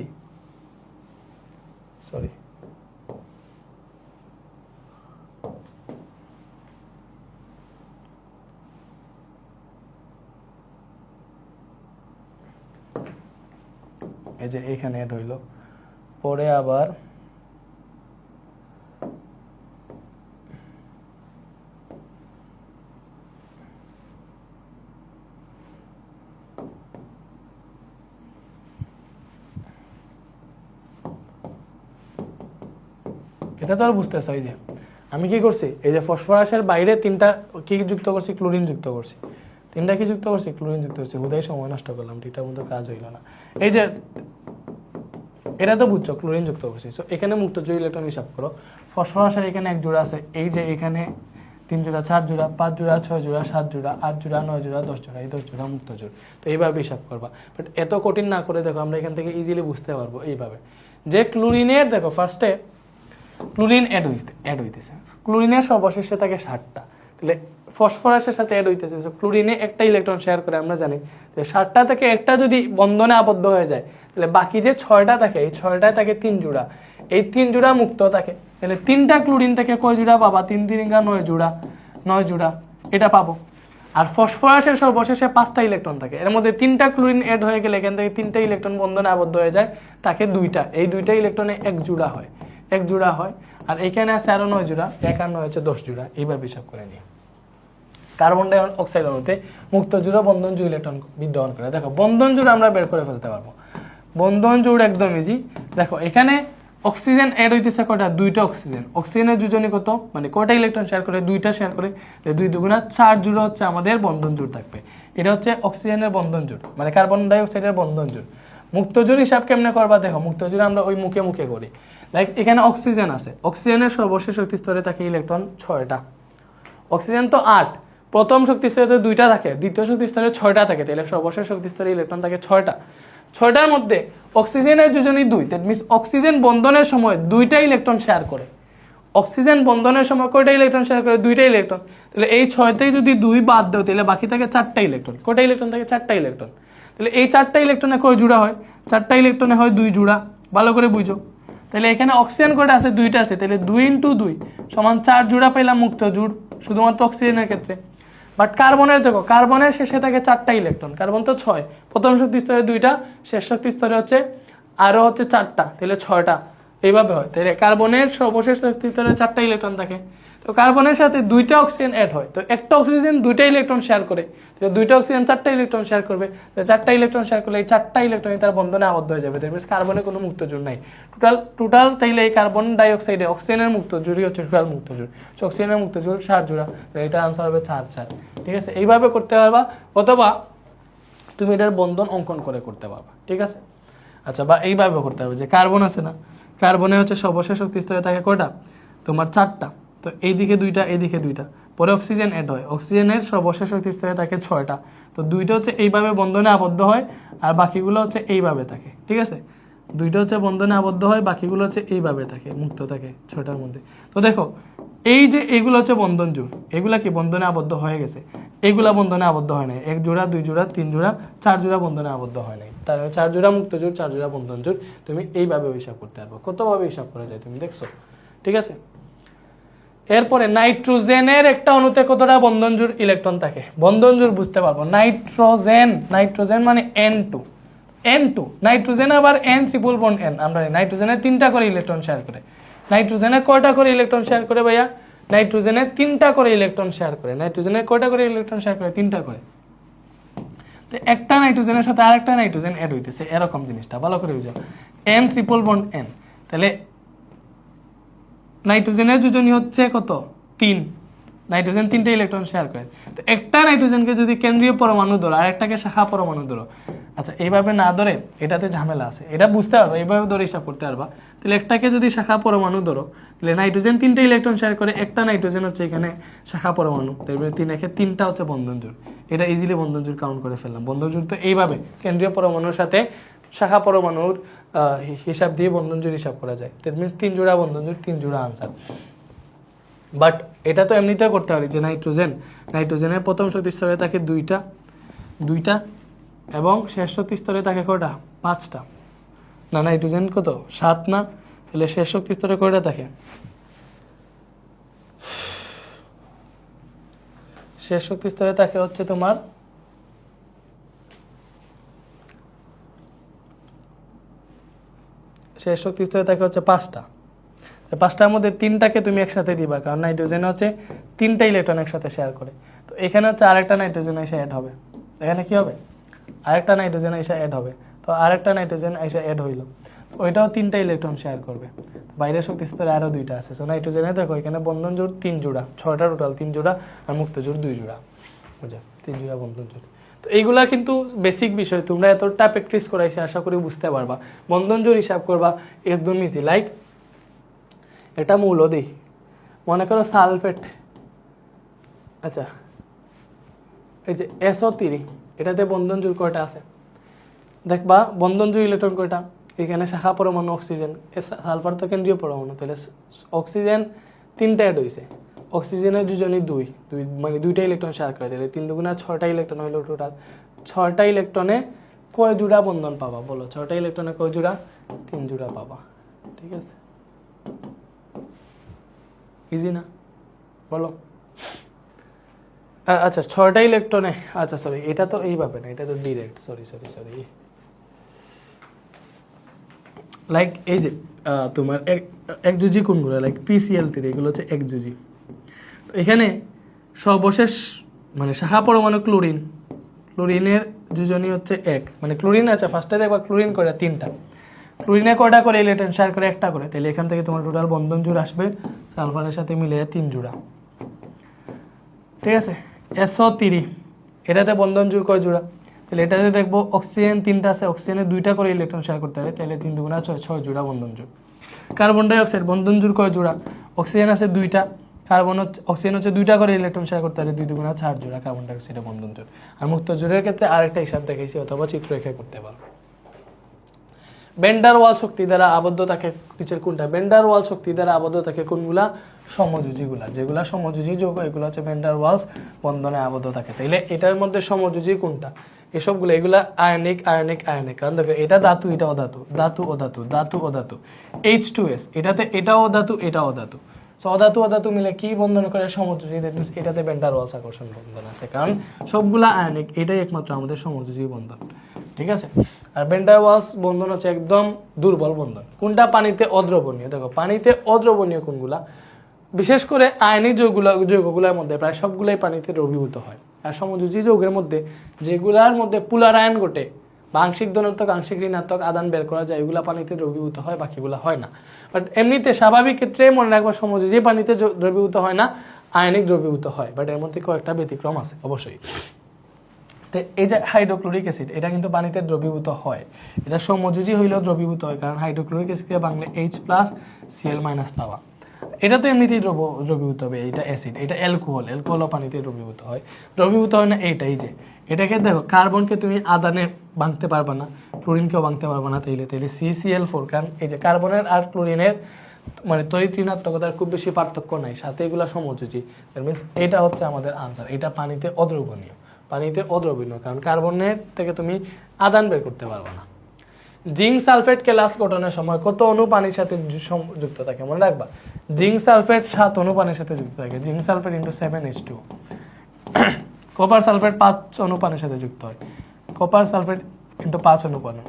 [SPEAKER 1] সরি এই যে এখানে অ্যাড হইলো, পরে আবার এটা তো আর বুঝতেছ, এই যে আমি কি করছি, এই যে ফসফরাসের বাইরে 3টা কি যুক্ত করছি, ক্লোরিন যুক্ত করছি। 3টা কি যুক্ত করছি, ক্লোরিন যুক্ত করছি। হুদাই সময় নষ্ট করলাম, ঠিকঠাক মতো কাজ হইল না। এই যে এটা তো বুঝছো, ক্লোরিন যুক্ত করছি। সো এখানে মুক্ত জোড় ইলেকট্রন হিসাব করো। ফসফরাসের এখানে 1 জোড়া আছে, এই যে এখানে 3 জোড়া, 4 জোড়া, 5 জোড়া, 6 জোড়া, 7 জোড়া, 8 জোড়া, 9 জোড়া, 10 জোড়া, এই 10 জোড়া মুক্ত জোড়। তো এইভাবে হিসাব করবা। বাট এত কঠিন না করে দেখো, আমরা এখান থেকে ইজিলি বুঝতে পারবো এইভাবে, যে ক্লোরিনের দেখো ফার্স্টে ক্লোরিন অ্যাড হইতেছে, ক্লোরিনের সর্বশেষে থাকে 7টা, তাহলে ফসফরাসের সাথে অ্যাড হইতেছে, ক্লোরিনে একটা ইলেকট্রন শেয়ার করে আমরা জানি। 7টা থেকে একটা যদি বন্ধনে আবদ্ধ হয়ে যায়, তাহলে বাকি যে 6টা থাকে, এই 6টায় থাকে 3 জোড়া, এই 3 জোড়া মুক্ত থাকে। তাহলে 3টা ক্লোরিন থেকে কয় জোড়া পাবা, 3 3 9 জোড়া এটা পাবো। আর ফসফরাসের সর্বশেষে 5টা ইলেকট্রন থাকে, এর মধ্যে 3টা ক্লোরিন অ্যাড হয়ে গেলে এখান থেকে 3টা ইলেকট্রন বন্ধনে আবদ্ধ হয়ে যায়, তাকে 2টা, এই 2টা ইলেকট্রনে 1 জোড়া হয়। আর এখানে আছে আরো 9 জোড়া, 1 আর 9 হচ্ছে 10 জোড়া। এইভাবে হিসাব করে নিই। কার্বন ডাই অক্সাইড অণুতে মুক্ত জোড় বন্ধন জোড় ইলেকট্রন বিদ্যমান করে। দেখো বন্ধন জোড় আমরা বের করে ফেলতে পারবো, বন্ধন জোড় একদম ইজি। দেখো এখানে অক্সিজেন অ্যাড হইতেছে কয়টা, 2টা অক্সিজেনের যোজনী কত, মানে কয়টা ইলেকট্রন শেয়ার করে, 2টা শেয়ার করে, 2 2 4 জোড়া হচ্ছে আমাদের বন্ধন জোড় থাকবে। এটা হচ্ছে অক্সিজেনের বন্ধন জোড়, মানে কার্বন ডাই অক্সাইডের বন্ধন জোড়। মুক্ত জোড় হিসাব কেমনে করবা দেখো, মুক্ত জোড় আমরা ওই মুখে মুখে করি। লাইক এখানে অক্সিজেন আছে, অক্সিজেনের সর্বশেষ শক্তি স্তরে থাকে ইলেকট্রন 6টা, অক্সিজেন তো 8, প্রথম শক্তি স্তরে 2টা থাকে, দ্বিতীয় শক্তি স্তরে 6টা থাকে, তাহলে সর্বশেষ শক্তি স্তরে ইলেকট্রন থাকে 6টা। 6টার মধ্যে অক্সিজেনের যোজনী 2, দ্যাট মিনস অক্সিজেন বন্ধনের সময় 2টা ইলেকট্রন শেয়ার করে। অক্সিজেন বন্ধনের সময় কয়টা ইলেকট্রন শেয়ার করে? 2টা ইলেকট্রন। তাহলে এই 6 থেকে যদি 2 বাদ দাও তাহলে বাকি থাকে 4টা ইলেকট্রন। কয়টা ইলেকট্রন থাকে? 4টা ইলেকট্রন। তাহলে এই 4টা ইলেকট্রনে কয় জোড়া হয়? 4টা ইলেকট্রনে হয় 2 জোড়া। ভালো করে বুঝো। তাহলে এখানে অক্সিজেন কয়টা আছে? 2টা আছে, তাহলে 2 × 2 সমান 4 জোড়া পেলাম মুক্ত জোড়, শুধুমাত্র অক্সিজেনের ক্ষেত্রে। বাট কার্বনের দেখো, কার্বনের শেষে থাকে 4টা ইলেকট্রন, কার্বন তো 6, প্রথম শক্তি স্তরে 2টা, শেষ শক্তি স্তরে হচ্ছে আরও হচ্ছে 4টা, তাহলে 6টা। এইভাবে হয়। তাহলে কার্বনের সর্বশেষ শক্তি স্তরে 4টা ইলেকট্রন থাকে, তো কার্বনের সাথে 2টা অক্সিজেন অ্যাড হয়, তো একটা অক্সিজেন 2টা ইলেকট্রন শেয়ার করে, তাহলে 2টা অক্সিজেন 4টা ইলেকট্রন শেয়ার করবে, তাহলে 4টা ইলেকট্রন শেয়ার করলে এই 4টা ইলেকট্রনই তার বন্ধনে আবদ্ধ হয়ে যাবে। তাহলে কার্বনে কোনো মুক্ত জোড় নাই। টোটাল তাইলে এই কার্বন ডাই অক্সাইডে অক্সিজেনের মুক্ত জোড়ই হচ্ছে টোটাল মুক্ত জোড়। অক্সিজেনের মুক্ত জোড় 4 জোড়া, এটা আনসার হবে 4, ঠিক আছে। এইভাবে করতে পারবা, অথবা তুমি এটার বন্ধন অঙ্কন করে করতে পারবা, ঠিক আছে। আচ্ছা, বা এইভাবে করতে হবে যে কার্বন আছে না, কার্বনে হচ্ছে সর্বশেষ শক্তি স্তরে থাকে কয়টা? তোমার 4টা, তো এইদিকে 2টা, এইদিকে 2টা, পরে অক্সিজেন অ্যাড হয়, অক্সিজেনের সর্বশেষ শক্তি স্তরে থাকে 6টা, তো 2টা হচ্ছে এইভাবে বন্ধনে আবদ্ধ হয়, আর বাকিগুলো হচ্ছে এইভাবে থাকে, ঠিক আছে। 2টা হচ্ছে বন্ধনে আবদ্ধ হয়, বাকিগুলো হচ্ছে এইভাবে থাকে, মুক্ত থাকে 6টার মধ্যে। তো দেখো এই যে এগুলো হচ্ছে বন্ধন জোড়, এগুলা কি বন্ধনে আবদ্ধ হয়ে গেছে, এগুলা বন্ধনে আবদ্ধ হয় নাই। 1 জোড়া, 2 জোড়া, 3 জোড়া, 4 জোড়া বন্ধনে আবদ্ধ হয় নাই, তার 4 জোড়া মুক্ত জোড়, 4 জোড়া বন্ধন জোড়। তুমি এইভাবে হিসাব করতে পারবো, কতভাবে হিসাব করা যায় তুমি দেখছো, ঠিক আছে। এরপরে নাইট্রোজেনের একটা অণুতে কতটা বন্ধন জোড় ইলেকট্রন থাকে? বন্ধন জোড় বুঝতে পারবো। নাইট্রোজেন মানে N2, নাইট্রোজেন আবার N≡N, আমরা নাইট্রোজেনের 3টা করে ইলেকট্রন শেয়ার করে। নাইট্রোজেনের কয়টা করে ইলেকট্রন শেয়ার করে ভাইয়া? নাইট্রোজেনের 3টা করে ইলেকট্রন শেয়ার করে। নাইট্রোজেনের কয়টা করে ইলেকট্রন শেয়ার করে? 3টা করে। তো একটা নাইট্রোজেনের সাথে আরেকটা নাইট্রোজেন অ্যাড হইতেছে, এরকম জিনিসটা ভালো করে বুঝো। N≡N, তাহলে নাইট্রোজেনের যোজনী হচ্ছে কত? 3। নাইট্রোজেন 3টে ইলেকট্রন শেয়ার করে। তো একটা নাইট্রোজেনকে যদি কেন্দ্রীয় পরমাণু ধরো, আর একটাকে শাখা পরমাণু ধরো, আচ্ছা এইভাবে না ধরে, এটাতে ঝামেলা আছে, এটা বুঝতে পারবা, এইভাবে ধরে হিসাব করতে পারবা। তাহলে একটাকে যদি শাখা পরমাণু ধরো, তাহলে নাইট্রোজেন 3টে ইলেকট্রন শেয়ার করে, একটা নাইট্রোজেন হচ্ছে এখানে শাখা পরমাণু, তারপরে 3টা হচ্ছে বন্ধন জোড়। এটা ইজিলি বন্ধন জোড় কাউন্ট করে ফেললাম। বন্ধন জোড় তো এইভাবে কেন্দ্রীয় পরমাণুর সাথে শাখা পরমাণুর হিসাব দিয়ে বন্ধন জোড় হিসাব করা যায়। দ্যাট মিনস 3 জোড়া বন্ধন জোড়, 3 জোড়া আনসার। বাট এটা তো এমনিতেও করতে পারি যে নাইট্রোজেনের প্রথম শক্তি স্তরে থাকে 2টা এবং শেষ শক্তি স্তরে থাকে কয়টা? 5টা। না, নাইট্রোজেন কত? 7 না, তাহলে শেষ শক্তি স্তরে কয়টা থাকে? শেষ শক্তি স্তরে থাকে হচ্ছে তোমার শেষ শক্তি স্তরে থাকে হচ্ছে 5টা। 5টার মধ্যে 3টাকে তুমি একসাথে দিবা, কারণ নাইট্রোজেন হচ্ছে 3টা ইলেকট্রন একসাথে শেয়ার করে। তো এখানে হচ্ছে আরেকটা নাইট্রোজেন এসে অ্যাড হবে, এখানে কি হবে? আরেকটা নাইট্রোজেন এসে অ্যাড হবে, তো আরেকটা নাইট্রোজেন এসে অ্যাড হইলো, ওইটাও 3টা ইলেকট্রন শেয়ার করবে। বাইরের শক্তি স্তরে আরও 2টা আছে। সো নাইট্রোজেনে দেখো এখানে বন্ধন জোড় 3 জোড়া, 6টা টোটাল, 3 জোড়া, আর মুক্ত জোড় 2 জোড়া, বুঝা? 3 জোড়া বন্ধন জোড়। তো এইগুলা কিন্তু বেসিক বিষয়, তোমরা এতটা প্র্যাকটিস করাইছে, আশা করি বুঝতে পারবা। বন্ধন জোড় হিসাব করবা একদম ইজি। লাইক এটা মৌল দিই, মনে করো সালফেট, আচ্ছা এই যে SO3, এটাতে বন্ধন জোড় কয়টা আছে দেখবা? বন্ধন জোড় ইলেকট্রন কয়টা? এখানে শাখা পরমাণু অক্সিজেন, সালফার তো কেন্দ্রীয় পরমাণু, তাহলে অক্সিজেন 3টা অ্যাড হয়েছে, অক্সিজেনের যোজনী 2, মানে 2টা ইলেকট্রন শেয়ার করে, তাহলে 3 দুগুণা 6টা ইলেকট্রন হইলো টোটাল। 6টা ইলেকট্রনে কয় জোড়া বন্ধন পাবা বলো? 6টা ইলেকট্রনে কয় জোড়া? 3 জোড়া পাবা, ঠিক আছে। ইজি না বলো? আচ্ছা 6টা ইলেকট্রনে, আচ্ছা সরি, এটা তো এইভাবে না, এটা তো ডিরেক্ট, সরি। লাইক এই যে তোমার একযোজি কোনগুলো? লাইক PCl3, এগুলো হচ্ছে একযোজি। তো এখানে সর্বশেষ মানে শাখা পরমাণু ক্লোরিনের যোজনী হচ্ছে 1, মানে ক্লোরিন, আচ্ছা ফার্স্টে দেখবা ক্লোরিন করে 3টা, ক্লোরিনে কয়টা করে ইলেকট্রন শেয়ার করে? 1টা করে, তাহলে এখান থেকে তোমার টোটাল বন্ধন জোড় আসবে সালফারের সাথে মিলে 3 জোড়া, ঠিক আছে। এটাতে বন্ধন জোড় কয় জোড়া? তাহলে এটাতে দেখবো অক্সিজেন 3টা আছে, অক্সিজেনের 2টা করে ইলেকট্রন শেয়ার করতে হবে, তাহলে 3 দুগুণা 6, 6 জোড়া বন্ধন জোড়। কার্বন ডাই অক্সাইড বন্ধন জোড় কয় জোড়া? অক্সিজেন আছে 2টা, অক্সিজেন হচ্ছে 2টা করে ইলেকট্রন শেয়ার করতে হবে, 2 দুগুণা 4 জোড়া কার্বন ডাই অক্সাইডের বন্ধন জোড়। আর মুক্ত জোড়ের ক্ষেত্রে আরেকটা হিসাব দেখাইছি, অথবা চিত্র রেখে করতে পারো। ভ্যান ডার ওয়াল শক্তি দ্বারা আবদ্ধ থাকে নিচের কোনটা? ভ্যান ডার ওয়াল শক্তি দ্বারা আবদ্ধ থাকে কোনগুলা? সমযোজীগুলা। যেগুলা সমযোজী যৌগ এগুলো হচ্ছে ভ্যান ডার ওয়ালস বন্ধনে আবদ্ধ থাকে। তাইলে এটার মধ্যে সমযোজী কোনটা? এসবগুলো এগুলা আয়নিক আয়নিক আয়নিক। কারণ দেখো এটা ধাতু, এটা অধাতু, ধাতু অধাতু, ধাতু অধাতু। H2S এটাতে এটাও অধাতু, এটাও অধাতু। সো অধাতু অধাতু মিলে কি বন্ধন করে? সমযোজী। দ্যাট মিন্স এটাতে ভ্যান ডার ওয়ালস আকর্ষণ বন্ধন আছে, কারণ সবগুলা আয়নিক, এটাই একমাত্র আমাদের সমযোজী বন্ধন। ঠিক আছে। আর ভ্যান ডার ওয়ালস বন্ধন হচ্ছে একদম দুর্বল বন্ধন। কোনটা পানিতে অদ্রবণীয়? দেখো পানিতে অদ্রবণীয় কোনগুলা? বিশেষ করে আয়নিক যৌগগুলোর মধ্যে প্রায় সবগুলাই পানিতে দ্রবীভূত হয়। আর সমযোজী যৌগের মধ্যে যেগুলার মধ্যে পুলারায়ন ঘটে বা আংশিক ধনাত্মক আংশিক ঋণাত্মক আদান বের করা যায়, এগুলা পানিতে দ্রবীভূত হয়, বাকিগুলো হয় না। বাট এমনিতে স্বাভাবিক ক্ষেত্রে মনে রাখবো সমযোজী পানিতে দ্রবীভূত হয় না, আয়নিক দ্রবীভূত হয়। বাট এর মধ্যে কয়েকটা ব্যতিক্রম আছে অবশ্যই। তো এই যে হাইড্রোক্লোরিক অ্যাসিড, এটা কিন্তু পানিতে দ্রবীভূত হয়। এটা সমযোজী হইলেও দ্রবীভূত হয়, কারণ হাইড্রোক্লোরিক অ্যাসিডকে বাংলা H+Cl- পাওয়া। এটা তো এমনিতেই দ্রবীভূত হবে, এটা অ্যাসিড, এটা অ্যালকোহলও পানিতে দ্রবীভূত হয়। দ্রবীভূত হয় না এইটাই যে, এটাকে দেখো কার্বনকে তুমি আদানে ভাঙতে পারবে না, ক্লোরিনকেও ভাঙতে পারবে না, তাইলে CCl4, কারণ এই যে কার্বনের আর ক্লোরিনের মানে তড়িৎ ঋণাত্মকতার খুব বেশি পার্থক্য নাই, সাথে এগুলো সমযোজী। দ্যাট মিনস এটা হচ্ছে আমাদের আনসার। এটা পানিতে অদ্রবণীয়, পানিতে অদ্রবণীয়, কারণ কার্বনের থেকে তুমি আদান বের করতে পারবে না। জিঙ্ক সালফেট কেলাস গঠনের সময় কত অণু পানির সাথে যুক্ত থাকে? মনে রাখবা, জিঙ্ক সালফেট 7 অণু পানির সাথে যুক্ত থাকে। Zinc sulphate × 7H2। Copper sulphate 5 অণু পানির সাথে যুক্ত হয়। কপার সালফেট × 5 অণু পানি।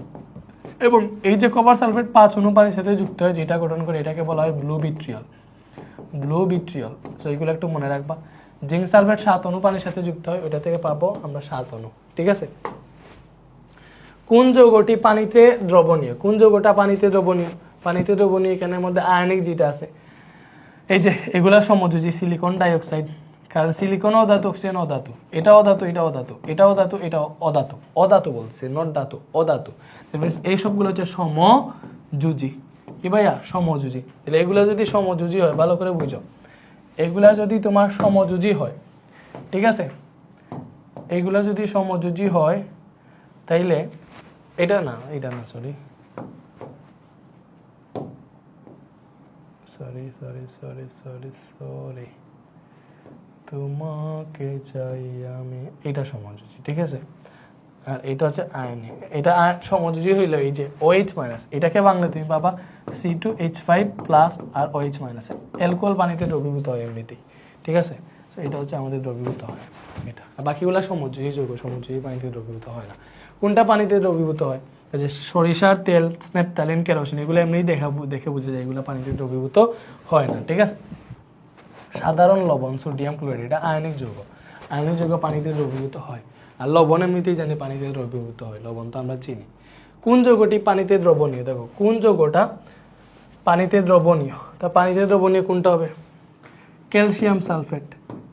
[SPEAKER 1] এবং এই যে কপার সালফেট 5 অণু পানির সাথে যুক্ত হয়, যেটা গঠন করে এটাকে বলা হয় blue vitriol. Blue vitriol. So এইগুলো একটু মনে রাখবা। জিঙ্ক সালফেট 7 অণু পানির সাথে যুক্ত হয়, ওইটা থেকে পাবো আমরা 7 অণু। ঠিক আছে। কোন যৌগটি পানিতে দ্রবণীয়? কোন যৌগটা পানিতে দ্রবণীয়? পানিতে দ্রবণীয় এখানের মধ্যে আয়নিক যেটা আছে, এই যে এগুলা সমযোজী। সিলিকন ডাইঅক্সাইড, কারণ সিলিকন অধাতু, অক্সিজেন অধাতু, এটা অধাতু, এটা অধাতু, এটা অধাতু, এটা অধাতু। অধাতু বলছে, নট ধাতু, অধাতু। এই সবগুলো হচ্ছে সমযোজী। কি ভাইয়া? সমযোজী। তাহলে এগুলা যদি সমযোজী হয়, ভালো করে বুঝো, এগুলা যদি তোমার সমযোজী হয়, ঠিক আছে, এগুলা যদি সমযোজী হয়, তাইলে এটা না, সরি তোমাকে চাই আমি, এটা সমযোজী। ঠিক আছে। আর এটা হচ্ছে আয়নিক, এটা সমযোজী হইলো এই যে OH-, এটাকে বাংলা তুমি পাবা C2H5+ আর OH-। অ্যালকোহল পানিতে দ্রবীভূত হয় এমনিতেই। ঠিক আছে। তো এটা হচ্ছে আমাদের দ্রবীভূত হয় এটা। আর বাকিগুলো সমযোজী যৌগ, সমযোজী পানিতে দ্রবীভূত হয় না। কোনটা পানিতে দ্রবীভূত হয়? এই যে সরিষার তেল, স্ন্যাপথালিন, কেরোসিন, এগুলো এমনি দেখে বুঝে যায় এগুলো পানিতে দ্রবীভূত হয় না। ঠিক আছে। সাধারণ লবণ সোডিয়াম ক্লোরাইড, এটা আয়নিক যৌগ। আয়নিক যৌগ পানিতে দ্রবীভূত হয়। আর লবণ এমনিতেই জানি পানিতে দ্রবীভূত হয়, লবণ তো আমরা চিনি। কোন যৌগটি পানিতে দ্রবণীয়? দেখো কোন যৌগটা পানিতে দ্রবণীয়, তা পানিতে দ্রবণীয় কোনটা হবে? Calcium sulphate,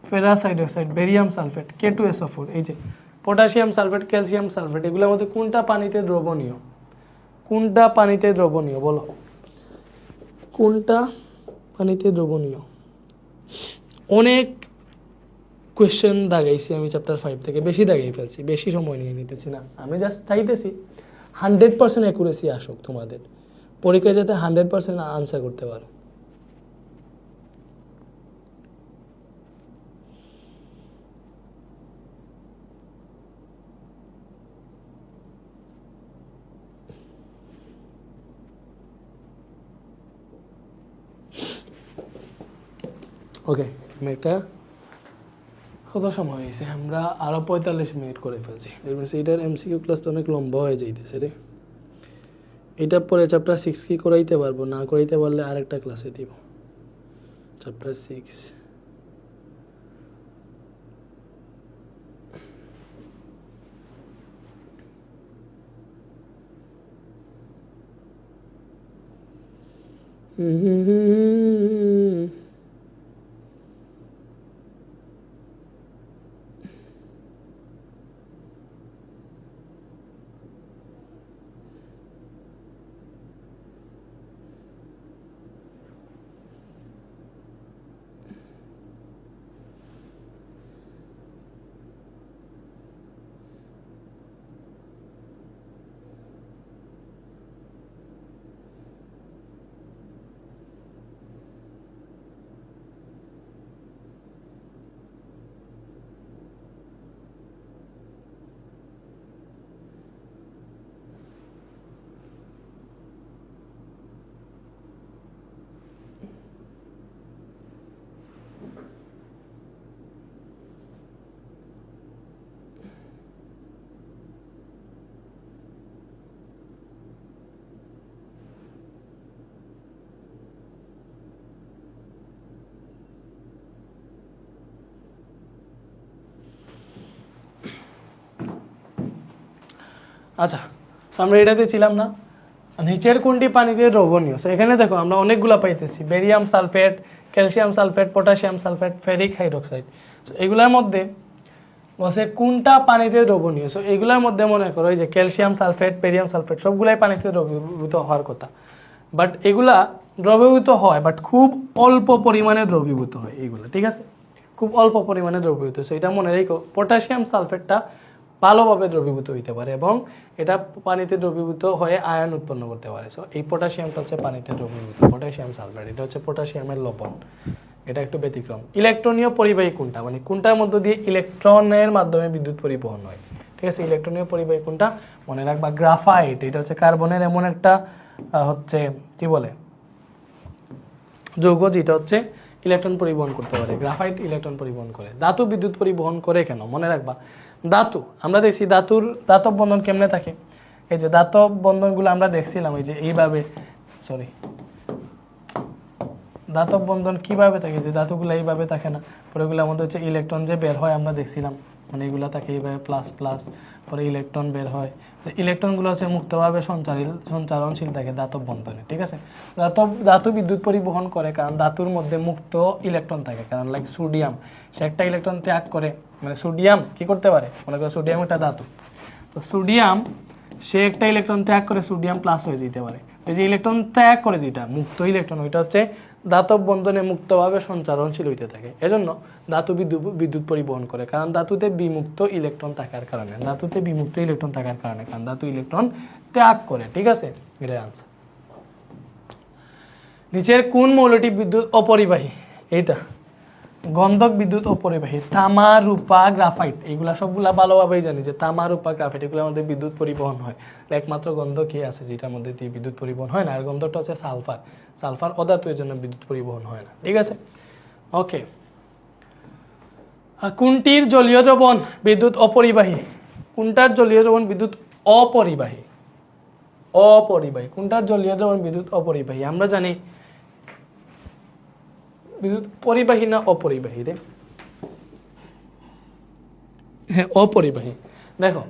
[SPEAKER 1] ferrous hydroxide, barium sulphate, K2SO4। এই যে পটাশিয়াম সালফেট, ক্যালসিয়াম সালফেট, এগুলোর মধ্যে কোনটা পানিতে দ্রবণীয়? কোনটা পানিতে দ্রবণীয় বলো? কোনটা পানিতে দ্রবণীয়? অনেক কোয়েশ্চেন দাগাইছি আমি চ্যাপ্টার 5 থেকে, বেশি দাগাই ফেলছি, বেশি সময় নিয়ে নিতেছি না। আমি জাস্ট চাইতেছি 100% অ্যাকুরেসি আসুক তোমাদের পরীক্ষায়, যাতে 100% আনসার করতে পারো। ওকে, আমি একটা কত সময় হয়েছে? আমরা আরও 45 মিনিট করে ফেলছি। এটার MCQ ক্লাস তো অনেক লম্বা হয়ে যাইতেছে রে। এটা পরে চ্যাপ্টার 6 কি করাইতে পারবো, না করাইতে পারলে আরেকটা ক্লাসে দিব চ্যাপ্টার 6। আচ্ছা, আমরা এটাতে ছিলাম না। নিচের কোনটি পানিতে দ্রবণীয়? সো এখানে দেখো আমরা অনেকগুলা পাইতেছি, barium sulphate, calcium sulphate, potassium sulphate, ferric hydroxide. So এগুলোর মধ্যে বসে কোনটা পানিতে দ্রবণীয়? সো এগুলোর মধ্যে মনে করো এই যে ক্যালসিয়াম সালফেট, বেরিয়াম সালফেট সবগুলাই পানিতে দ্রবীভূত হওয়ার কথা, বাট এগুলা দ্রবীভূত হয় বাট খুব অল্প পরিমাণে দ্রবীভূত হয় এইগুলো, ঠিক আছে? খুব অল্প পরিমাণে দ্রবীভূত। সো এটা মনে রেখো, পটাশিয়াম সালফেটটা ভালোভাবে দ্রবীভূত হইতে পারে এবং এটা পানিতে দ্রবীভূত হয়ে আয়ন উৎপন্ন করতে পারে। সো এই পটাশিয়ামটা হচ্ছে পানিতে দ্রবীভূত, পটাশিয়াম সালফেট, এটা হচ্ছে পটাশিয়ামের লবণ, এটা একটু ব্যতিক্রম। ইলেকট্রনীয় পরিবাহী কোনটা? মানে কোনটার মধ্য দিয়ে ইলেকট্রনের মাধ্যমে বিদ্যুৎ পরিবহন হয়, ঠিক আছে? ইলেকট্রনীয় পরিবাহী কোনটা? মনে রাখবা গ্রাফাইট। এটা হচ্ছে কার্বনের এমন একটা হচ্ছে কি বলে যৌগ যেটা হচ্ছে ইলেকট্রন পরিবহন করতে পারে। গ্রাফাইট ইলেকট্রন পরিবহন করে। ধাতু বিদ্যুৎ পরিবহন করে কেন? মনে রাখবা ধাতু, আমরা দেখছি ধাতব বন্ধন কেমনে থাকে। এই যে ধাতব বন্ধনগুলো আমরা দেখছিলাম এই যে এইভাবে, সরি, ধাতব বন্ধন কিভাবে থাকে, যে ধাতুগুলো এইভাবে থাকে না, পরে এগুলোর মধ্যে হচ্ছে ইলেকট্রন যে বের হয় আমরা দেখছিলাম, মানে এগুলো থাকে এইভাবে প্লাস প্লাস, পরে ইলেকট্রন বের হয়। ইলেকট্রনগুলো হচ্ছে মুক্তভাবে সঞ্চারণশীল থাকে ধাতব বন্ধনে, ঠিক আছে? ধাতু বিদ্যুৎ পরিবহন করে কারণ ধাতুর মধ্যে মুক্ত ইলেকট্রন থাকে, কারণ লাইক সোডিয়াম, সে একটা ইলেকট্রন ত্যাগ করে, মানে সোডিয়াম কি করতে পারে, মনে করো সোডিয়াম একটা ধাতু, তো সোডিয়াম সে একটা ইলেকট্রন ত্যাগ করে সোডিয়াম প্লাস হয়ে যেতে পারে। এই যে ইলেকট্রন ত্যাগ করে যেটা মুক্ত ইলেকট্রন, ওইটা হচ্ছে ধাতব বন্ধনে মুক্তভাবে সঞ্চারণশীল হইতে থাকে। এজন্য ধাতু বিদ্যুৎ পরিবহন করে, কারণ ধাতুতে বিমুক্ত ইলেকট্রন থাকার কারণে, কারণ ধাতু ইলেকট্রন ত্যাগ করে, ঠিক আছে? এটাই আনসার। নিচের কোন মৌলটি বিদ্যুৎ অপরিবাহী? এইটা গন্ধক বিদ্যুৎ অপরিবাহী। তামা, রূপা, গ্রাফাইট, এগুলা সবগুলা ভালোভাবেই জানি যে তামা, রূপা, গ্রাফাইট এগুলোর মধ্যে বিদ্যুৎ পরিবহন হয়। একমাত্র গন্ধকই আছে যেটার মধ্যে দিয়ে বিদ্যুৎ পরিবহন হয় না, আর গন্ধকটা হচ্ছে সালফার। সালফার অধাতু, এর জন্য বিদ্যুৎ পরিবহন হয় না, ঠিক আছে? ওকে, কোনটির জলীয় দ্রবণ বিদ্যুৎ অপরিবাহী? কোনটার জলীয় দ্রবণ বিদ্যুৎ অপরিবাহী? কোনটার জলীয় দ্রবণ বিদ্যুৎ অপরিবাহী? আমরা জানি বিদ্যুৎ পরিবাহী না অপরিবাহী রে? হ্যাঁ, অপরিবাহী। দেখো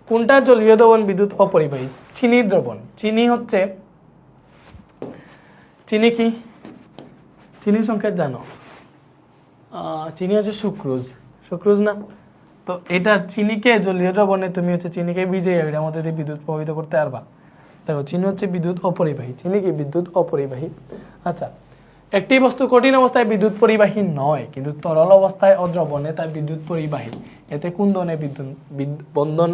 [SPEAKER 1] কোনটার জলীয় দ্রবণ বিদ্যুৎ অপরিবাহী? চিনির দ্রবণ। চিনি কি? চিনির সংকেত জানো? চিনি হচ্ছে সুক্রোজ না? তো এটা চিনিকে জলীয় দ্রবণে তুমি হচ্ছে চিনিকে ভিজে এটার মধ্যে দিয়ে বিদ্যুৎ প্রবাহিত করতে পারবা। দেখো চিনি হচ্ছে বিদ্যুৎ অপরিবাহী, চিনি কি বিদ্যুৎ অপরিবাহী। আচ্ছা, একটি বস্তু কঠিন অবস্থায় বিদ্যুৎ পরিবাহী নয়, কিন্তু তরল অবস্থায় ও দ্রবণে তা বিদ্যুৎ পরিবাহী। এতে কোন ধরনের বন্ধন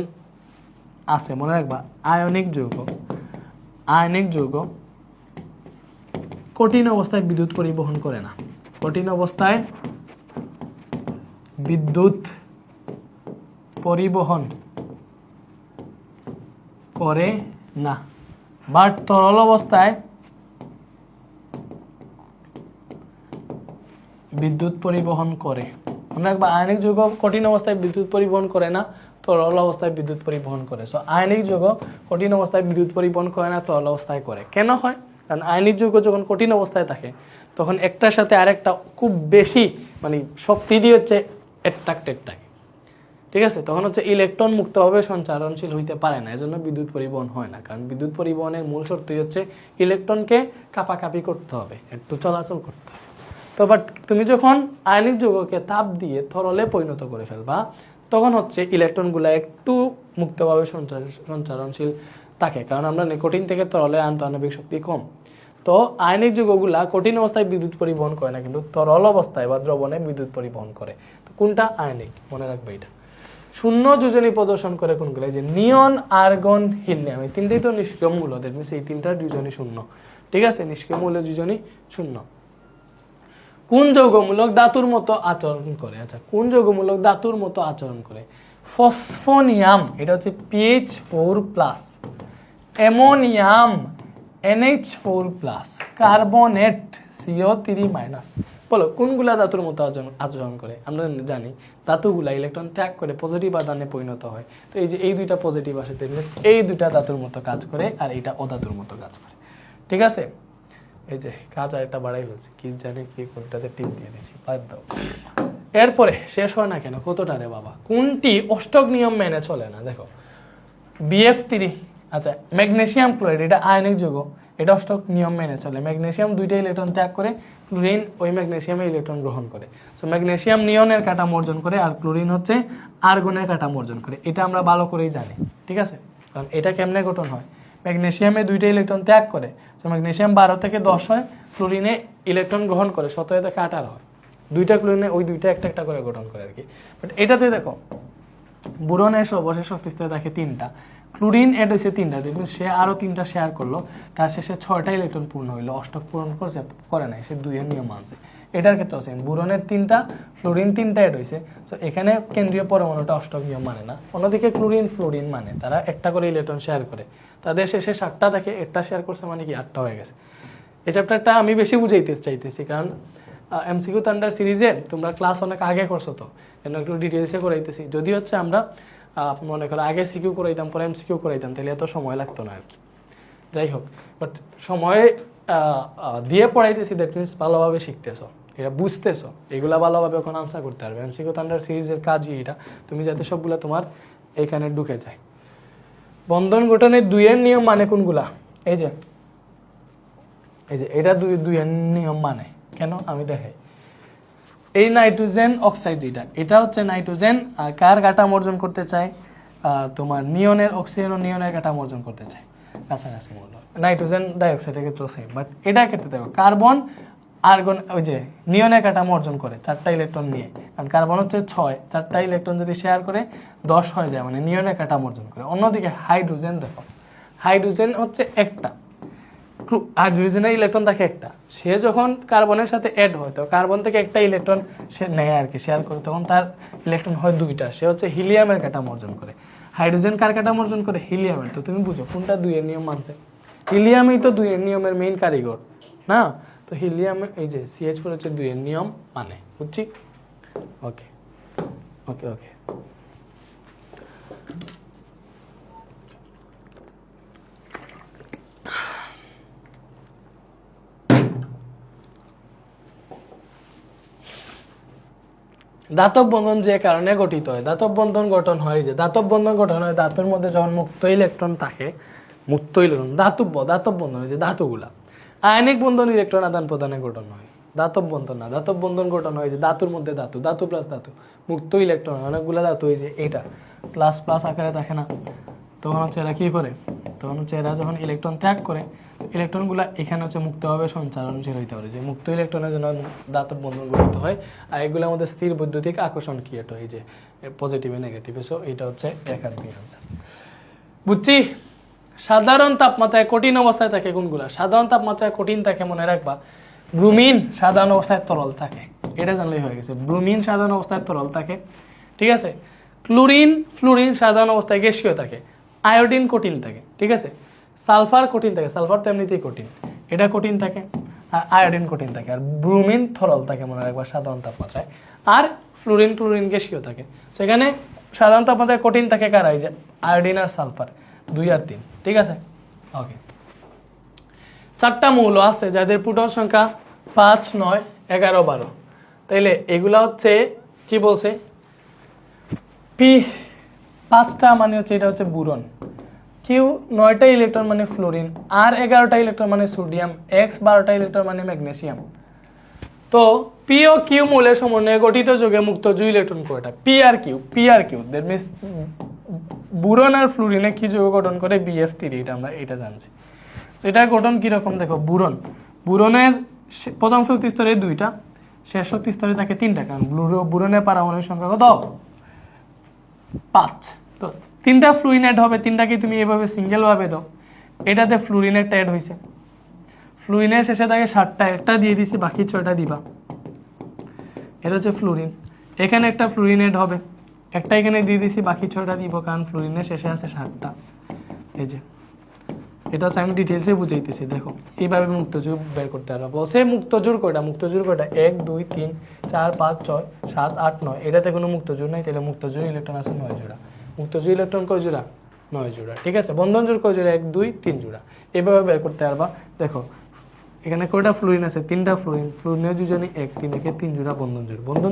[SPEAKER 1] আছে? মনে রাখবা আয়নিক যৌগ কঠিন অবস্থায় বিদ্যুৎ পরিবহন করে না। কঠিন অবস্থায় বিদ্যুৎ পরিবহন করে না, বাট তরল অবস্থায় বিদ্যুৎ পরিবহন করে। মনে রাখবা আয়নিক যৌগ কঠিন অবস্থায় বিদ্যুৎ পরিবহন করে না, তরল অবস্থায় বিদ্যুৎ পরিবহন করে। সো আয়নিক যৌগ কঠিন অবস্থায় বিদ্যুৎ পরিবহন করে না, তরল অবস্থায় করে। কেন হয়? কারণ আয়নিক যৌগ যখন কঠিন অবস্থায় থাকে তখন একটার সাথে আরেকটা খুব বেশি মানে শক্তি দিয়ে হচ্ছে অ্যাট্রাক্টেড থাকে, ঠিক আছে? তখন হচ্ছে ইলেকট্রন মুক্তভাবে সঞ্চারণশীল হইতে পারে না, এজন্য বিদ্যুৎ পরিবহন হয় না। কারণ বিদ্যুৎ পরিবহনের মূল শর্তই হচ্ছে ইলেকট্রনকে কাপাকাপি করতে হবে, একটু চলাচল করতে হবে। তো বাট তুমি যখন আয়নিক যৌগকে তাপ দিয়ে তরলে পরিণত করে ফেলবা, তখন হচ্ছে ইলেকট্রনগুলো একটু মুক্তভাবে সঞ্চারণশীল থাকে, কারণ আমরা নিকোটিন থেকে তরলের আন্তঃআণবিক শক্তি কম। তো আয়নিক যৌগগুলা কঠিন অবস্থায় বিদ্যুৎ পরিবহন করে না, কিন্তু তরল অবস্থায় বা দ্রবণে বিদ্যুৎ পরিবহন করে। তো কোনটা আয়নিক? মনে রাখবে এটা। শূন্য যোজনী প্রদর্শন করে কোনগুলো? যে নিয়ন, আর্গন, হিলিয়াম, এই তিনটেই তো নিষ্ক্রিয় মূল, এই তিনটার যোজনী শূন্য, ঠিক আছে? নিষ্ক্রিয় মূলের যোজনী শূন্য। কোন যৌগমূলক ধাতুর মতো আচরণ করে? আচ্ছা, কোন যৌগমূলক ধাতুর মতো আচরণ করে? ফসফোনিয়াম, এটা হচ্ছে PH4+, ammonium NH4+, carbonate CO3-। বলো কোনগুলা ধাতুর মতো আচরণ করে? আমরা জানি ধাতুগুলা ইলেকট্রন ত্যাগ করে পজিটিভ আধানে পরিণত হয়। তো এই যে এই দুইটা পজিটিভ আসে, এই দুইটা ধাতুর মতো কাজ করে, আর এইটা অধাতুর মতো কাজ করে, ঠিক আছে? এই যে কাজ আর একটা বাড়াই ফেলছি, কি জানি কি কোনটাতে টিপ দিয়ে দিছি, বাদ দাও। এরপরে শেষ হয় না কেন? কতটা রে বাবা? কোনটি অষ্টক নিয়ম মেনে চলে না? দেখো BF3 আচ্ছা ম্যাগনেসিয়াম ক্লোরাইড এটা আয়নিক যৌগ, এটা অষ্টক নিয়ম মেনে চলে। ম্যাগনেসিয়াম দুইটা ইলেকট্রন ত্যাগ করে, ক্লোরিন ওই ম্যাগনেসিয়ামে ইলেকট্রন গ্রহণ করে। সো ম্যাগনেসিয়াম নিয়নের কাঠামো অর্জন করে আর ক্লোরিন হচ্ছে আর্গনের কাঠামো অর্জন করে। এটা আমরা ভালো করেই জানি, ঠিক আছে? কারণ এটা কেমনে গঠন হয়, ম্যাগনেসিয়ামে দুইটা ইলেকট্রন ত্যাগ করে, সো ম্যাগনেসিয়াম 12 থেকে 10 হয়, ক্লোরিনে ইলেকট্রন গ্রহণ করে 17 থেকে 18 হয়। দুইটা ক্লোরিনে ওই দুইটা একটা একটা করে গঠন করে আর কি। বাট এটাতে দেখো বোরনের সর্বশেষ শক্তিস্তর থাকে 3টা, ক্লোরিন এড হয়েছে 3টা, দেখবেন সে আরও 3টা শেয়ার করলো, তার শেষে 6টা ইলেকট্রন পূর্ণ হইলো, অষ্টক পূরণ করছে করে নাই, সে 2-এর নিয়ম মানছে। এটার ক্ষেত্রে সেম, বোরনের 3টা, ফ্লোরিন 3টা এড হয়েছে, সো এখানে কেন্দ্রীয় পরমাণুটা অষ্টক নিয়ম মানে না। অন্যদিকে ক্লোরিন ফ্লোরিন মানে তারা একটা করে ইলেকট্রন শেয়ার করে, তাদের শেষে 7টা থাকে, একটা শেয়ার করছে মানে কি 8টা হয়ে গেছে। এই চ্যাপ্টারটা আমি বেশি বুঝাইতে চাইতেছি কারণ এমসিকিউ থান্ডার সিরিজে তোমরা ক্লাস অনেক আগে করছো, তো যেন একটু ডিটেলসে করাইতেছি। যদি হচ্ছে আমরা মনে করো আগে সিকিউ করাইতাম পরে এমসিকিউ করাইতাম, তাহলে এত সময় লাগতো না আর কি। যাই হোক, বাট সময় দিয়ে পড়াইতেছি, দ্যাট মিনস ভালোভাবে শিখতেছো, এটা বুঝতেছো, এগুলা ভালোভাবে এখন আনসার করতে পারবে। এমসিকিউ থান্ডার সিরিজের কাজই এটা, তুমি যাতে সবগুলা তোমার এখানে ঢুকে যায়। বন্ধন গঠনের 2-এর নিয়ম মানে কোনগুলা? এই যে এটা 2-এর নিয়ম মানে কেন আমি দেখাই। এই নাইট্রোজেন অক্সাইড যেটা, এটা হচ্ছে নাইট্রোজেন কার কাঠামো অর্জন করতে চায়, তোমার নিয়নের, অক্সিজেন ও নিয়নের কাঠামো অর্জন করতে চায়, কাছাকাছি মূল্য। নাইট্রোজেন ডাইঅক্সাইডের ক্ষেত্রে সেম, বাট এটার ক্ষেত্রে দেখো কার্বন আর্গন ওই যে নিয়নের কাঠামো অর্জন করে 4টা ইলেকট্রন নিয়ে, কারণ কার্বন হচ্ছে 6, 4টা ইলেকট্রন যদি শেয়ার করে 10 হয়ে যায়, মানে নিয়নের কাঠামো অর্জন করে। অন্যদিকে হাইড্রোজেন দেখো, হাইড্রোজেন হচ্ছে একটা, হাইড্রোজেনের ইলেকট্রন থাকে একটা, সে যখন কার্বনের সাথে অ্যাড হয় তো কার্বন থেকে একটা ইলেকট্রন সে নেয় আর কি, শেয়ার করে, তখন তার ইলেকট্রন হয় 2টা, সে হচ্ছে হিলিয়ামের কাঠামো অর্জন করে। হাইড্রোজেন কার কাঠামো অর্জন করে? হিলিয়ামের। তো তুমি বুঝো কোনটা 2-এর নিয়ম মানছে, হিলিয়ামই তো 2-এর নিয়মের মেইন কারিগর না, তো হিলিয়াম এই যে CH4 হচ্ছে 2-এর নিয়ম মানে, বুঝছি? ওকে ওকে ওকে। ধাতব বন্ধন যে কারণে গঠিত হয়, ধাতব বন্ধন গঠন হয় যে ধাতব বন্ধন গঠন হয় ধাতুর মধ্যে যখন মুক্ত ইলেকট্রন থাকে, মুক্ত ইলেকট্রন ধাতব বন্ধন হয় যে ধাতুগুলা, আয়নিক বন্ধন ইলেকট্রন আদান প্রদানে গঠন হয়, ধাতব বন্ধন না। ধাতব বন্ধন গঠন হয় যে ধাতুর মধ্যে ধাতু, ধাতু প্লাস ধাতু, মুক্ত ইলেকট্রন অনেকগুলো ধাতু, এই যে এটা প্লাস প্লাস আকারে থাকে না, তখন হচ্ছে এরা কী করে, তখন হচ্ছে এরা যখন ইলেকট্রন ত্যাগ করে, ইলেকট্রনগুলো এখানে হচ্ছে মুক্তভাবে সঞ্চালনশীল হইতে পারে, যে মুক্ত ইলেকট্রনের জন্য ধাতব বন্ধন গঠিত হয়। আর এগুলোর মধ্যে স্থির বৈদ্যুতিক আকর্ষণ ক্রিয়েট হয়, যে পজিটিভে নেগেটিভে। সো এটা হচ্ছে একাডেমিক আনসার, বুঝছি? সাধারণ তাপমাত্রায় কঠিন অবস্থায় থাকে কোনগুলা? সাধারণ তাপমাত্রায় কঠিন থাকে মনে রাখবা, ব্রুমিন সাধারণ অবস্থায় তরল থাকে, এটা জানলেই হয়ে গেছে। ব্রুমিন সাধারণ অবস্থায় তরল থাকে, ঠিক আছে? ক্লোরিন ফ্লোরিন সাধারণ অবস্থায় গ্যাসীয় থাকে, আয়োডিন কঠিন থাকে, ঠিক আছে? সালফার কঠিন থাকে, সালফার তো এমনিতেই কঠিন, এটা কঠিন থাকে, আর আয়োডিন কঠিন থাকে। আর ব্রুমিন তরল থাকে মনে রাখবা সাধারণ তাপমাত্রায়, আর ফ্লোরিন ক্লোরিন গ্যাসীয় থাকে। সেখানে সাধারণ তাপমাত্রায় কঠিন থাকে কারা? এই যে আয়োডিন আর সালফার, 2 আর 3, ঠিক আছে? ওকে। 4টা মৌল আছে যাদের প্রোটন সংখ্যা 5, 9, 11, 12। তাইলে এগুলা হচ্ছে কি বলছে, পি 5টা মানে হচ্ছে এটা হচ্ছে বুরন, কিউ 9টা ইলেকট্রন মানে ফ্লোরিন, আর 11টা ইলেকট্রন মানে সোডিয়াম, এক্স 12টা ইলেকট্রন মানে ম্যাগনেসিয়াম। তো পি ও কিউ মৌলের সমন্বয়ে গঠিত যৌগে মুক্ত জুই ইলেকট্রন কয়টা? পি আর কিউ, দ্যাট মিনস বুরন আর ফ্লোরিনে কি যৌগ গঠন করে? BF3, এটা আমরা এটা জানছি। তো এটা গঠন কিরকম দেখো, বুরনের প্রথম শক্তি স্তরে 2টা, শেষ শক্তি স্তরে থাকে 3টা, কারণ বুরনের পারমাণবিক সংখ্যা কত? 5। তো 3টা ফ্লুরিন অ্যাড হবে, 3টাকে তুমি এভাবে সিঙ্গেল ভাবে দাও, এটাতে ফ্লুরিনেরটা অ্যাড হয়েছে, ফ্লুরিনের শেষে থাকে 7টা, একটা দিয়ে দিছি, বাকি 6টা দিবা, এটা হচ্ছে ফ্লুরিন। এখানে একটা ফ্লুরিন অ্যাড হবে, একটা এখানে দিয়ে দিছি, বাকি 6টা দিব, কারণ ফ্লুরিনের শেষে আছে 7টা। এই যে এটা হচ্ছে আমি ডিটেলসে বুঝাইতেছি, দেখো এইভাবে মুক্তজোড় বের করতে পারবা। বসে মুক্তজোড় কয়টা? 1, 2, 3, 4, 5, 6, 7, 8, 9, এটাতে কোনো মুক্তজোড় নাই, তাহলে মুক্তজোড় ইলেকট্রন আছে 9 জোড়া। মুক্তজোড় ইলেকট্রন কয় জোড়া? 9 জোড়া, ঠিক আছে? বন্ধন জোড় কয় জোড়া? 1, 2, 3 জোড়া। এভাবে বের করতে পারবা। দেখো এখানে কয়টা ফ্লুরিন আছে? 3টা ফ্লুরিন, ফ্লুরিনের দুজনে 1, 3 একে 3 জোড়া বন্ধন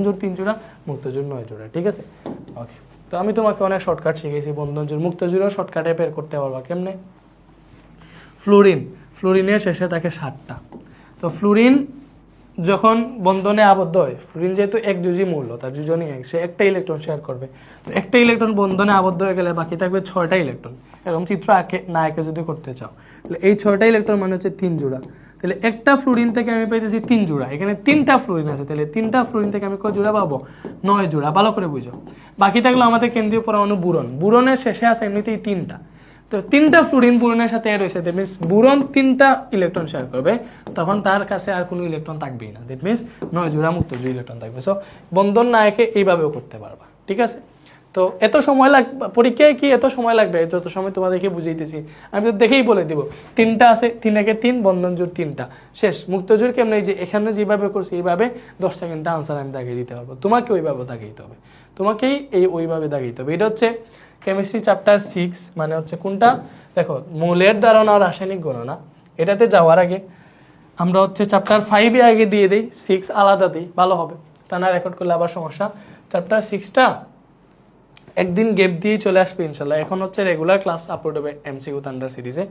[SPEAKER 1] জোড়, 3 জোড়া, মুক্তজোড় 9 জোড়া, ঠিক আছে? ওকে, তো তো আমি তোমাকে অনেক শর্টকাট শিখেছি, বন্ধন জোড় মুক্ত জোড়ও শর্টকাটে বের করতে পারবা। কেমনে? ফ্লোরিনের শেষে থাকে 7টা। তো ফ্লোরিন যখন বন্ধনে আবদ্ধ হয়, ফ্লোরিন যেহেতু একযোজী মৌল, তার যোজনী এক, সে একটা ইলেকট্রন শেয়ার করবে। তো একটা ইলেকট্রন বন্ধনে আবদ্ধ হয়ে গেলে বাকি থাকবে 6টা ইলেকট্রন। এরকম চিত্র না এঁকে যদি করতে চাও, তাহলে এই 6টা ইলেকট্রন মানে হচ্ছে 3 জোড়া। তাহলে একটা ফ্লোরিন থেকে আমি পাইতেছি 3 জোড়া, এখানে 3টা ফ্লোরিন আছে, তাহলে 3টা ফ্লোরিন থেকে আমি কয় জোড়া পাবো? 9 জোড়া। ভালো করে বুঝো। বাকি থাকলো আমাদের কেন্দ্রীয় পরমাণু বুরন। বুরনের শেষে আছে এমনিতেই 3টা। তো 3টা ফ্লোরিন বুরনের সাথে অ্যাড হয়েছে, দ্যাট মিনস বুরন 3টা ইলেকট্রন শেয়ার করবে, তখন তার কাছে আর কোনো ইলেকট্রন থাকবেই না, দ্যাট মিনস 9 জোড়া মুক্ত জোড় ইলেকট্রন থাকবে। সো বন্ধন না এঁকে এইভাবেও করতে পারবা, ঠিক আছে? তো এত সময় লাগবে পরীক্ষায়, কি এত সময় লাগবে? যত সময় তোমাদেরকে বুঝাইতেছি আমি তো দেখেই বলে দিব। 3টা আছে, 3 একে 3, বন্ধন জোড় 3টা, শেষ। মুক্ত জোড় কেমন? এই যে এখানে যেভাবে করছি এইভাবে 10 সেকেন্ডে আনসার আমি দাগিয়ে দিতে পারবো। তোমাকে ওইভাবে দাগাইতে হবে, তোমাকেই ওইভাবে দাগাইতে হবে। এটা হচ্ছে কেমিস্ট্রি চ্যাপ্টার 6, মানে হচ্ছে কোনটা? দেখো, মৌলের ধারণা ও রাসায়নিক গণনা। এটাতে যাওয়ার আগে আমরা হচ্ছে চ্যাপ্টার 5 আগে দিয়ে দিই, 6 আলাদা দিই, ভালো হবে। টানা রেকর্ড করলে আবার সমস্যা। চ্যাপ্টার 6টা একদিন গ্যাপ দিয়ে চলে আসবে ইনশাল্লাহ। এখন হচ্ছে রেগুলার ক্লাস আপলোড হবে এমসিকিউ থান্ডার সিরিজে,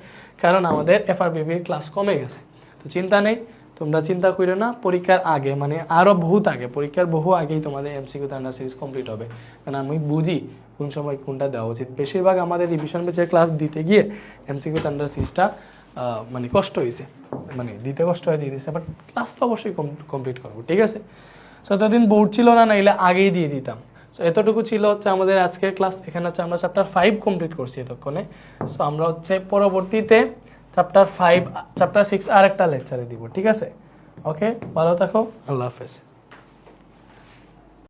[SPEAKER 1] কারণ আমাদের এফআরবিবি ক্লাস কমে গেছে। তো চিন্তা নেই, তোমরা চিন্তা করো না। পরীক্ষার আগে, মানে আরও বহুত আগে, পরীক্ষার বহু আগেই তোমাদের এমসিকিউ থান্ডার সিরিজ কমপ্লিট হবে, কারণ আমি বুঝি কোন সময় কোনটা দেওয়া উচিত। বেশিরভাগ আমাদের রিভিশন বেচের ক্লাস দিতে গিয়ে এমসিকিউ থান্ডার সিরিজটা মানে কষ্ট হয়েছে, মানে দিতে কষ্ট হয়ে দিয়েছে, বাট ক্লাস তো অবশ্যই কমপ্লিট করবো, ঠিক আছে? সো এতদিন বোর্ড ছিল না, নাইলে আগেই দিয়ে দিতাম। সো এতটুকু ছিল হচ্ছে আমাদের আজকের ক্লাস। এখানে হচ্ছে আমরা চ্যাপ্টার 5 কমপ্লিট করছি এতক্ষণে। সো আমরা হচ্ছে পরবর্তীতে চ্যাপ্টার 6 আর একটা লেকচারে দিব, ঠিক আছে? ওকে, ভালো থাকো, আল্লাহ হাফেজ।